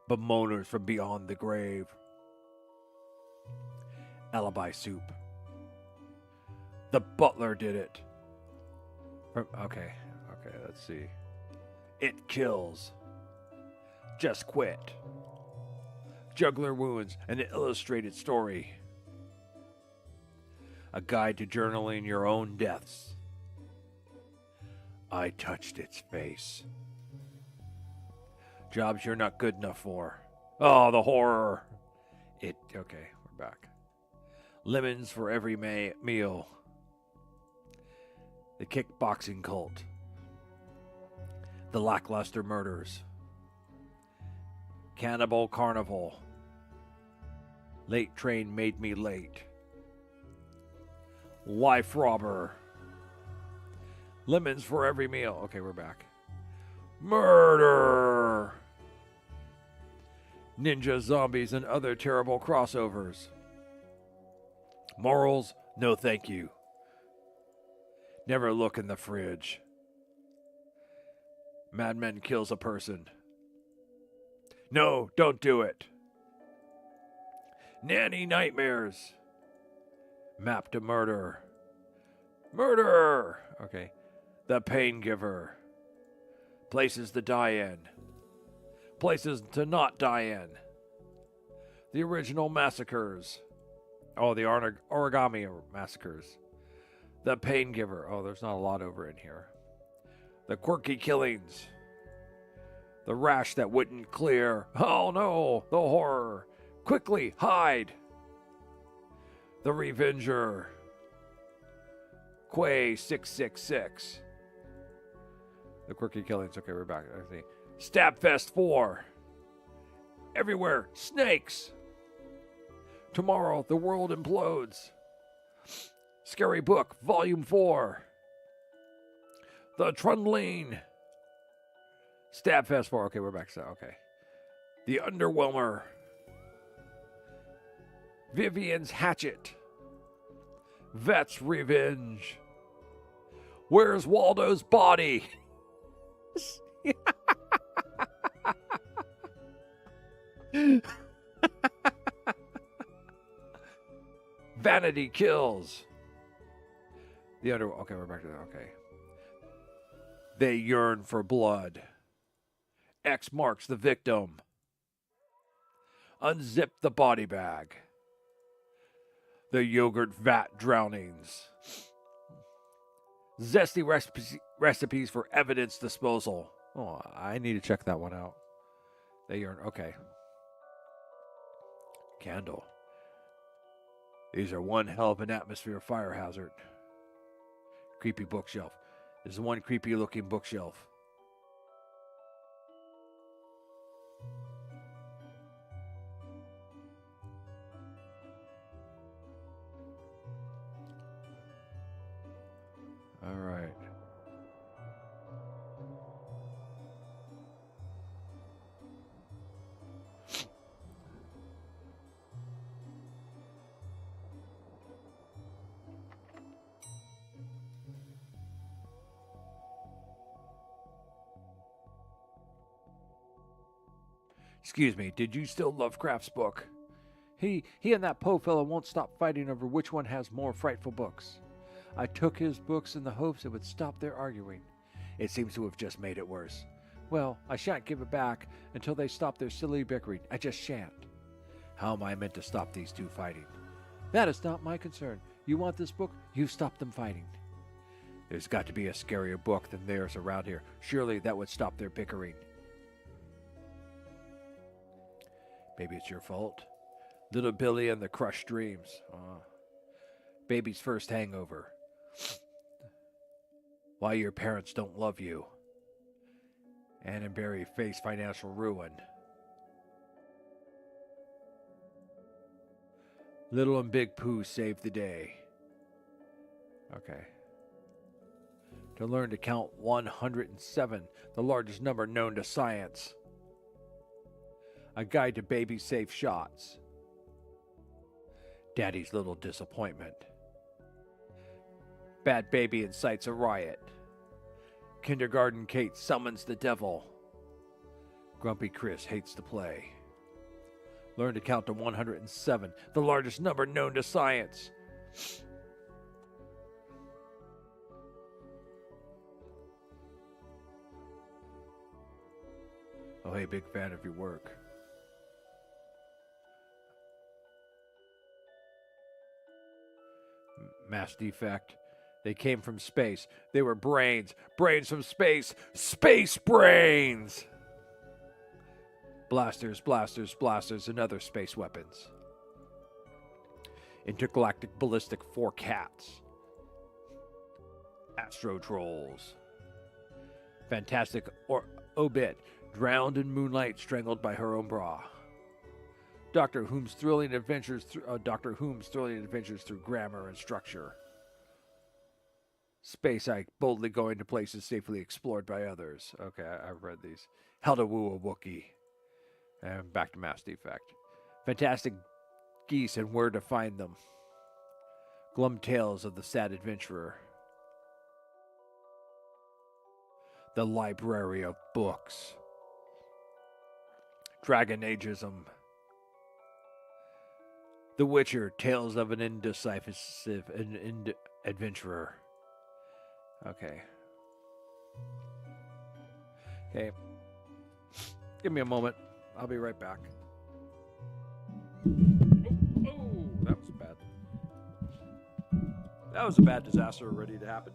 Bemoaners from beyond the grave. Alibi soup. The butler did it. Okay, let's see. It kills. Just quit. Juggler wounds, an illustrated story. A guide to journaling your own deaths. I touched its face. Jobs you're not good enough for. Oh, the horror. Okay, we're back. Lemons for every meal. The kickboxing cult. The lackluster murders. Cannibal Carnival. Late train made me late. Life robber. Lemons for every meal. Okay, we're back. Murder. Ninja zombies and other terrible crossovers. Morals, no thank you. Never look in the fridge. Madman kills a person. No, don't do it. Nanny nightmares. Map to murder. Murder! Okay. The pain giver. Places to die in. Places to not die in. The original massacres. Oh, the origami massacres. The pain giver. Oh, there's not a lot over in here. The quirky killings. The rash that wouldn't clear. Oh no, the horror. Quickly, hide. The Revenger. Quay 666. The quirky killings. Okay, we're back. I see. Stabfest 4. Everywhere, snakes. Tomorrow, the world implodes. Scary Book, Volume 4. The Trundling. Stabfest 4. Okay, we're back. Okay. The Underwhelmer. Vivian's Hatchet. Vet's Revenge. Where's Waldo's Body? Vanity Kills. Okay, we're back to that. Okay. They Yearn for Blood. X Marks the Victim. Unzip the Body Bag. The Yogurt Vat Drownings. Zesty recipes for evidence disposal. Oh, I need to check that one out. They Yearn. Okay. Candle. These are one hell of an atmosphere fire hazard. Creepy bookshelf. This is one creepy looking bookshelf. All right. Excuse me, did you steal Lovecraft's book? He and that Poe fellow won't stop fighting over which one has more frightful books. I took his books in the hopes it would stop their arguing. It seems to have just made it worse. Well, I shan't give it back until they stop their silly bickering. I just shan't. How am I meant to stop these two fighting? That is not my concern. You want this book? You stop them fighting. There's got to be a scarier book than theirs around here. Surely that would stop their bickering. Maybe it's your fault. Little Billy and the Crushed Dreams. Baby's first hangover. Why your parents don't love you. Anne and Barry face financial ruin. Little and Big Pooh save the day. Okay. To learn to count 107, the largest number known to science. A guide to baby safe shots. Daddy's little disappointment. Bad baby incites a riot. Kindergarten Kate summons the devil. Grumpy Chris hates to play. Learn to count to 107, the largest number known to science. Oh, hey, big fan of your work. Mass defect. They came from space. They were brains. Brains from space. Space brains! Blasters, blasters, blasters, and other space weapons. Intergalactic ballistic 4 cats. Astro trolls. Fantastic obit. Drowned in moonlight, strangled by her own bra. Doctor Whom's thrilling adventures through grammar and structure. Space Ike boldly going to places safely explored by others. Okay, I've read these. How to Woo a Wookiee. And back to Mass Defect. Fantastic Geese and Where to Find Them. Glum Tales of the Sad Adventurer. The Library of Books. Dragon Ageism. The Witcher, Tales of an Indecisive Adventurer. Okay. Give me a moment. I'll be right back. Oh, that was bad. That was a bad disaster ready to happen.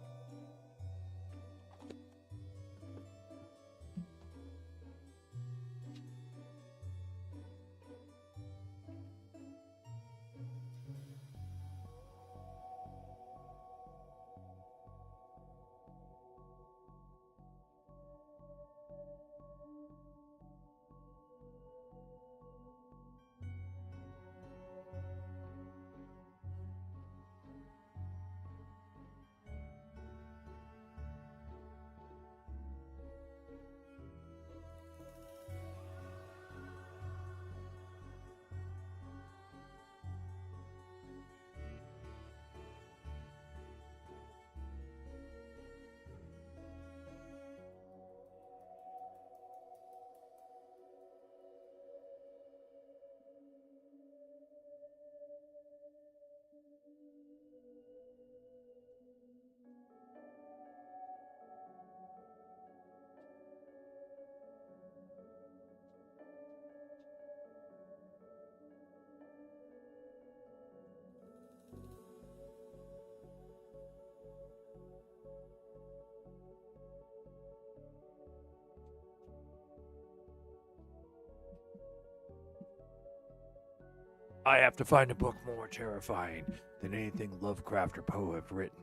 I have to find a book more terrifying than anything Lovecraft or Poe have written.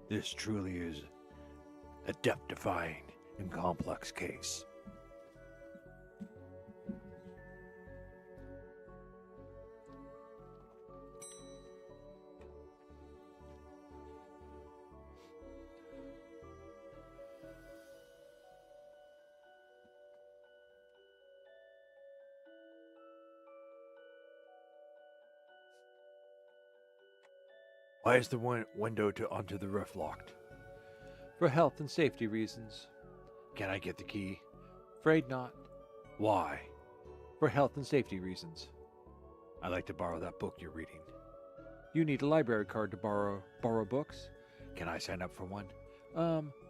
This truly is a death-defying and complex case. Why is the window onto the roof locked? For health and safety reasons. Can I get the key? Afraid not. Why? For health and safety reasons. I'd like to borrow that book you're reading. You need a library card to borrow books? Can I sign up for one?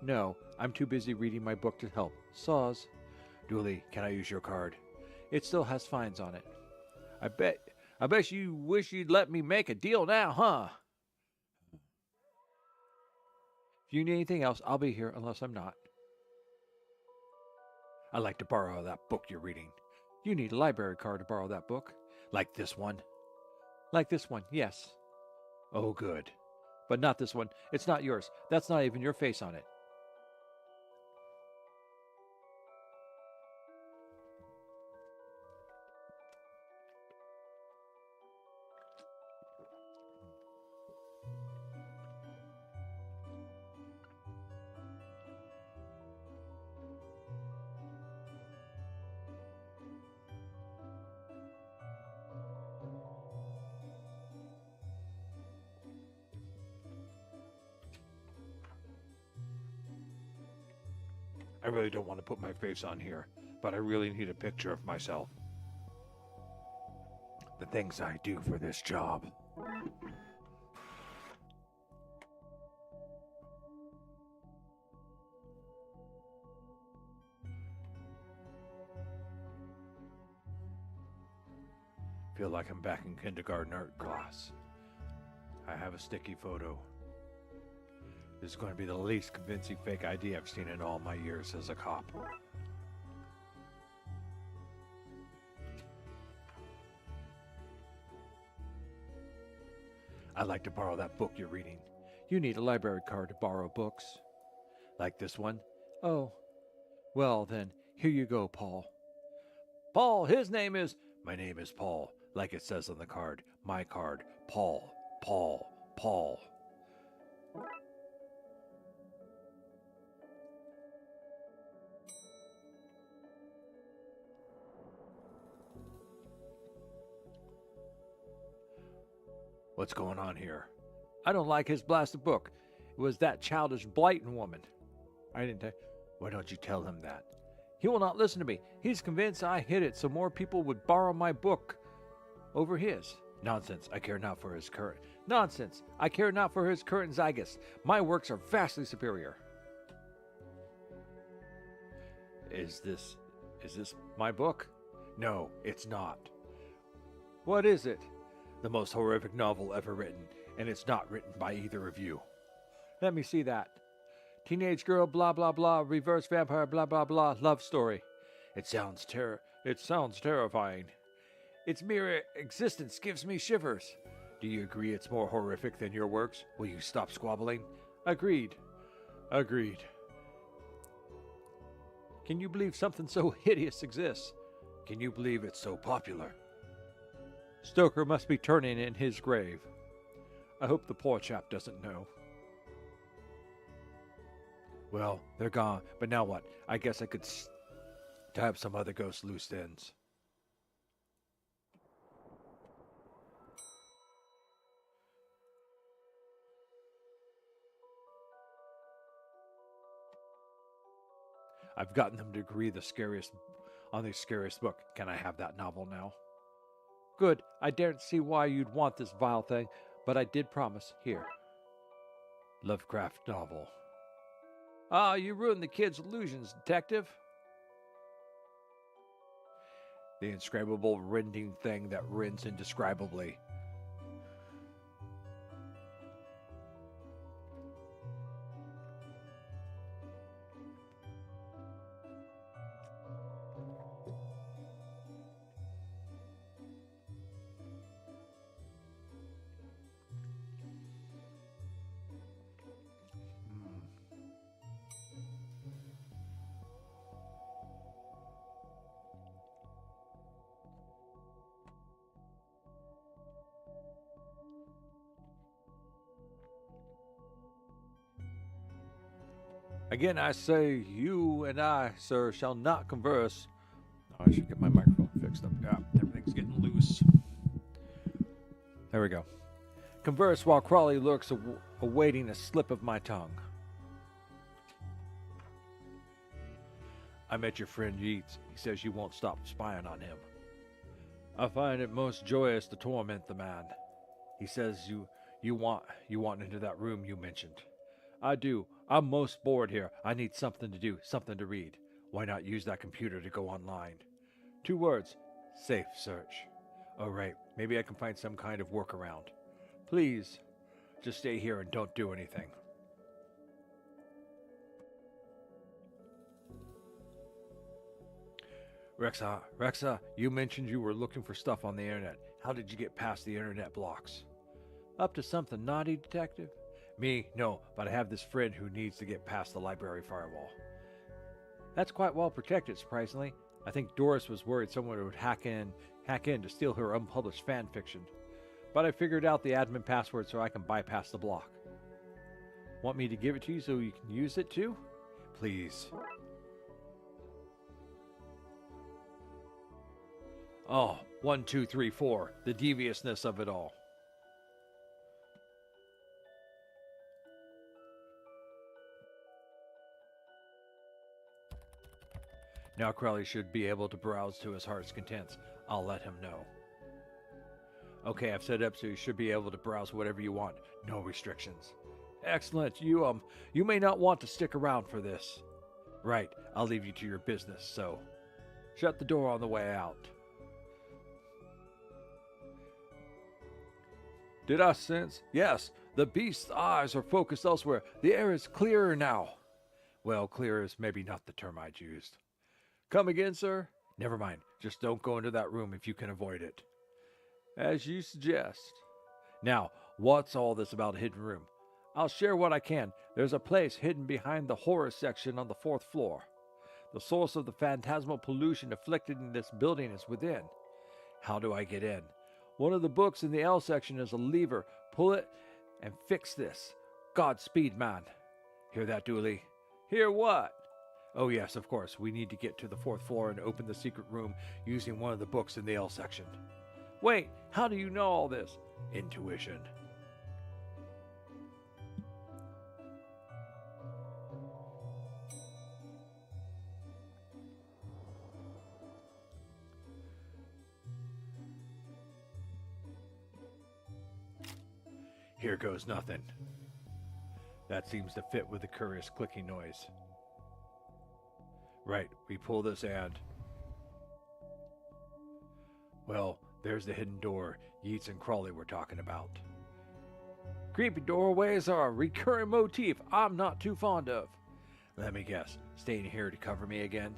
No. I'm too busy reading my book to help. Saws. Dooley, can I use your card? It still has fines on it. I bet you wish you'd let me make a deal now, huh? If you need anything else, I'll be here unless I'm not. I'd like to borrow that book you're reading. You need a library card to borrow that book. Like this one? Like this one, yes. Oh, good. But not this one. It's not yours. That's not even your face on it. I really don't want to put my face on here, but I really need a picture of myself. The things I do for this job. Feel like I'm back in kindergarten art class. I have a sticky photo. This is going to be the least convincing fake ID I've seen in all my years as a cop. I'd like to borrow that book you're reading. You need a library card to borrow books. Like this one? Oh. Well then, here you go, Paul. Paul, his name is... My name is Paul, like it says on the card. My card. Paul. Paul. Paul. What's going on here? I don't like his blasted book. It was that childish Blighton woman. I didn't Why don't you tell him that? He will not listen to me. He's convinced I hid it so more people would borrow my book over his. Nonsense. I care not for his current. Nonsense. I care not for his current zygus. My works are vastly superior. Is Is this my book? No, it's not. What is it? The most horrific novel ever written, and it's not written by either of you. Let me see that. Teenage girl, blah blah blah, reverse vampire, blah blah blah, love story. It sounds terrifying. Its mere existence gives me shivers. Do you agree it's more horrific than your works? Will you stop squabbling? Agreed. Agreed. Can you believe something so hideous exists? Can you believe it's so popular? Stoker must be turning in his grave. I hope the poor chap doesn't know. Well, they're gone, but now what? I guess I could tie up some other ghost loose ends. I've gotten them to agree on the scariest book. Can I have that novel now? Good. I daren't see why you'd want this vile thing, but I did promise. Here. Lovecraft novel. Ah, you ruined the kid's illusions, detective. The inscribable rending thing that rends indescribably. Again, I say, you and I, sir, shall not converse. Oh, I should get my microphone fixed up. Yeah, everything's getting loose. There we go. Converse while Crawley lurks awaiting a slip of my tongue. I met your friend Yeats. He says you won't stop spying on him. I find it most joyous to torment the man. He says you want into that room you mentioned. I do. I'm most bored here. I need something to do, something to read. Why not use that computer to go online? 2 words. Safe search. Oh, right. Maybe I can find some kind of workaround. Please, just stay here and don't do anything. Rexa, you mentioned you were looking for stuff on the internet. How did you get past the internet blocks? Up to something naughty, detective? Me? No, but I have this friend who needs to get past the library firewall. That's quite well protected, surprisingly. I think Doris was worried someone would hack in to steal her unpublished fan fiction. But I figured out the admin password so I can bypass the block. Want me to give it to you so you can use it too? Please. Oh, 1, 2, 3, 4. The deviousness of it all. Now Crowley should be able to browse to his heart's content. I'll let him know. Okay, I've set it up so you should be able to browse whatever you want. No restrictions. Excellent. You may not want to stick around for this. Right, I'll leave you to your business, so shut the door on the way out. Did I sense? Yes, the beast's eyes are focused elsewhere. The air is clearer now. Well, clear is maybe not the term I'd used. Come again, sir? Never mind. Just don't go into that room if you can avoid it. As you suggest. Now, what's all this about a hidden room? I'll share what I can. There's a place hidden behind the horror section on the 4th floor. The source of the phantasmal pollution afflicted in this building is within. How do I get in? One of the books in the L section is a lever. Pull it and fix this. Godspeed, man. Hear that, Dooley? Hear what? Oh yes, of course. We need to get to the 4th floor and open the secret room using one of the books in the L section. Wait, how do you know all this? Intuition. Here goes nothing. That seems to fit with the curious clicking noise. Right, we pull this and... Well, there's the hidden door Yeats and Crawley were talking about. Creepy doorways are a recurring motif I'm not too fond of. Let me guess, staying here to cover me again?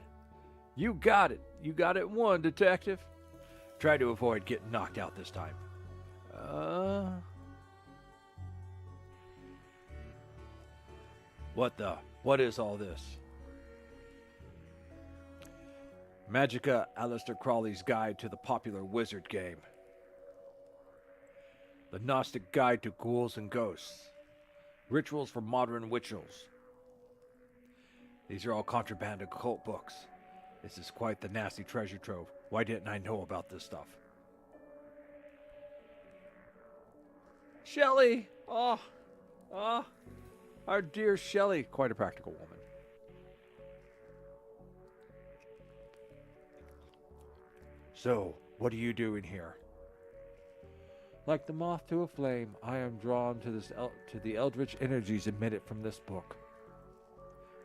You got it. You got it one, detective. Try to avoid getting knocked out this time. What is all this? Magica Aleister Crowley's Guide to the Popular Wizard Game. The Gnostic Guide to Ghouls and Ghosts. Rituals for Modern Witchels. These are all contraband occult books. This is quite the nasty treasure trove. Why didn't I know about this stuff? Shelley! Oh, our dear Shelley. Quite a practical woman. So, what are you doing here? Like the moth to a flame, I am drawn to to the eldritch energies emitted from this book.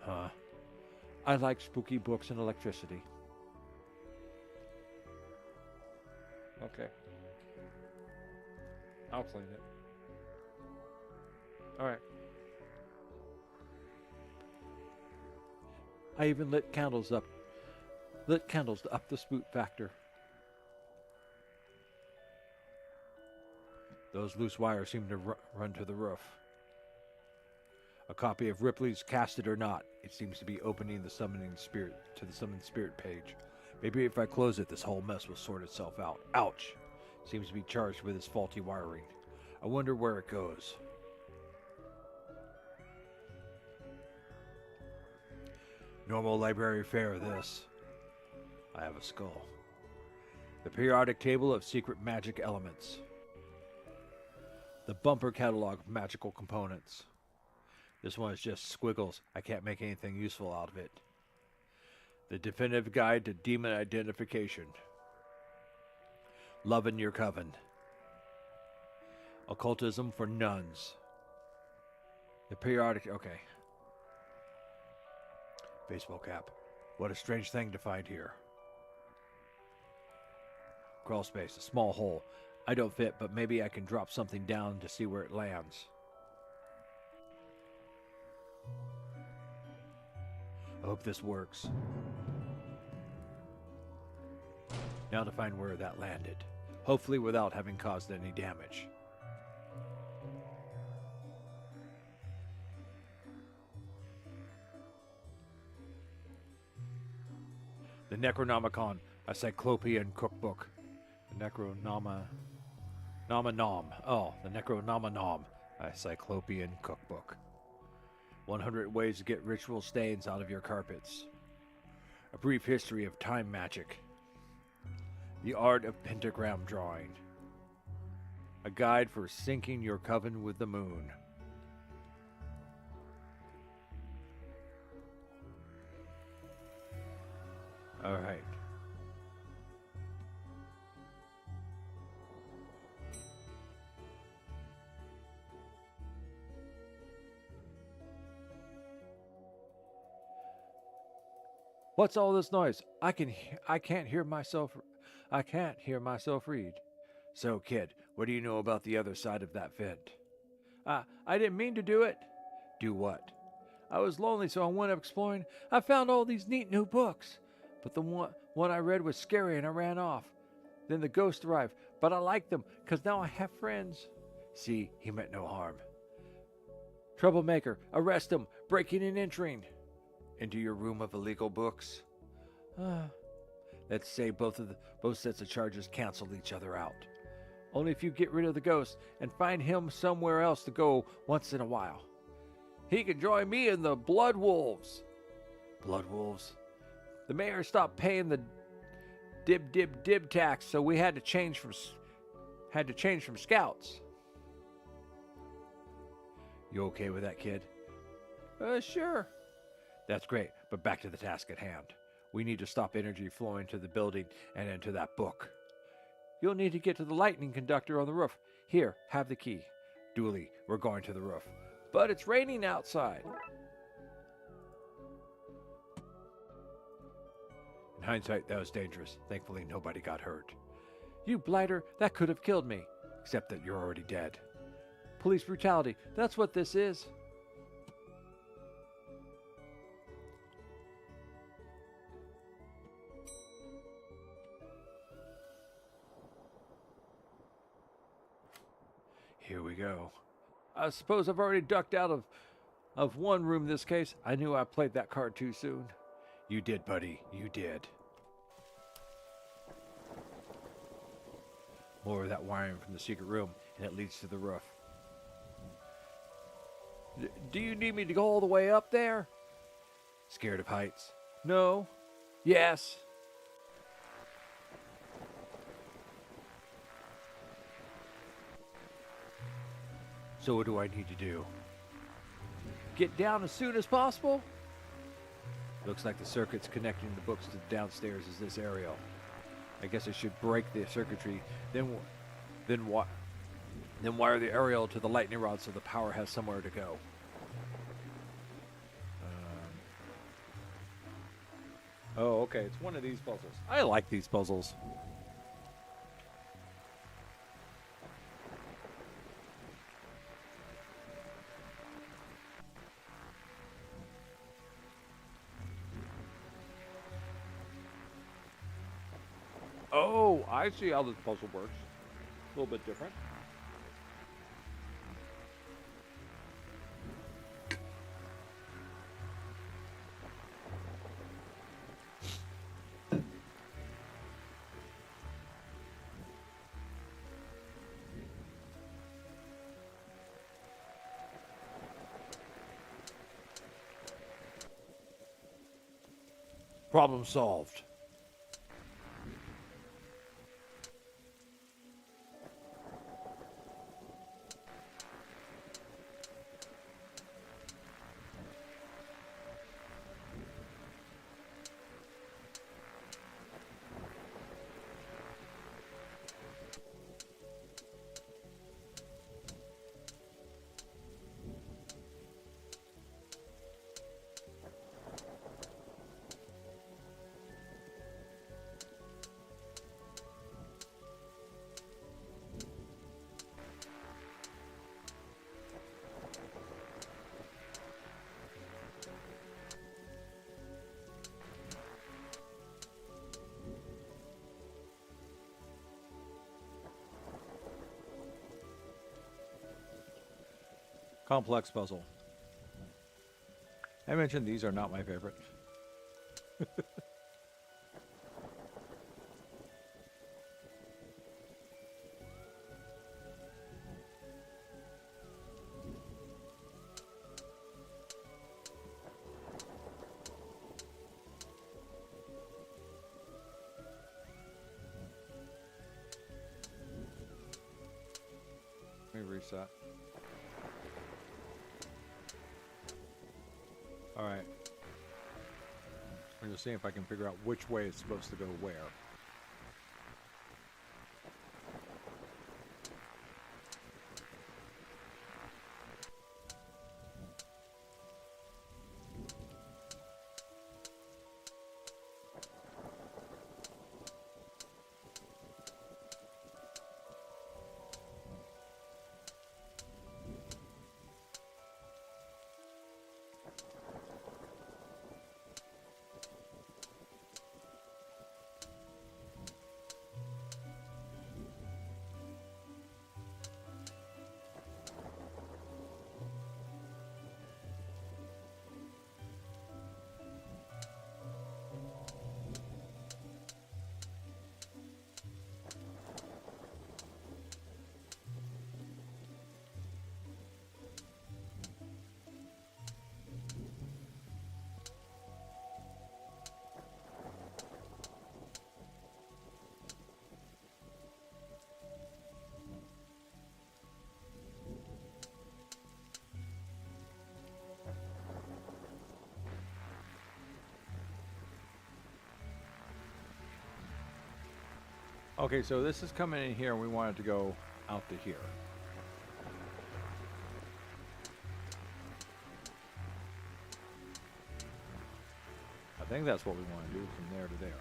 Huh? I like spooky books and electricity. Okay. I'll clean it. Alright. I even lit candles to up the spook factor. Those loose wires seem to run to the roof. A copy of Ripley's Cast It or Not. It seems to be opening the summoning spirit to the summoned spirit page. Maybe if I close it, this whole mess will sort itself out. Ouch! Seems to be charged with its faulty wiring. I wonder where it goes. Normal library fare, this. I have a skull. The periodic table of secret magic elements. The bumper catalog of magical components. This one is just squiggles. I can't make anything useful out of it. The definitive guide to demon identification. Love in your coven. Occultism for nuns. The periodic... Okay. Baseball cap. What a strange thing to find here. Crawl space. A small hole. I don't fit, but maybe I can drop something down to see where it lands. I hope this works. Now to find where that landed. Hopefully without having caused any damage. The Necronomicon, a Cyclopean cookbook. The Necronomanom. Oh, the Necronomanom, a Cyclopean cookbook. 100 ways to get ritual stains out of your carpets. A brief history of time magic. The art of pentagram drawing. A guide for syncing your coven with the moon. All right. What's all this noise? I can't hear myself read. So, kid, what do you know about the other side of that vent? I didn't mean to do it. Do what? I was lonely, so I went exploring. I found all these neat new books. But the one I read was scary and I ran off. Then the ghost arrived, but I liked them because now I have friends. See, he meant no harm. Troublemaker, arrest him, breaking and entering. Into your room of illegal books. Let's say both sets of charges cancel each other out. Only if you get rid of the ghost and find him somewhere else to go once in a while. He can join me in the Blood Wolves. Blood Wolves? The mayor stopped paying the dib tax, so we had to change from scouts. You okay with that, kid? Sure. That's great, but back to the task at hand. We need to stop energy flowing to the building and into that book. You'll need to get to the lightning conductor on the roof. Here, have the key. Dooley, we're going to the roof. But it's raining outside. In hindsight, that was dangerous. Thankfully, nobody got hurt. You blighter, that could have killed me. Except that you're already dead. Police brutality, that's what this is. Here we go. I suppose I've already ducked out of one room in this case. I knew I played that card too soon. You did, buddy. You did. More of that wiring from the secret room, and it leads to the roof. Do you need me to go all the way up there? Scared of heights? No. Yes. So what do I need to do? Get down as soon as possible? Looks like the circuits connecting the books to downstairs is this aerial. I guess I should break the circuitry, then wire the aerial to the lightning rod so the power has somewhere to go. Oh, okay, it's one of these puzzles. I like these puzzles. Oh, I see how this puzzle works. A little bit different. Problem solved. Complex puzzle. I mentioned these are not my favorite. Let me reset. Alright. I'm just seeing if I can figure out which way it's supposed to go where. Okay, so this is coming in here and we want it to go out to here. I think that's what we want to do from there to there.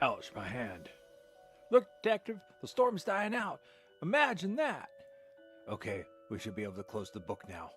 Ouch, my hand. Look, Detective, the storm's dying out. Imagine that. Okay, we should be able to close the book now.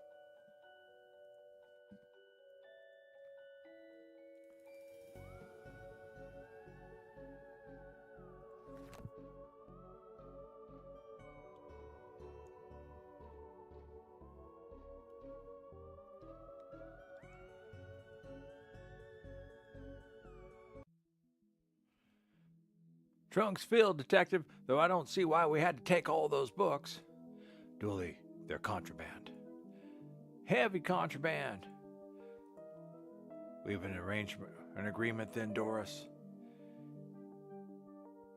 Trunk's filled, Detective, though I don't see why we had to take all those books. Dooley, they're contraband. Heavy contraband. We have an agreement then, Doris.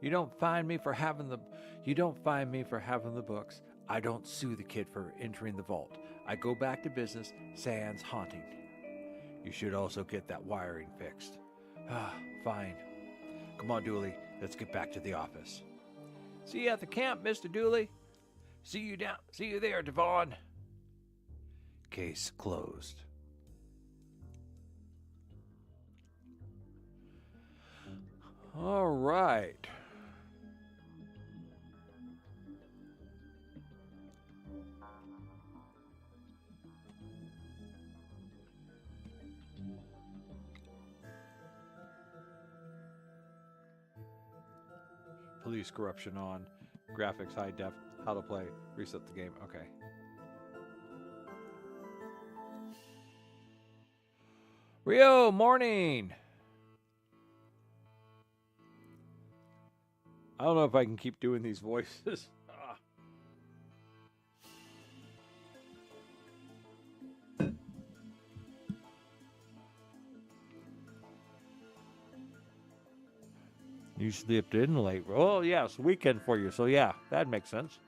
You don't find me for having the books. I don't sue the kid for entering the vault. I go back to business, sans haunting. You should also get that wiring fixed. Fine. Come on, Dooley. Let's get back to the office. See you at the camp, Mr. Dooley. See you there, Devon. Case closed. All right. Police corruption on. Graphics high def. How to play. Reset the game. Okay. Rio, morning. I don't know if I can keep doing these voices. You slept in late. Oh, yes, weekend for you. So, yeah, that makes sense.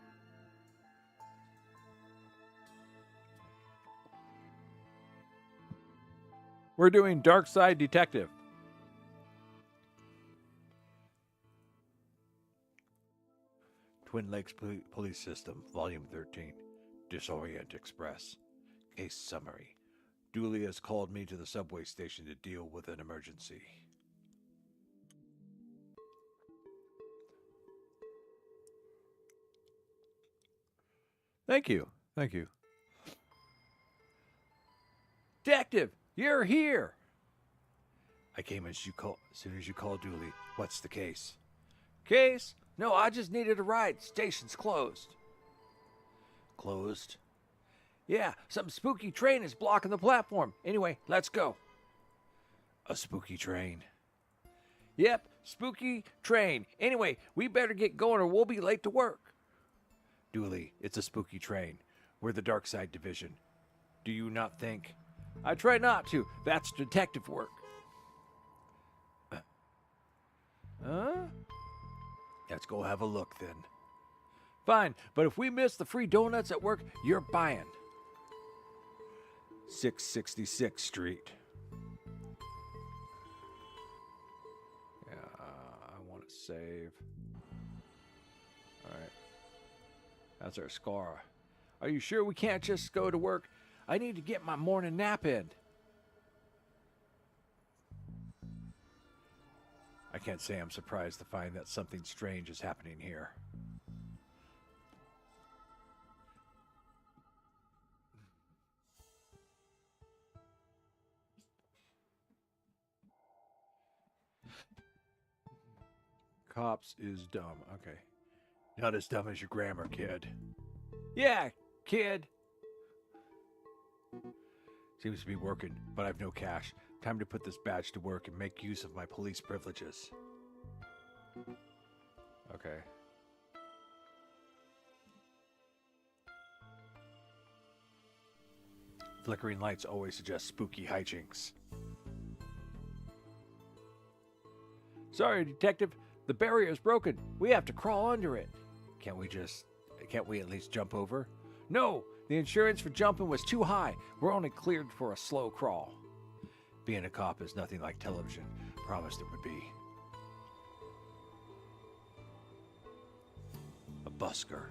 We're doing Darkside Detective. Twin Lakes Police System, Volume 13. Disorient Express. Case summary. Dooley has called me to the subway station to deal with an emergency. Thank you. Thank you. Detective, you're here. I came as soon as you called, Dooley. What's the case? Case? No, I just needed a ride. Station's closed. Closed? Yeah, some spooky train is blocking the platform. Anyway, let's go. A spooky train? Yep, spooky train. Anyway, we better get going or we'll be late to work. Dooley, it's a spooky train. We're the Darkside Division. Do you not think? I try not to. That's detective work. Huh? Let's go have a look then. Fine, but if we miss the free donuts at work, you're buying. 666th Street. Yeah, I want to save. All right. That's our scar. Are you sure we can't just go to work? I need to get my morning nap in. I can't say I'm surprised to find that something strange is happening here. Cops is dumb. Okay. Not as dumb as your grammar, kid. Yeah, kid. Seems to be working, but I've no cash. Time to put this badge to work and make use of my police privileges. Okay. Flickering lights always suggest spooky hijinks. Sorry, Detective. The barrier is broken. We have to crawl under it. Can't we at least jump over? No! The insurance for jumping was too high. We're only cleared for a slow crawl. Being a cop is nothing like television. Promised it would be. A busker.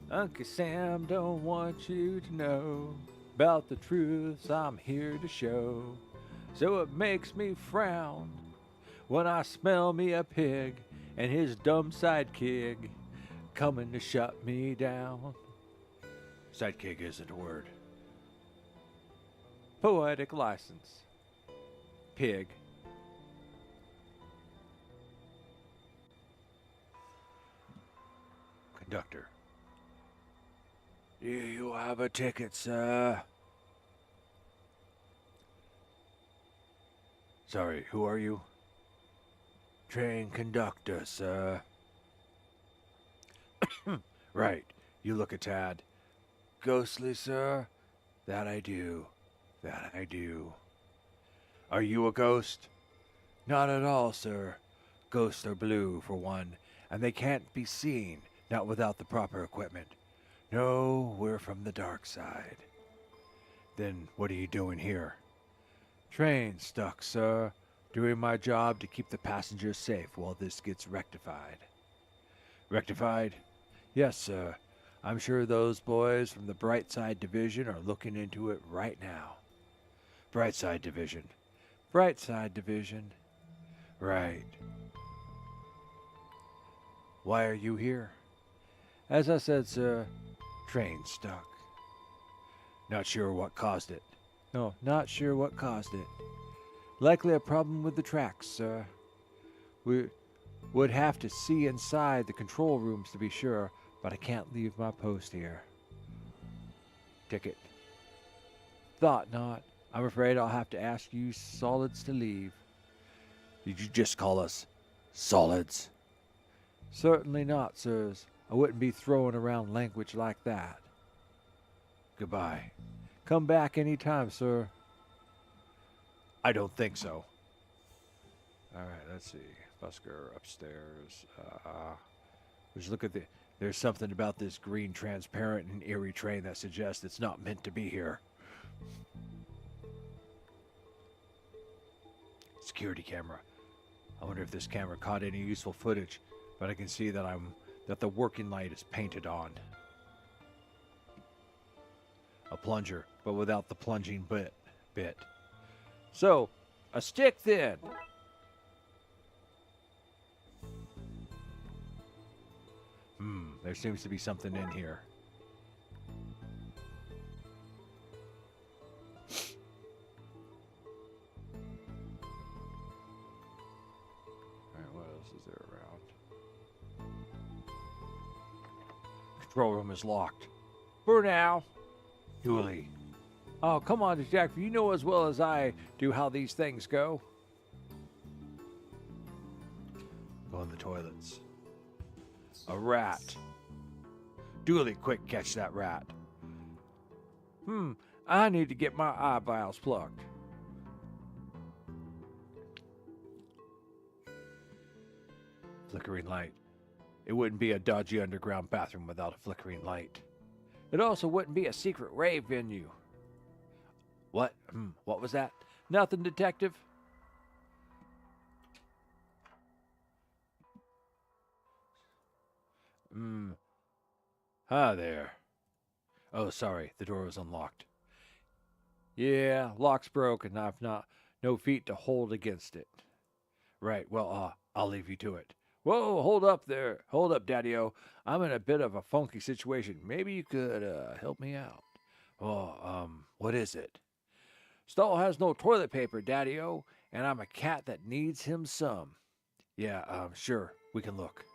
Uncle Sam don't want you to know about the truths I'm here to show. so it makes me frown when I smell me a pig and his dumb sidekick coming to shut me down. Sidekick isn't a word. Poetic license. Pig. Conductor. Do you have a ticket, sir? Sorry, who are you? Train conductor, sir. Right, you look a tad ghostly, sir. That I do. That I do. Are you a ghost? Not at all, sir. Ghosts are blue, for one, and they can't be seen, not without the proper equipment. No, we're from the dark side. Then what are you doing here? Train stuck, sir. Doing my job to keep the passengers safe while this gets rectified. Rectified? Yes, sir. I'm sure those boys from the Brightside Division are looking into it right now. Brightside Division. Brightside Division. Right. Why are you here? As I said, sir, train stuck. Not sure what caused it. No, not sure what caused it. Likely a problem with the tracks, sir. We would have to see inside the control rooms to be sure, but I can't leave my post here. Ticket. Thought not. I'm afraid I'll have to ask you solids to leave. Did you just call us solids? Certainly not, sirs. I wouldn't be throwing around language like that. Goodbye. Come back any time, sir. I don't think so. All right, let's see. Busker upstairs. Just look at the... There's something about this green, transparent, and eerie train that suggests it's not meant to be here. Security camera. I wonder if this camera caught any useful footage, but I can see that the working light is painted on. A plunger, but without the plunging bit. So, a stick then. There seems to be something in here. Alright, what else is there around? Control room is locked. For now. Dooley. Oh, come on, Detective. You know as well as I do how these things go. Go in the toilets. A rat. Dooley, quick, catch that rat. I need to get my eyeballs plugged. Flickering light. It wouldn't be a dodgy underground bathroom without a flickering light. It also wouldn't be a secret rave venue. What? What was that? Nothing, Detective. Hi there. Oh, sorry, the door was unlocked. Yeah, lock's broken. I've no feet to hold against it. Right, well, I'll leave you to it. Whoa, hold up there. Hold up, Daddy-O. I'm in a bit of a funky situation. Maybe you could help me out. Oh, what is it? Stall has no toilet paper, Daddy-O, and I'm a cat that needs him some. Yeah, sure, we can look.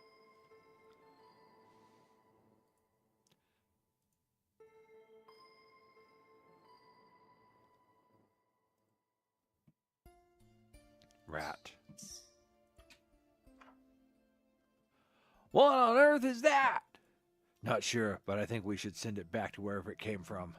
Rat. What on earth is that? Not sure, but I think we should send it back to wherever it came from.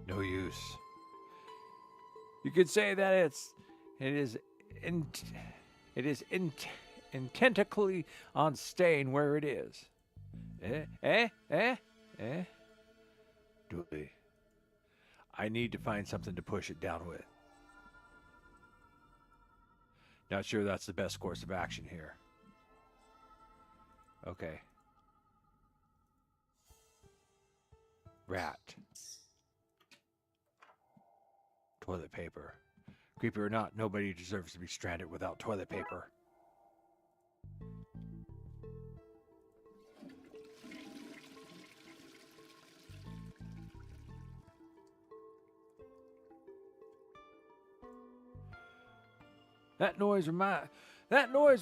No use. You could say that it is intently on staying where it is. Dooley, I need to find something to push it down with. Not sure that's the best course of action here. Okay. Rat. Toilet paper. Creepy or not, nobody deserves to be stranded without toilet paper. That noise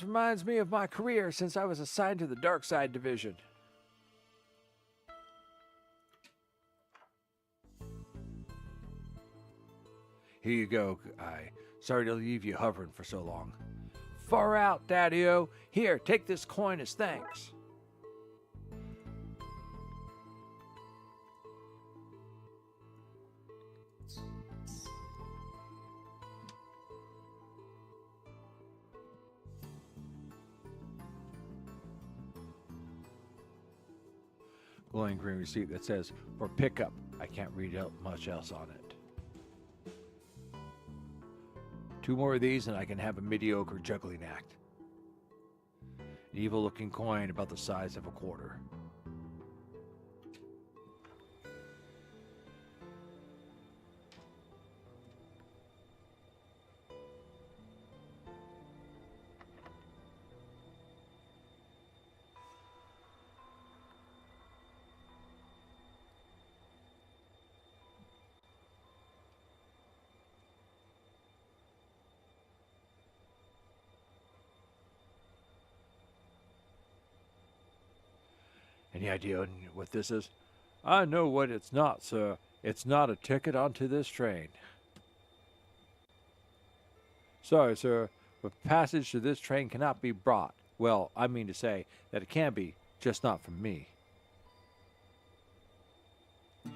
reminds me of my career since I was assigned to the Darkside division. Here you go, Guy. Sorry to leave you hovering for so long. Far out, Daddy-O. Here, take this coin as thanks. Glowing green receipt that says, for pickup. I can't read out much else on it. 2 more of these and I can have a mediocre juggling act. An evil looking coin about the size of a quarter. Any idea what this is? I know what it's not, sir. It's not a ticket onto this train. Sorry, sir, but passage to this train cannot be brought. Well, I mean to say that it can be, just not from me. Okay.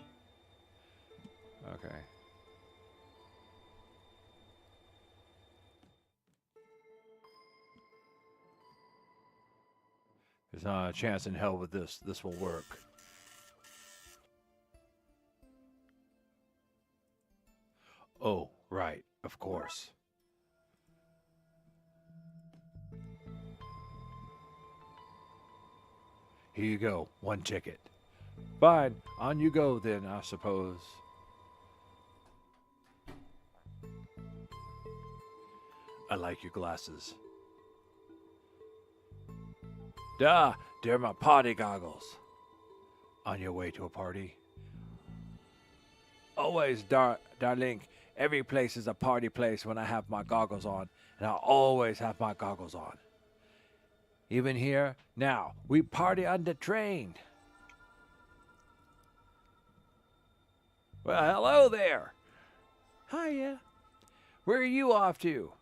There's not a chance in hell with this. This will work. Oh, right. Of course. Here you go. 1 ticket. Fine. On you go then, I suppose. I like your glasses. Duh, they're my party goggles. On your way to a party? Always, darling. Every place is a party place when I have my goggles on, and I always have my goggles on. Even here, now, we party on the train. Well, hello there. Hiya. Where are you off to?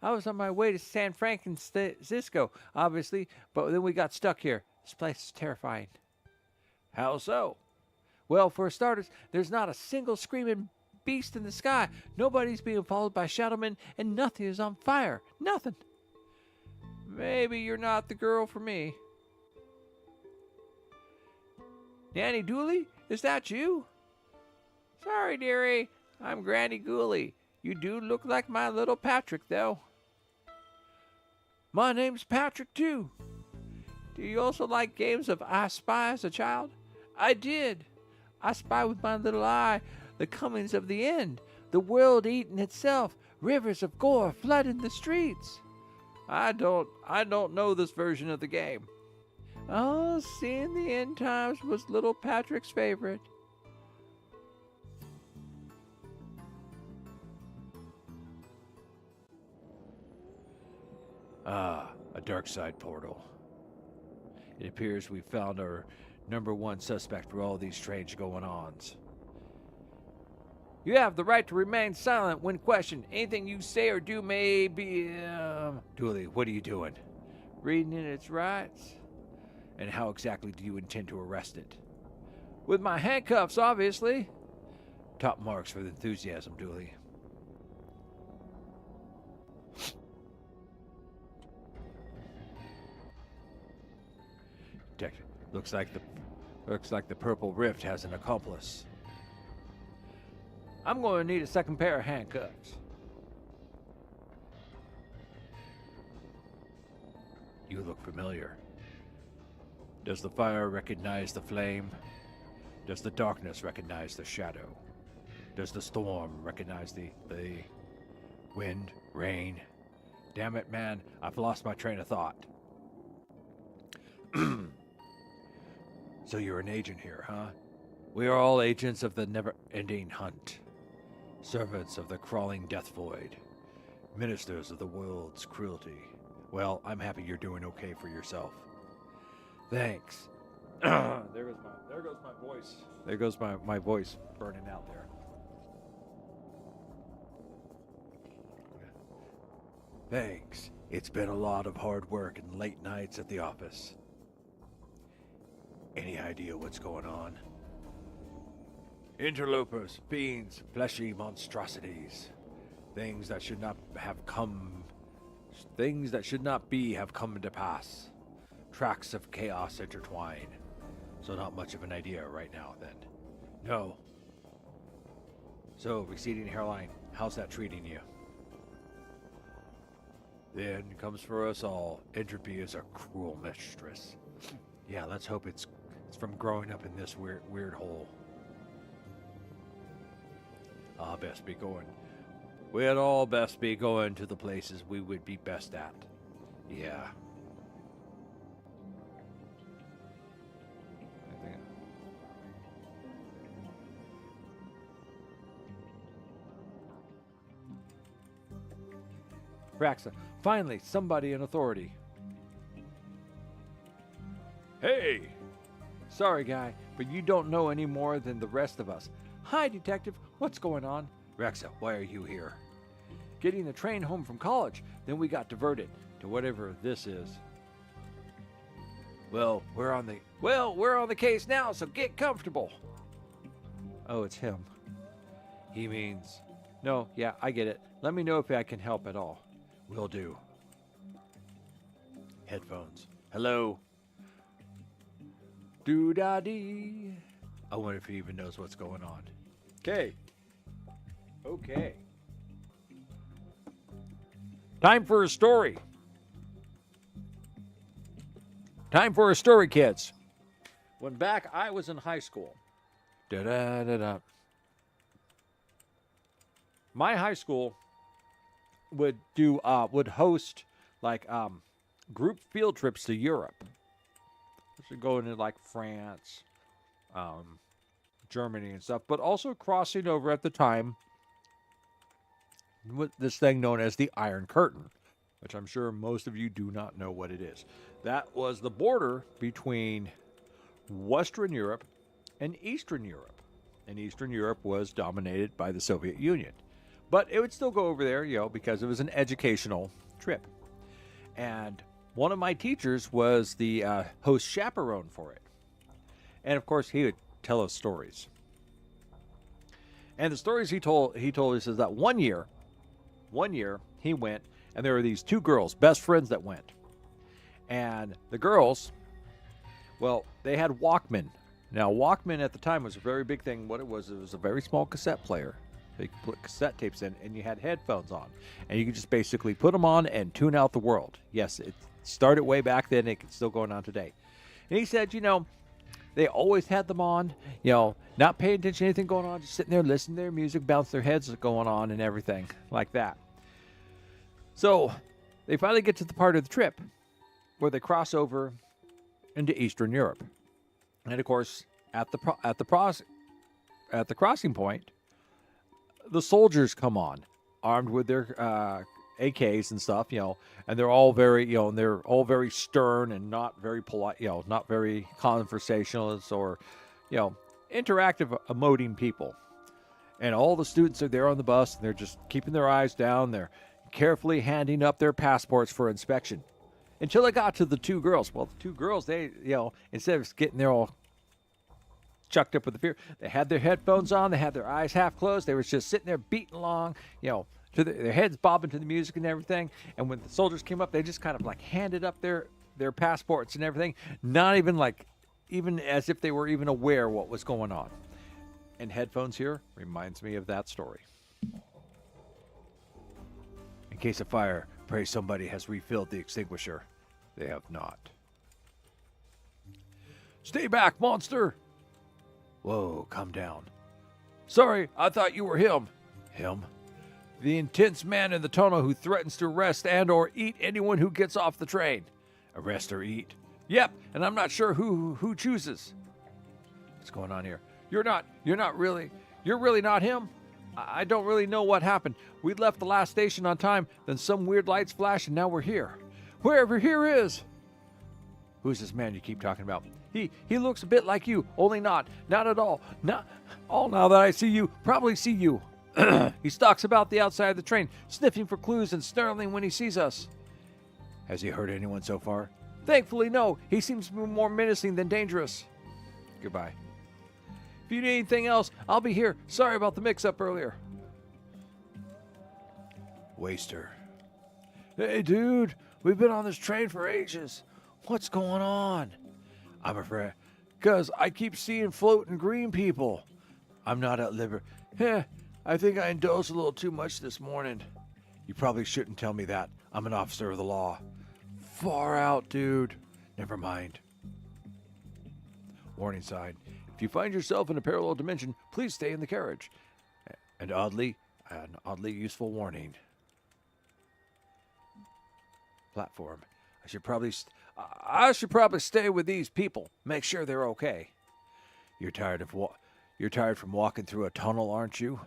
I was on my way to San Francisco, obviously, but then we got stuck here. This place is terrifying. How so? Well, for starters, there's not a single screaming beast in the sky. Nobody's being followed by shadow-men, and nothing is on fire. Nothing. Maybe you're not the girl for me. Nanny Dooley, is that you? Sorry, dearie. I'm Granny Gooley. You do look like my little Patrick, though. My name's Patrick, too. Do you also like games of I Spy as a child? I did. I spy with my little eye the comings of the end, the world eating itself, rivers of gore flooding the streets. I don't know this version of the game. Oh, seeing the end times was little Patrick's favorite. Ah, a Darkside portal. It appears we found our #1 suspect for all these strange going-ons. You have the right to remain silent when questioned. Anything you say or do may be, Dooley, what are you doing? Reading in its rights. And how exactly do you intend to arrest it? With my handcuffs, obviously. Top marks for the enthusiasm, Dooley. Detective, looks like the Purple Rift has an accomplice. I'm going to need a second pair of handcuffs. You look familiar. Does the fire recognize the flame? Does the darkness recognize the shadow? Does the storm recognize the wind, rain? Damn it, man, I've lost my train of thought. So you're an agent here, huh? We are all agents of the never-ending hunt. Servants of the crawling death void. Ministers of the world's cruelty. Well, I'm happy you're doing okay for yourself. Thanks. There goes my voice. There goes my voice burning out there. Thanks. It's been a lot of hard work and late nights at the office. Any idea what's going on? Interlopers, fiends, fleshy monstrosities. Things that should not be have come to pass. Tracks of chaos intertwine. So not much of an idea right now, then. No. So, receding hairline, how's that treating you? The end comes for us all. Entropy is a cruel mistress. Yeah, let's hope it's from growing up in this weird hole. Best be going. We'd all best be going to the places we would be best at. Yeah. Raxa, finally, somebody in authority. Hey! Sorry, guy, but you don't know any more than the rest of us. Hi, detective. What's going on? Raxa, why are you here? Getting the train home from college. Then we got diverted to whatever this is. Well, we're on the case now, so get comfortable. Oh, it's him. He means... No, yeah, I get it. Let me know if I can help at all. Will do. Headphones. Hello. Doo-da-dee. I wonder if he even knows what's going on. Okay. Okay. Time for a story. Time for a story, kids. When back I was in high school. Da-da-da-da. My high school would host like group field trips to Europe. So going to like France, Germany and stuff, but also crossing over at the time with this thing known as the Iron Curtain, which I'm sure most of you do not know what it is. That was the border between Western Europe and Eastern Europe. And Eastern Europe was dominated by the Soviet Union. But it would still go over there, because it was an educational trip. And one of my teachers was the host chaperone for it. And of course, he would tell us stories. And the stories he told us is that one year he went, and there were these two girls, best friends that went. And the girls, well, they had Walkman. Now, Walkman at the time was a very big thing. What it was a very small cassette player. You could put cassette tapes in, and you had headphones on. And you could just basically put them on and tune out the world. Yes, it started way back then. It's still going on today. And he said, they always had them on, not paying attention to anything going on, just sitting there listening to their music, bounce their heads going on and everything like that. So they finally get to the part of the trip where they cross over into Eastern Europe. And of course, at the crossing point, the soldiers come on, armed with their AKs and stuff, and they're all very, stern and not very polite, not very conversationalist or, interactive, emoting people. And all the students are there on the bus, and they're just keeping their eyes down. They're carefully handing up their passports for inspection. Until they got to the two girls. Well, the two girls, they, instead of getting there all chucked up with the fear, they had their headphones on, they had their eyes half closed, they were just sitting there beating along, to their heads bobbing to the music and everything. And when the soldiers came up, they just kind of like handed up their passports and everything, not even as if they were even aware what was going on. And headphones here reminds me of that story. In case of fire, pray somebody has refilled the extinguisher. They have not. Stay back, monster! Whoa, calm down. Sorry, I thought you were him. Him? The intense man in the tunnel who threatens to arrest and or eat anyone who gets off the train. Arrest or eat? Yep, and I'm not sure who chooses. What's going on here? You're really not him? I don't really know what happened. We left the last station on time, then some weird lights flashed, and now we're here. Wherever here is. Who's this man you keep talking about? He looks a bit like you, only not at all. Not all now that I see you, probably see you. He stalks about the outside of the train, sniffing for clues and snarling when he sees us. Has he hurt anyone so far? Thankfully, no. He seems to be more menacing than dangerous. Goodbye. If you need anything else, I'll be here. Sorry about the mix-up earlier. Waster. Hey, dude. We've been on this train for ages. What's going on? I'm afraid. Because I keep seeing floating green people. I'm not at liberty. I think I indulged a little too much this morning. You probably shouldn't tell me that. I'm an officer of the law. Far out, dude. Never mind. Warning sign. If you find yourself in a parallel dimension, please stay in the carriage. An oddly useful warning. Platform. I should probably stay with these people. Make sure they're okay. You're tired from walking through a tunnel, aren't you?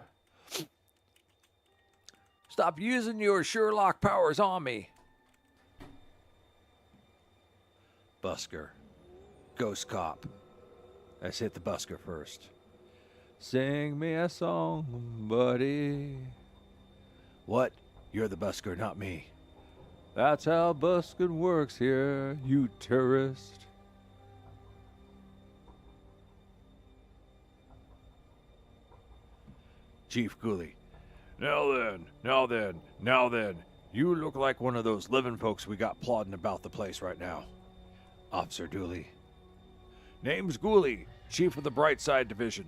Stop using your Sherlock powers on me. Busker. Ghost cop. Let's hit the busker first. Sing me a song, buddy. What? You're the busker, not me. That's how busking works here, you tourist. Chief Cooley. Now then. You look like one of those living folks we got plodding about the place right now. Officer Dooley. Name's Gooley, Chief of the Brightside Division.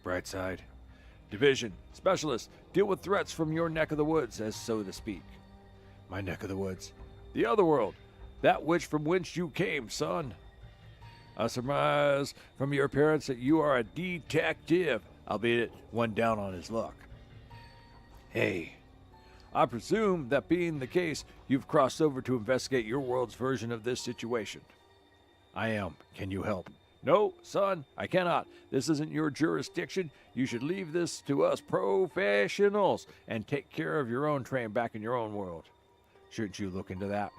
Brightside. Division. Specialist. Deal with threats from your neck of the woods, as so to speak. My neck of the woods. The other world. That which from whence you came, son. I surmise from your appearance that you are a detective, albeit one down on his luck. Hey. I presume that being the case, you've crossed over to investigate your world's version of this situation. I am. Can you help? No, son, I cannot. This isn't your jurisdiction. You should leave this to us professionals and take care of your own train back in your own world. Shouldn't you look into that?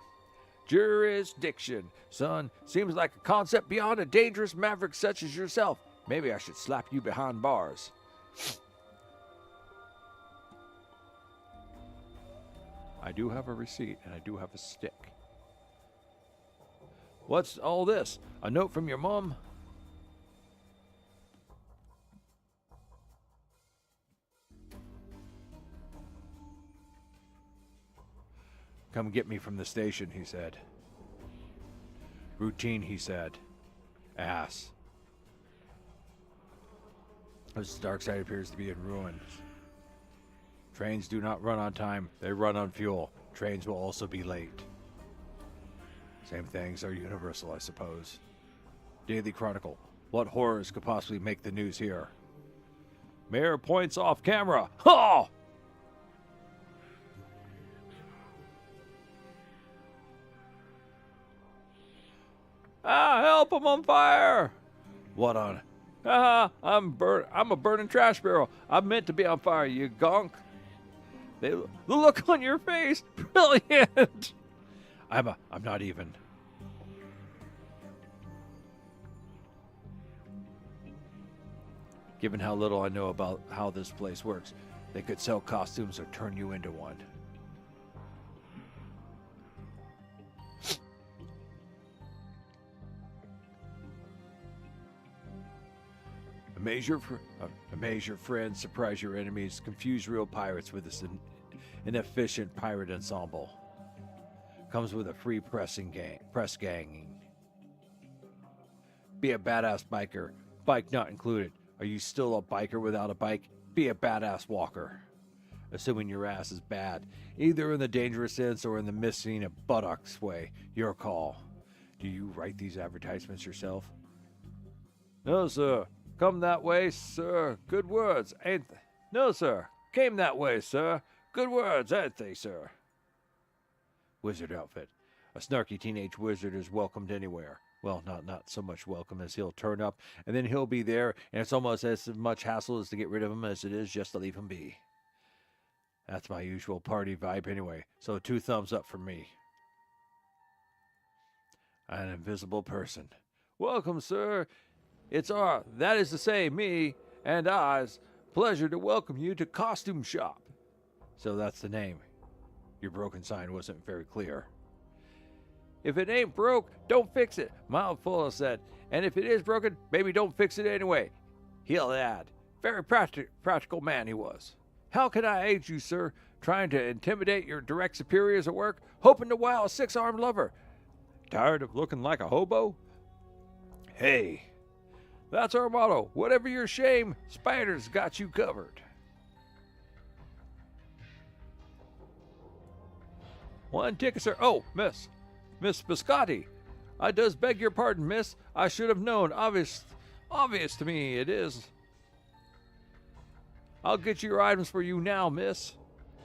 Jurisdiction, son, seems like a concept beyond a dangerous maverick such as yourself. Maybe I should slap you behind bars. I do have a receipt and I do have a stick. What's all this? A note from your mom? Come get me from the station, he said. Routine, he said. Ass. This Darkside appears to be in ruins. Trains do not run on time. They run on fuel. Trains will also be late. Same things are universal, I suppose. Daily Chronicle. What horrors could possibly make the news here? Mayor points off camera. Ha! Ah, help! I'm on fire! What on? I'm a burning trash barrel. I'm meant to be on fire, you gonk. The look on your face, brilliant. I'm not even. Given how little I know about how this place works, they could sell costumes or turn you into one. Amaze your friends, surprise your enemies, confuse real pirates with this inefficient pirate ensemble. Comes with a free press ganging. Be a badass biker, bike not included. Are you still a biker without a bike? Be a badass walker. Assuming your ass is bad, either in the dangerous sense or in the missing a buttocks way. Your call. Do you write these advertisements yourself? No, sir. Come that way, sir. Good words, ain't they? No, sir. Came that way, sir. Good words, ain't they, sir? Wizard outfit. A snarky teenage wizard is welcomed anywhere. Well, not so much welcome as he'll turn up, and then he'll be there, and it's almost as much hassle as to get rid of him as it is just to leave him be. That's my usual party vibe anyway, so 2 thumbs up for me. An invisible person. Welcome, sir. It's our, that is to say, me and I's pleasure to welcome you to Costume Shop. So that's the name. Your broken sign wasn't very clear. If it ain't broke, don't fix it, Mouthful said. And if it is broken, maybe don't fix it anyway. He'll add. Very practical man he was. How can I aid you, sir? Trying to intimidate your direct superiors at work? Hoping to wow a 6-armed lover? Tired of looking like a hobo? Hey, that's our motto. Whatever your shame, Spider's got you covered. One ticket, sir. Oh, Miss Biscotti. I does beg your pardon, miss. I should have known. Obvious to me it is. I'll get your items for you now, miss.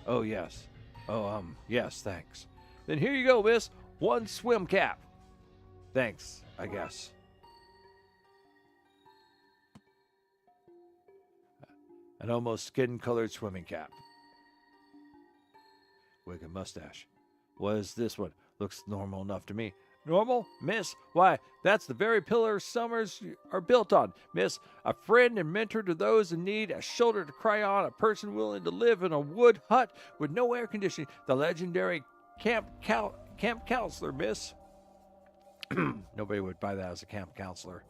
Oh, yes. Oh, yes, thanks. Then here you go, miss. 1 swim cap. Thanks, I guess. An almost skin-colored swimming cap. Wig and mustache. What is this one? Looks normal enough to me. Normal? Miss? Why, that's the very pillar summers are built on, miss. A friend and mentor to those in need, a shoulder to cry on, a person willing to live in a wood hut with no air conditioning. The legendary camp counselor, miss. Nobody would buy that as a camp counselor.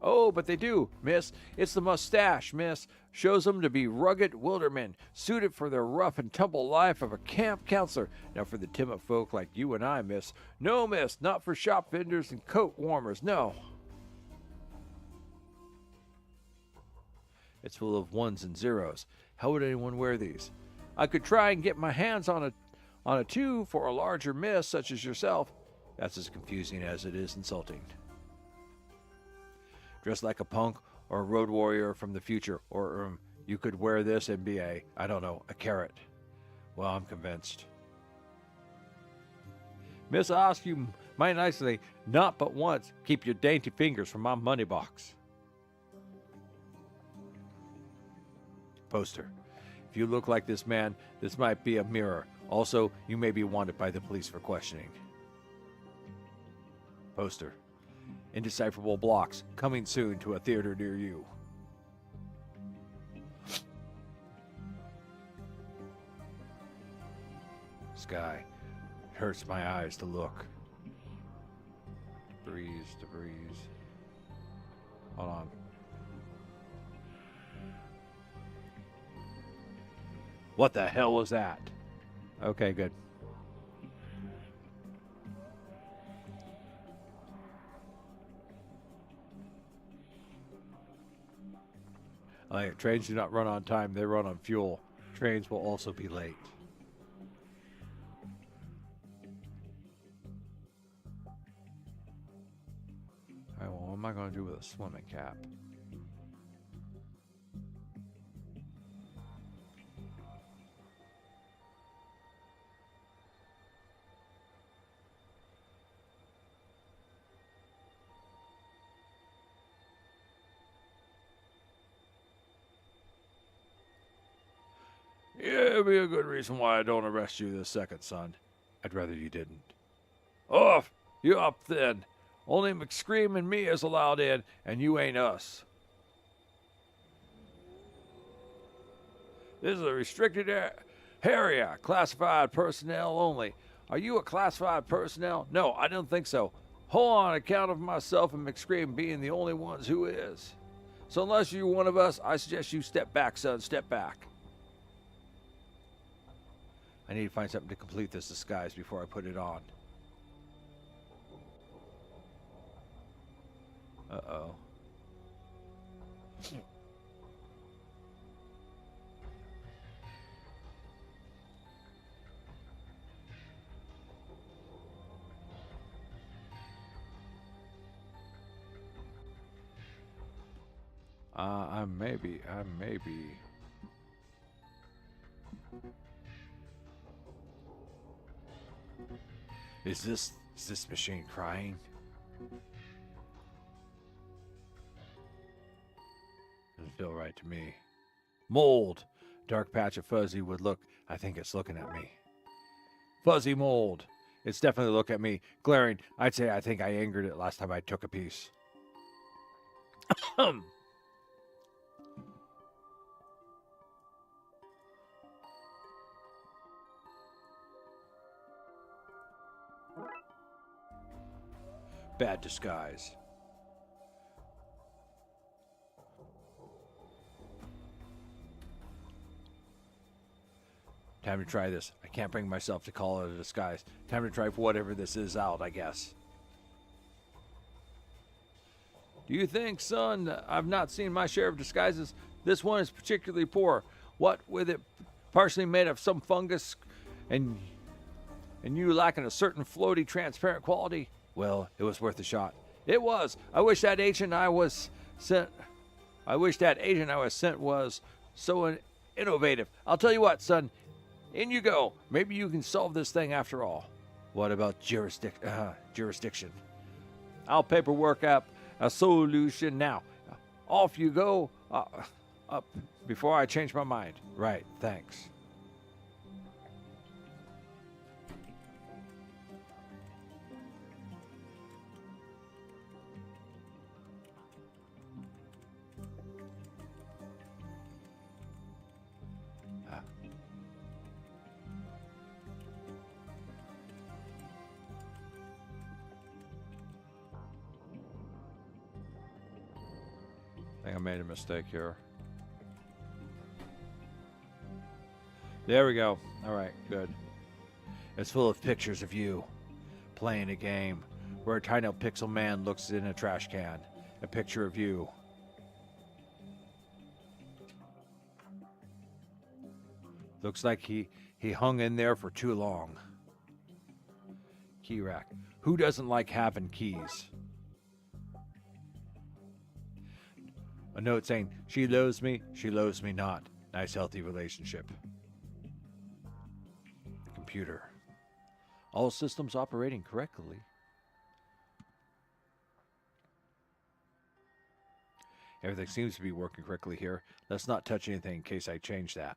Oh, but they do, miss. It's the mustache, miss. Shows them to be rugged wildermen, suited for the rough and tumble life of a camp counselor. Now for the timid folk like you and I, miss. No, miss, not for shop vendors and coat warmers, no. It's full of 1s and 0s. How would anyone wear these? I could try and get my hands on a 2 for a larger miss such as yourself. That's as confusing as it is insulting. Dressed like a punk or a road warrior from the future, or you could wear this and be a carrot. Well, I'm convinced. Miss, I ask you mighty nicely, not but once, keep your dainty fingers from my money box. Poster. If you look like this man, this might be a mirror. Also, you may be wanted by the police for questioning. Poster. Indecipherable blocks, coming soon to a theater near you. Sky. It hurts my eyes to look. Debris. Hold on. What the hell was that? Okay, good. Trains do not run on time, they run on fuel. Trains will also be late. Alright, well, what am I going to do with a swimming cap? Yeah, it'd be a good reason why I don't arrest you this second, son. I'd rather you didn't. Off! You up then. Only McScream and me is allowed in, and you ain't us. This is a restricted area, classified personnel only. Are you a classified personnel? No, I don't think so. Hold on account of myself and McScream being the only ones who is. So unless you're one of us, I suggest you step back, son, step back. I need to find something to complete this disguise before I put it on. Uh-oh. I maybe. Is this machine crying? Doesn't feel right to me. Mold. Dark patch of fuzzy would look. I think it's looking at me. Fuzzy mold. It's definitely looking at me. Glaring. I'd say I think I angered it last time I took a piece. Bad disguise. Time to try this. I can't bring myself to call it a disguise. Time to try whatever this is out, I guess. Do you think, son, I've not seen my share of disguises? This one is particularly poor. What with it partially made of some fungus and you lacking a certain floaty, transparent quality? Well, it was worth a shot. It was. I wish that agent I was sent was so innovative. I'll tell you what, son. In you go. Maybe you can solve this thing after all. What about jurisdiction? I'll paperwork up a solution now. Off you go. Up before I change my mind. Right. Thanks. I think I made a mistake here. There we go. All right, good. It's full of pictures of you playing a game where a tiny pixel man looks in a trash can. A picture of you. Looks like he hung in there for too long. Key rack. Who doesn't like having keys? A note saying, she loves me not. Nice healthy relationship. Computer. All systems operating correctly. Everything seems to be working correctly here. Let's not touch anything in case I change that.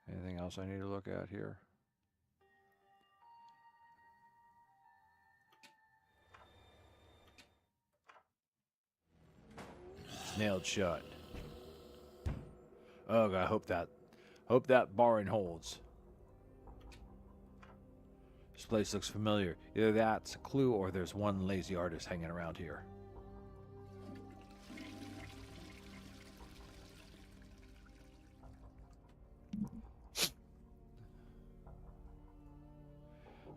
Anything else I need to look at here? It's nailed shut. Oh God, hope that barring holds. This place looks familiar. Either that's a clue or there's one lazy artist hanging around here.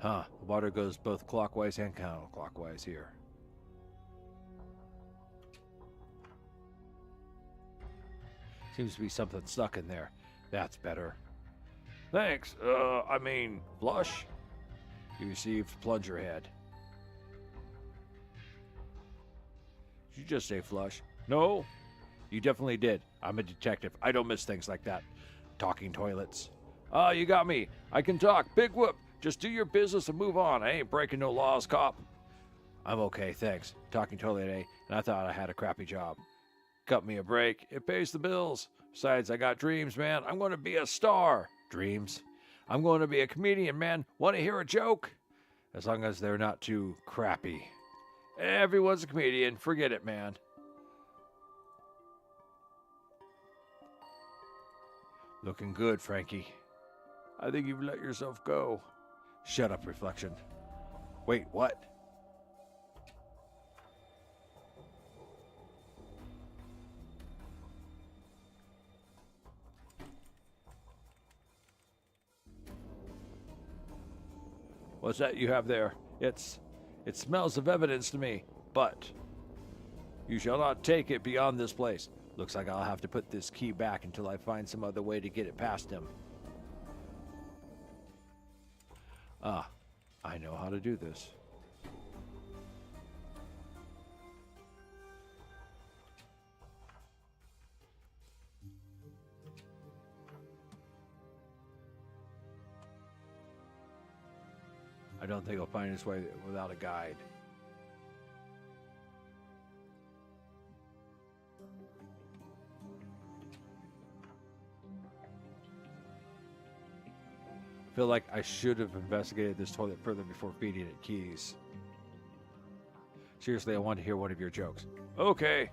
Huh, the water goes both clockwise and counterclockwise here. Seems to be something stuck in there. That's better. Thanks. I mean, flush. You received plunger head. Did you just say flush? No. You definitely did. I'm a detective. I don't miss things like that. Talking toilets. You got me. I can talk. Big whoop. Just do your business and move on. I ain't breaking no laws, cop. I'm okay, thanks. Talking toilet, eh? And I thought I had a crappy job. Cut me a break. It pays the bills. Besides, I got dreams, man. I'm going to be a star. Dreams? I'm going to be a comedian, man. Want to hear a joke? As long as they're not too crappy. Everyone's a comedian. Forget it, man. Looking good, Frankie. I think you've let yourself go. Shut up, reflection. Wait, what? What's that you have there? It smells of evidence to me, but you shall not take it beyond this place. Looks like I'll have to put this key back until I find some other way to get it past him. I know how to do this. I don't think he'll find his way without a guide. I feel like I should have investigated this toilet further before feeding it keys. Seriously, I want to hear one of your jokes. Okay.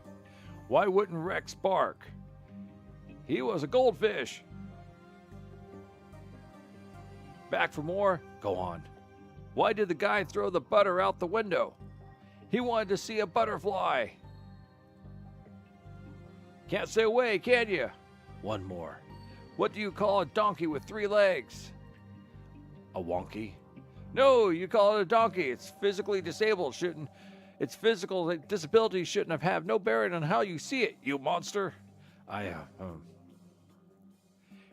Why wouldn't Rex bark? He was a goldfish. Back for more? Go on. Why did the guy throw the butter out the window? He wanted to see a butterfly. Can't stay away, can you? One more. What do you call a donkey with 3 legs? A wonky? No, you call it a donkey. It's physically disabled. Its physical disability shouldn't have no bearing on how you see it, you monster.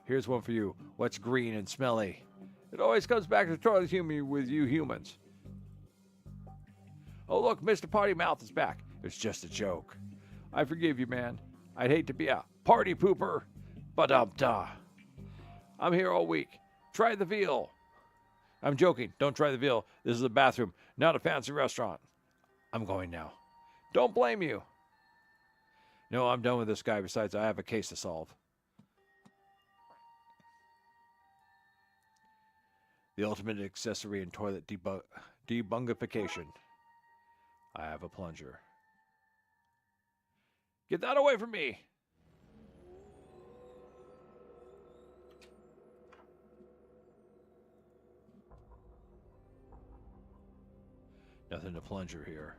Here's one for you. What's green and smelly? It always comes back to toilet humor with you humans. Oh, look, Mr. Potty Mouth is back. It's just a joke. I forgive you, man. I'd hate to be a party pooper. Ba-dum-da. I'm here all week. Try the veal. I'm joking. Don't try the veal. This is a bathroom, not a fancy restaurant. I'm going now. Don't blame you. No, I'm done with this guy. Besides, I have a case to solve. The ultimate accessory in toilet debungification. I have a plunger. Get that away from me! Nothing to plunger here.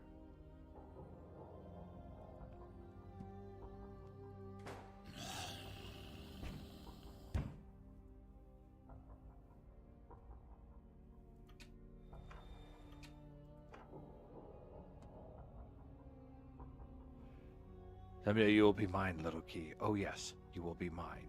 Someday you will be mine, little key. Oh yes, you will be mine.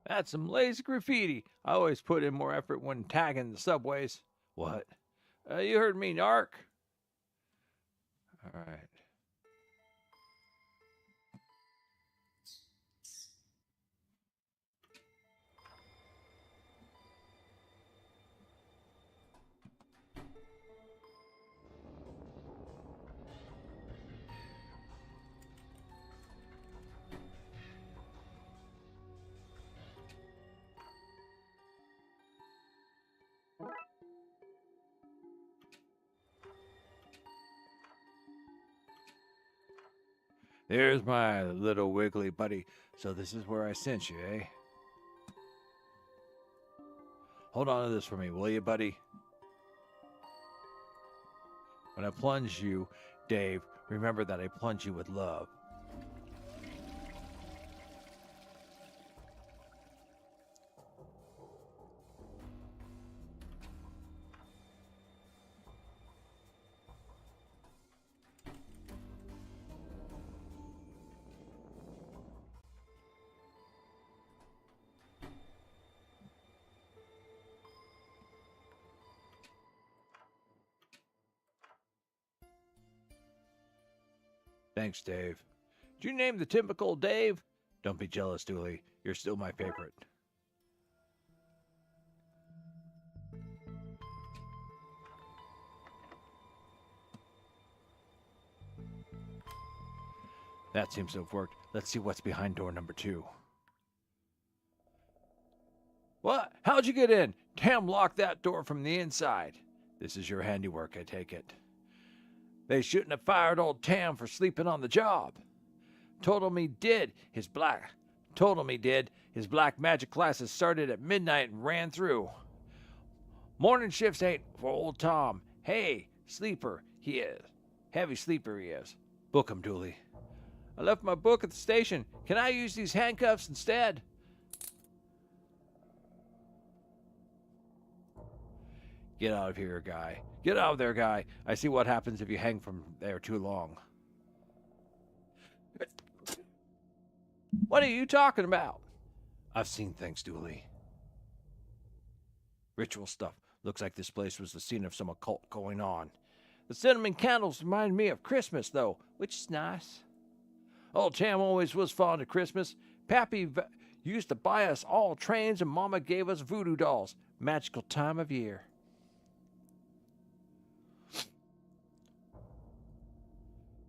That's some lazy graffiti. I always put in more effort when tagging the subways. What? You heard me, narc. All right. There's my little wiggly buddy. So this is where I sent you, eh? Hold on to this for me, will you, buddy? When I plunge you, Dave, remember that I plunge you with love. Thanks, Dave. Did you name the typical Dave? Don't be jealous, Dooley. You're still my favorite. That seems to have worked. Let's see what's behind door number 2. What? How'd you get in? Tam locked that door from the inside. This is your handiwork, I take it. They shouldn't have fired old Tam for sleeping on the job. Told him he did. His black magic classes started at midnight and ran through. Morning shifts ain't for old Tom. Hey, sleeper, he is. Heavy sleeper he is. Book him, Dooley. I left my book at the station. Can I use these handcuffs instead? Get out of here, guy. Get out of there, guy. I see what happens if you hang from there too long. What are you talking about? I've seen things, Dooley. Ritual stuff. Looks like this place was the scene of some occult going on. The cinnamon candles remind me of Christmas, though, which is nice. Old Tam always was fond of Christmas. Pappy used to buy us all trains, and Mama gave us voodoo dolls. Magical time of year.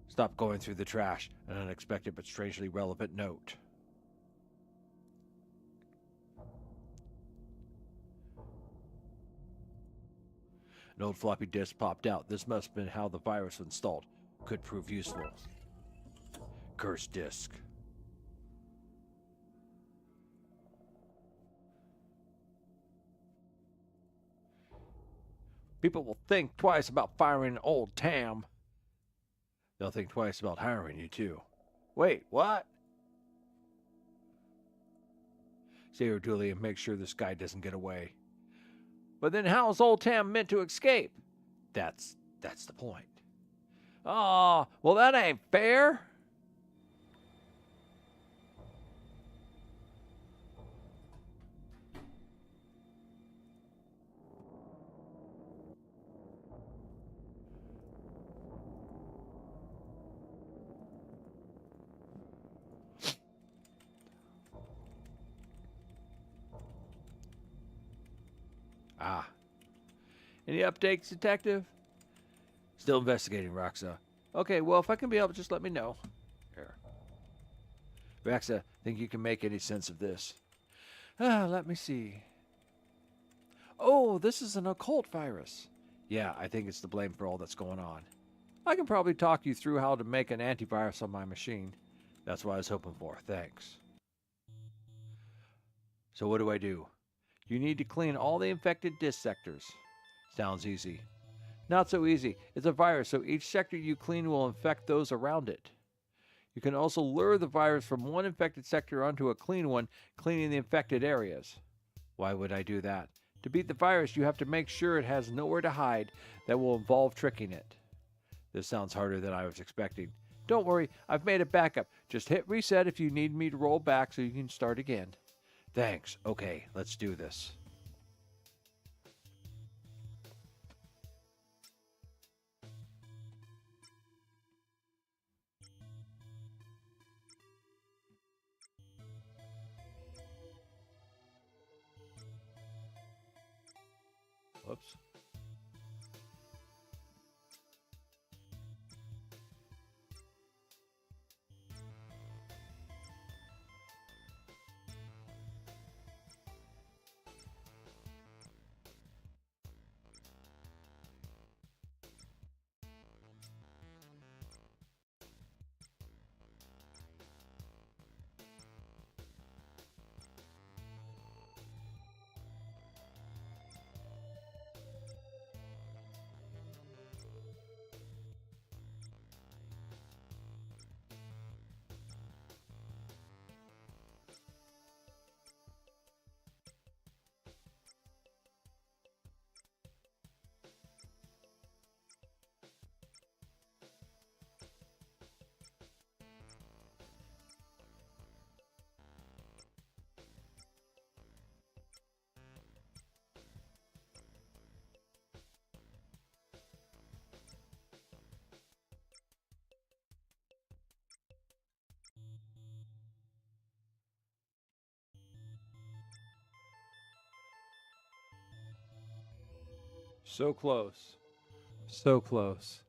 Stop going through the trash. An unexpected but strangely relevant note. An old floppy disk popped out. This must have been how the virus was installed. Could prove useful. Cursed disk. People will think twice about firing old Tam. They'll think twice about hiring you, too. Wait, what? Stay here, Dooley, and make sure this guy doesn't get away. But then how's old Tam meant to escape? That's the point. Oh, well that ain't fair. Ah. Any updates, Detective? Still investigating, Roxa. Okay, well, if I can be helped, just let me know. Here. Roxa, think you can make any sense of this? Let me see. Oh, this is an occult virus. Yeah, I think it's to blame for all that's going on. I can probably talk you through how to make an antivirus on my machine. That's what I was hoping for. Thanks. So what do I do? You need to clean all the infected disk sectors. Sounds easy. Not so easy. It's a virus, so each sector you clean will infect those around it. You can also lure the virus from one infected sector onto a clean one, cleaning the infected areas. Why would I do that? To beat the virus, you have to make sure it has nowhere to hide. That will involve tricking it. This sounds harder than I was expecting. Don't worry, I've made a backup. Just hit reset if you need me to roll back so you can start again. Thanks. Okay, let's do this. Whoops. So close. So close.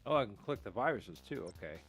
Oh, I can click the viruses too. Okay.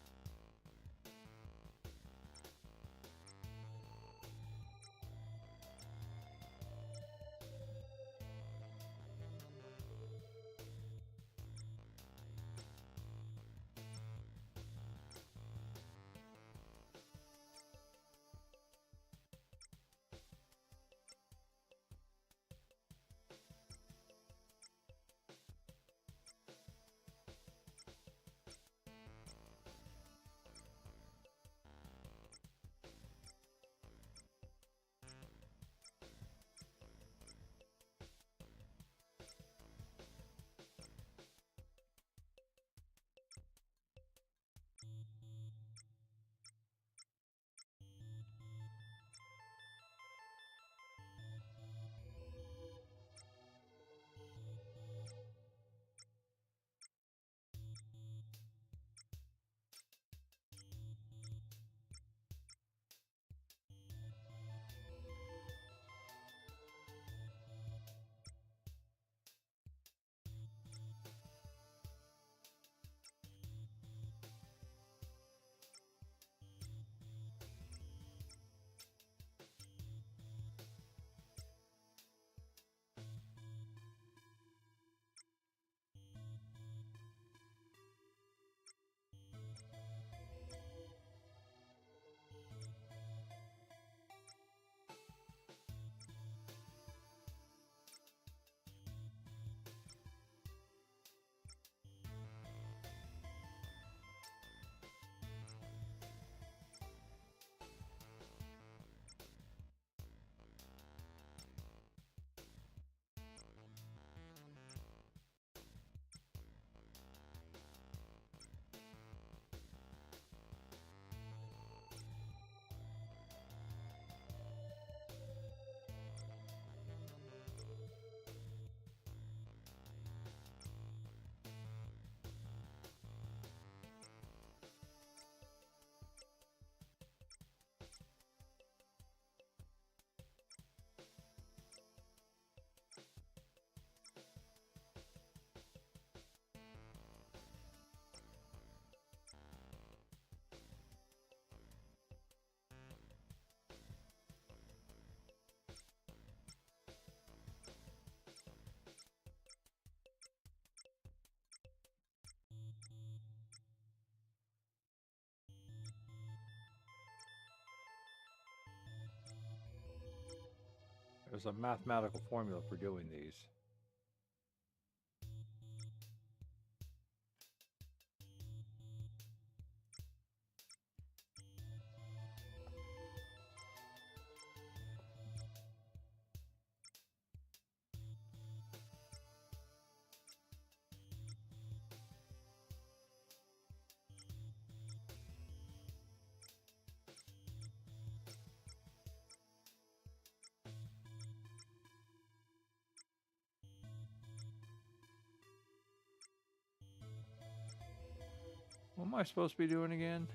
There's a mathematical formula for doing these. What am I supposed to be doing again?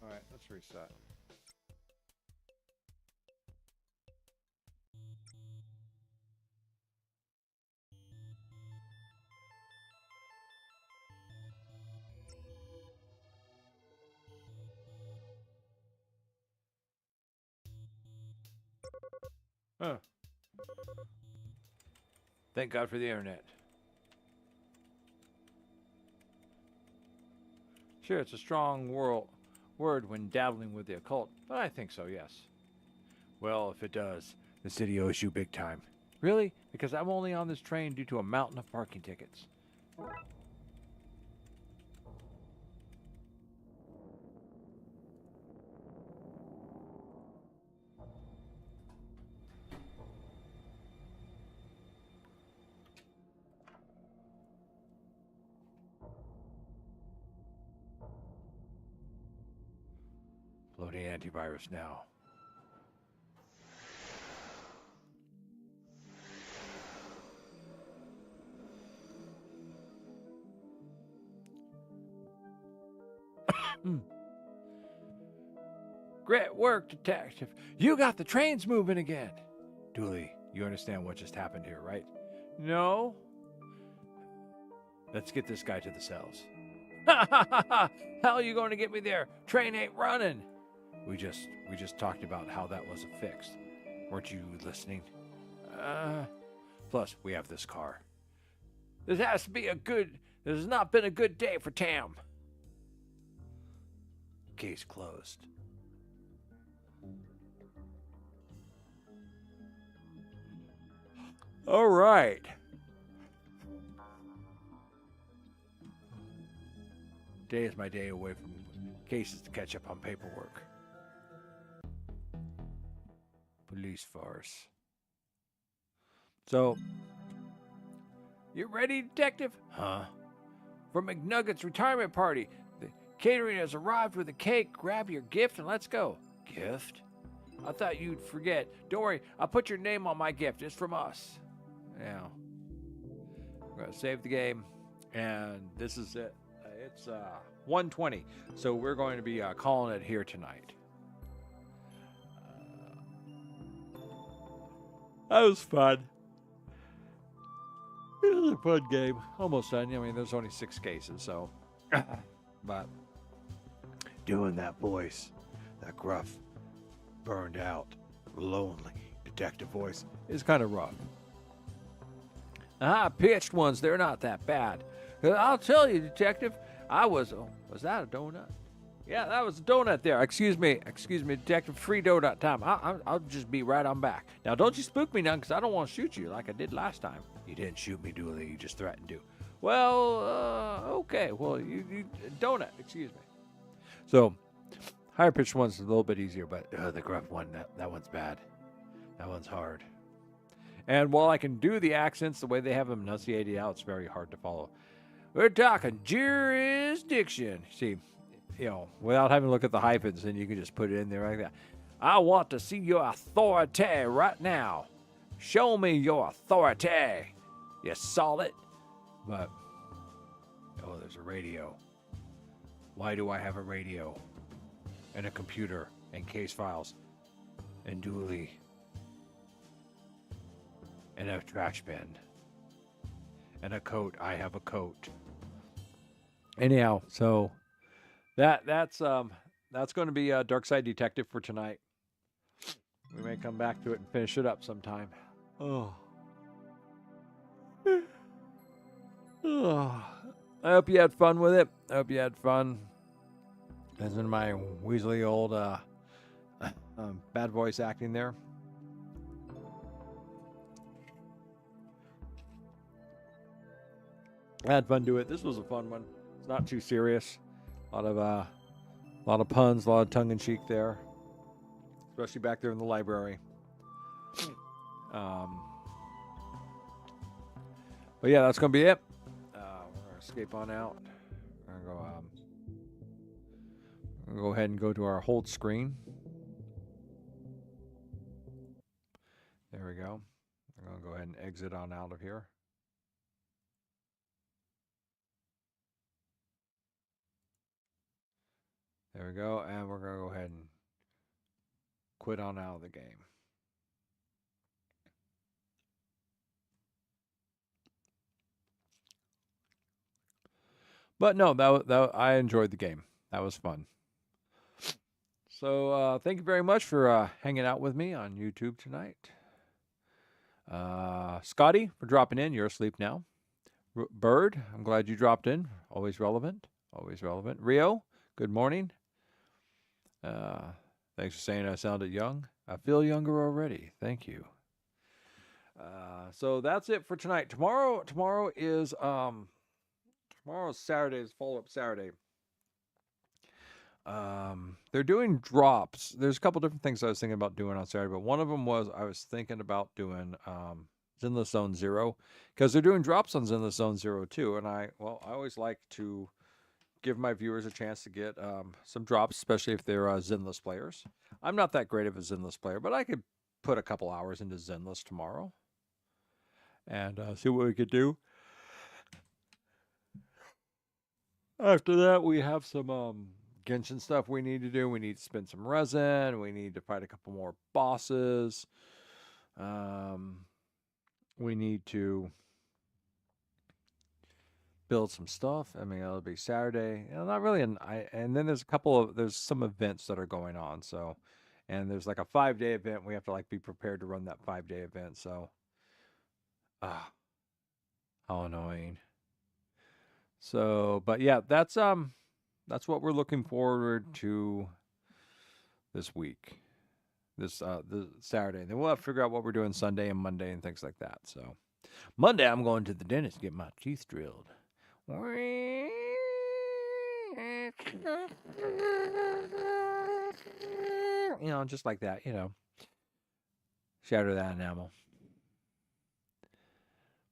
All right, let's reset. Huh. Thank God for the internet. Sure, it's a strong word when dabbling with the occult, but I think so, yes. Well, if it does, the city owes you big time. Really? Because I'm only on this train due to a mountain of parking tickets. Loading antivirus now. Great work, detective. You got the trains moving again. Dooley, you understand what just happened here, right? No. Let's get this guy to the cells. Ha ha ha ha! How are you going to get me there? Train ain't running. We just talked about how that wasn't fixed. Weren't you listening? Plus, we have this car. This has not been a good day for Tam. Case closed. All right. Today is my day away from cases to catch up on paperwork. Police farce. So, you ready, detective? Huh? For McNugget's retirement party. The catering has arrived with a cake. Grab your gift and let's go. Gift? I thought you'd forget. Don't worry, I'll put your name on my gift. It's from us. Now, we're going to save the game. And this is it. It's 1:20. So we're going to be calling it here tonight. That was fun. It was a fun game. Almost done. I mean, there's only 6 cases, so. But doing that voice, that gruff, burned out, lonely detective voice is kind of rough. The high-pitched ones, they're not that bad. I'll tell you, detective, was that a donut? Yeah, that was a donut there. Excuse me, detective, free donut time. I'll just be right on back. Now, don't you spook me none, because I don't want to shoot you like I did last time. You didn't shoot me, Dooley. You just threatened to. Well, okay. Well, you donut, excuse me. So, higher pitched one's a little bit easier, but the gruff one, that one's bad. That one's hard. And while I can do the accents the way they have them enunciated out, it's very hard to follow. We're talking jurisdiction. See, without having to look at the hyphens, and you can just put it in there like that. I want to see your authority right now. Show me your authority. You solid. But, there's a radio. Why do I have a radio? And a computer, and case files, and Dooley, and a trash bin, and a coat. I have a coat. Anyhow, so that's going to be Darkside Detective for tonight. We may come back to it and finish it up sometime. Oh. I hope you had fun with it. I hope you had fun. As in my Weasley old bad voice acting there. I had fun doing it. This was a fun one. It's not too serious. A lot of puns, a lot of tongue in cheek there, especially back there in the library. But yeah, that's gonna be it. We're gonna escape on out. We're gonna go ahead and go to our hold screen. There we go. I'm gonna go ahead and exit on out of here. There we go, and we're going to go ahead and quit on out of the game. But no, that I enjoyed the game. That was fun. So thank you very much for hanging out with me on YouTube tonight. Scotty, for dropping in. You're asleep now. Bird, I'm glad you dropped in. Always relevant. Always relevant. Rio, good morning. Thanks for saying I sounded young. I feel younger already. Thank you. So that's it for tonight. Tomorrow is Saturday. Is follow-up Saturday. They're doing drops. There's a couple different things I was thinking about doing on Saturday, but one of them was I was thinking about doing Zenless Zone Zero, because they're doing drops on Zenless Zone Zero too. And I always like to give my viewers a chance to get some drops, especially if they're Zenless players. I'm not that great of a Zenless player, but I could put a couple hours into Zenless tomorrow and see what we could do. After that, we have some Genshin stuff we need to do. We need to spend some resin. We need to fight a couple more bosses. We need to build some stuff. I mean, it'll be Saturday. Not really. And then there's some events that are going on. So, and there's like a 5-day event. We have to like be prepared to run that 5-day event. So, how annoying. So, but yeah, that's what we're looking forward to this week, this Saturday. And then we'll have to figure out what we're doing Sunday and Monday and things like that. So, Monday I'm going to the dentist to get my teeth drilled. You know, just like that, you know. Shatter that enamel.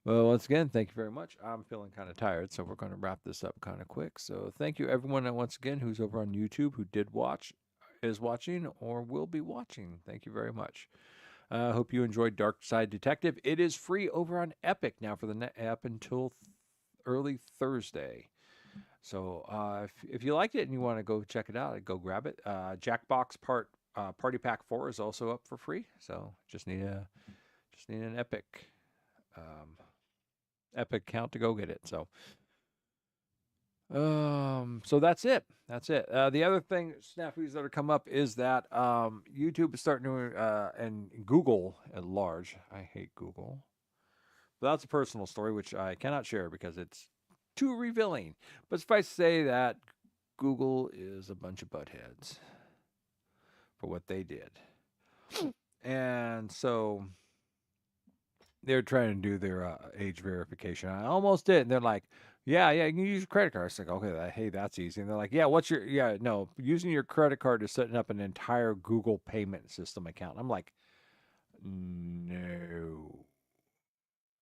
Well, once again, thank you very much. I'm feeling kind of tired, so we're going to wrap this up kind of quick. So thank you, everyone, once again, who's over on YouTube, who did watch, is watching, or will be watching. Thank you very much. I hope you enjoyed Darkside Detective. It is free over on Epic now for the app until early Thursday. So if you liked it and you want to go check it out, go grab it. Jackbox Party Pack 4 is also up for free. So just need an Epic account to go get it. So so that's it. The other thing, snafus that are come up, is that YouTube is starting to and Google at large. I hate Google. But that's a personal story which I cannot share because it's too revealing. But suffice to say that Google is a bunch of buttheads for what they did. And so they're trying to do their age verification. I almost did. And they're like, yeah, you can use your credit card. It's like, okay, hey, that's easy. And they're like, yeah, no, using your credit card is setting up an entire Google payment system account. I'm like, no.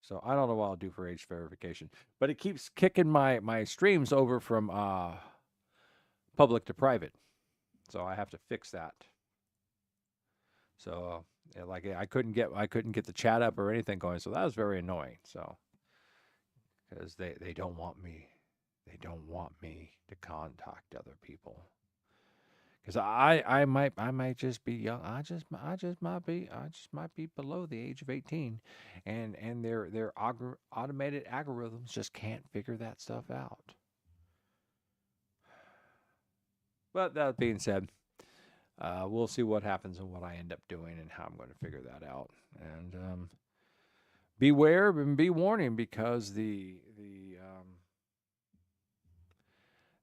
So I don't know what I'll do for age verification. But it keeps kicking my streams over from public to private. So I have to fix that. So I couldn't get the chat up or anything going. So that was very annoying. So because they don't want me to contact other people. Because I might just be young. I just might be below the age of 18, and their automated algorithms just can't figure that stuff out. But that being said, we'll see what happens and what I end up doing and how I'm going to figure that out. And beware and be warning, because the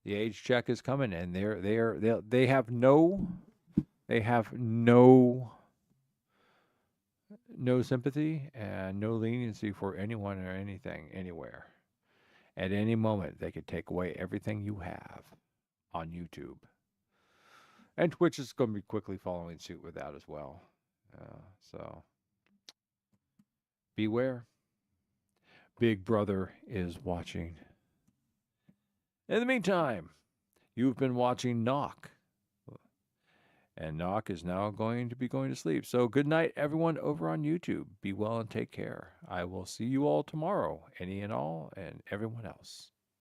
age check is coming, and they have no sympathy and no leniency for anyone or anything anywhere. At any moment, they could take away everything you have on YouTube. And Twitch is going to be quickly following suit with that as well. So beware. Big Brother is watching. In the meantime, you've been watching NOC. And NOC is now going to sleep. So good night, everyone over on YouTube. Be well and take care. I will see you all tomorrow, any and all, and everyone else.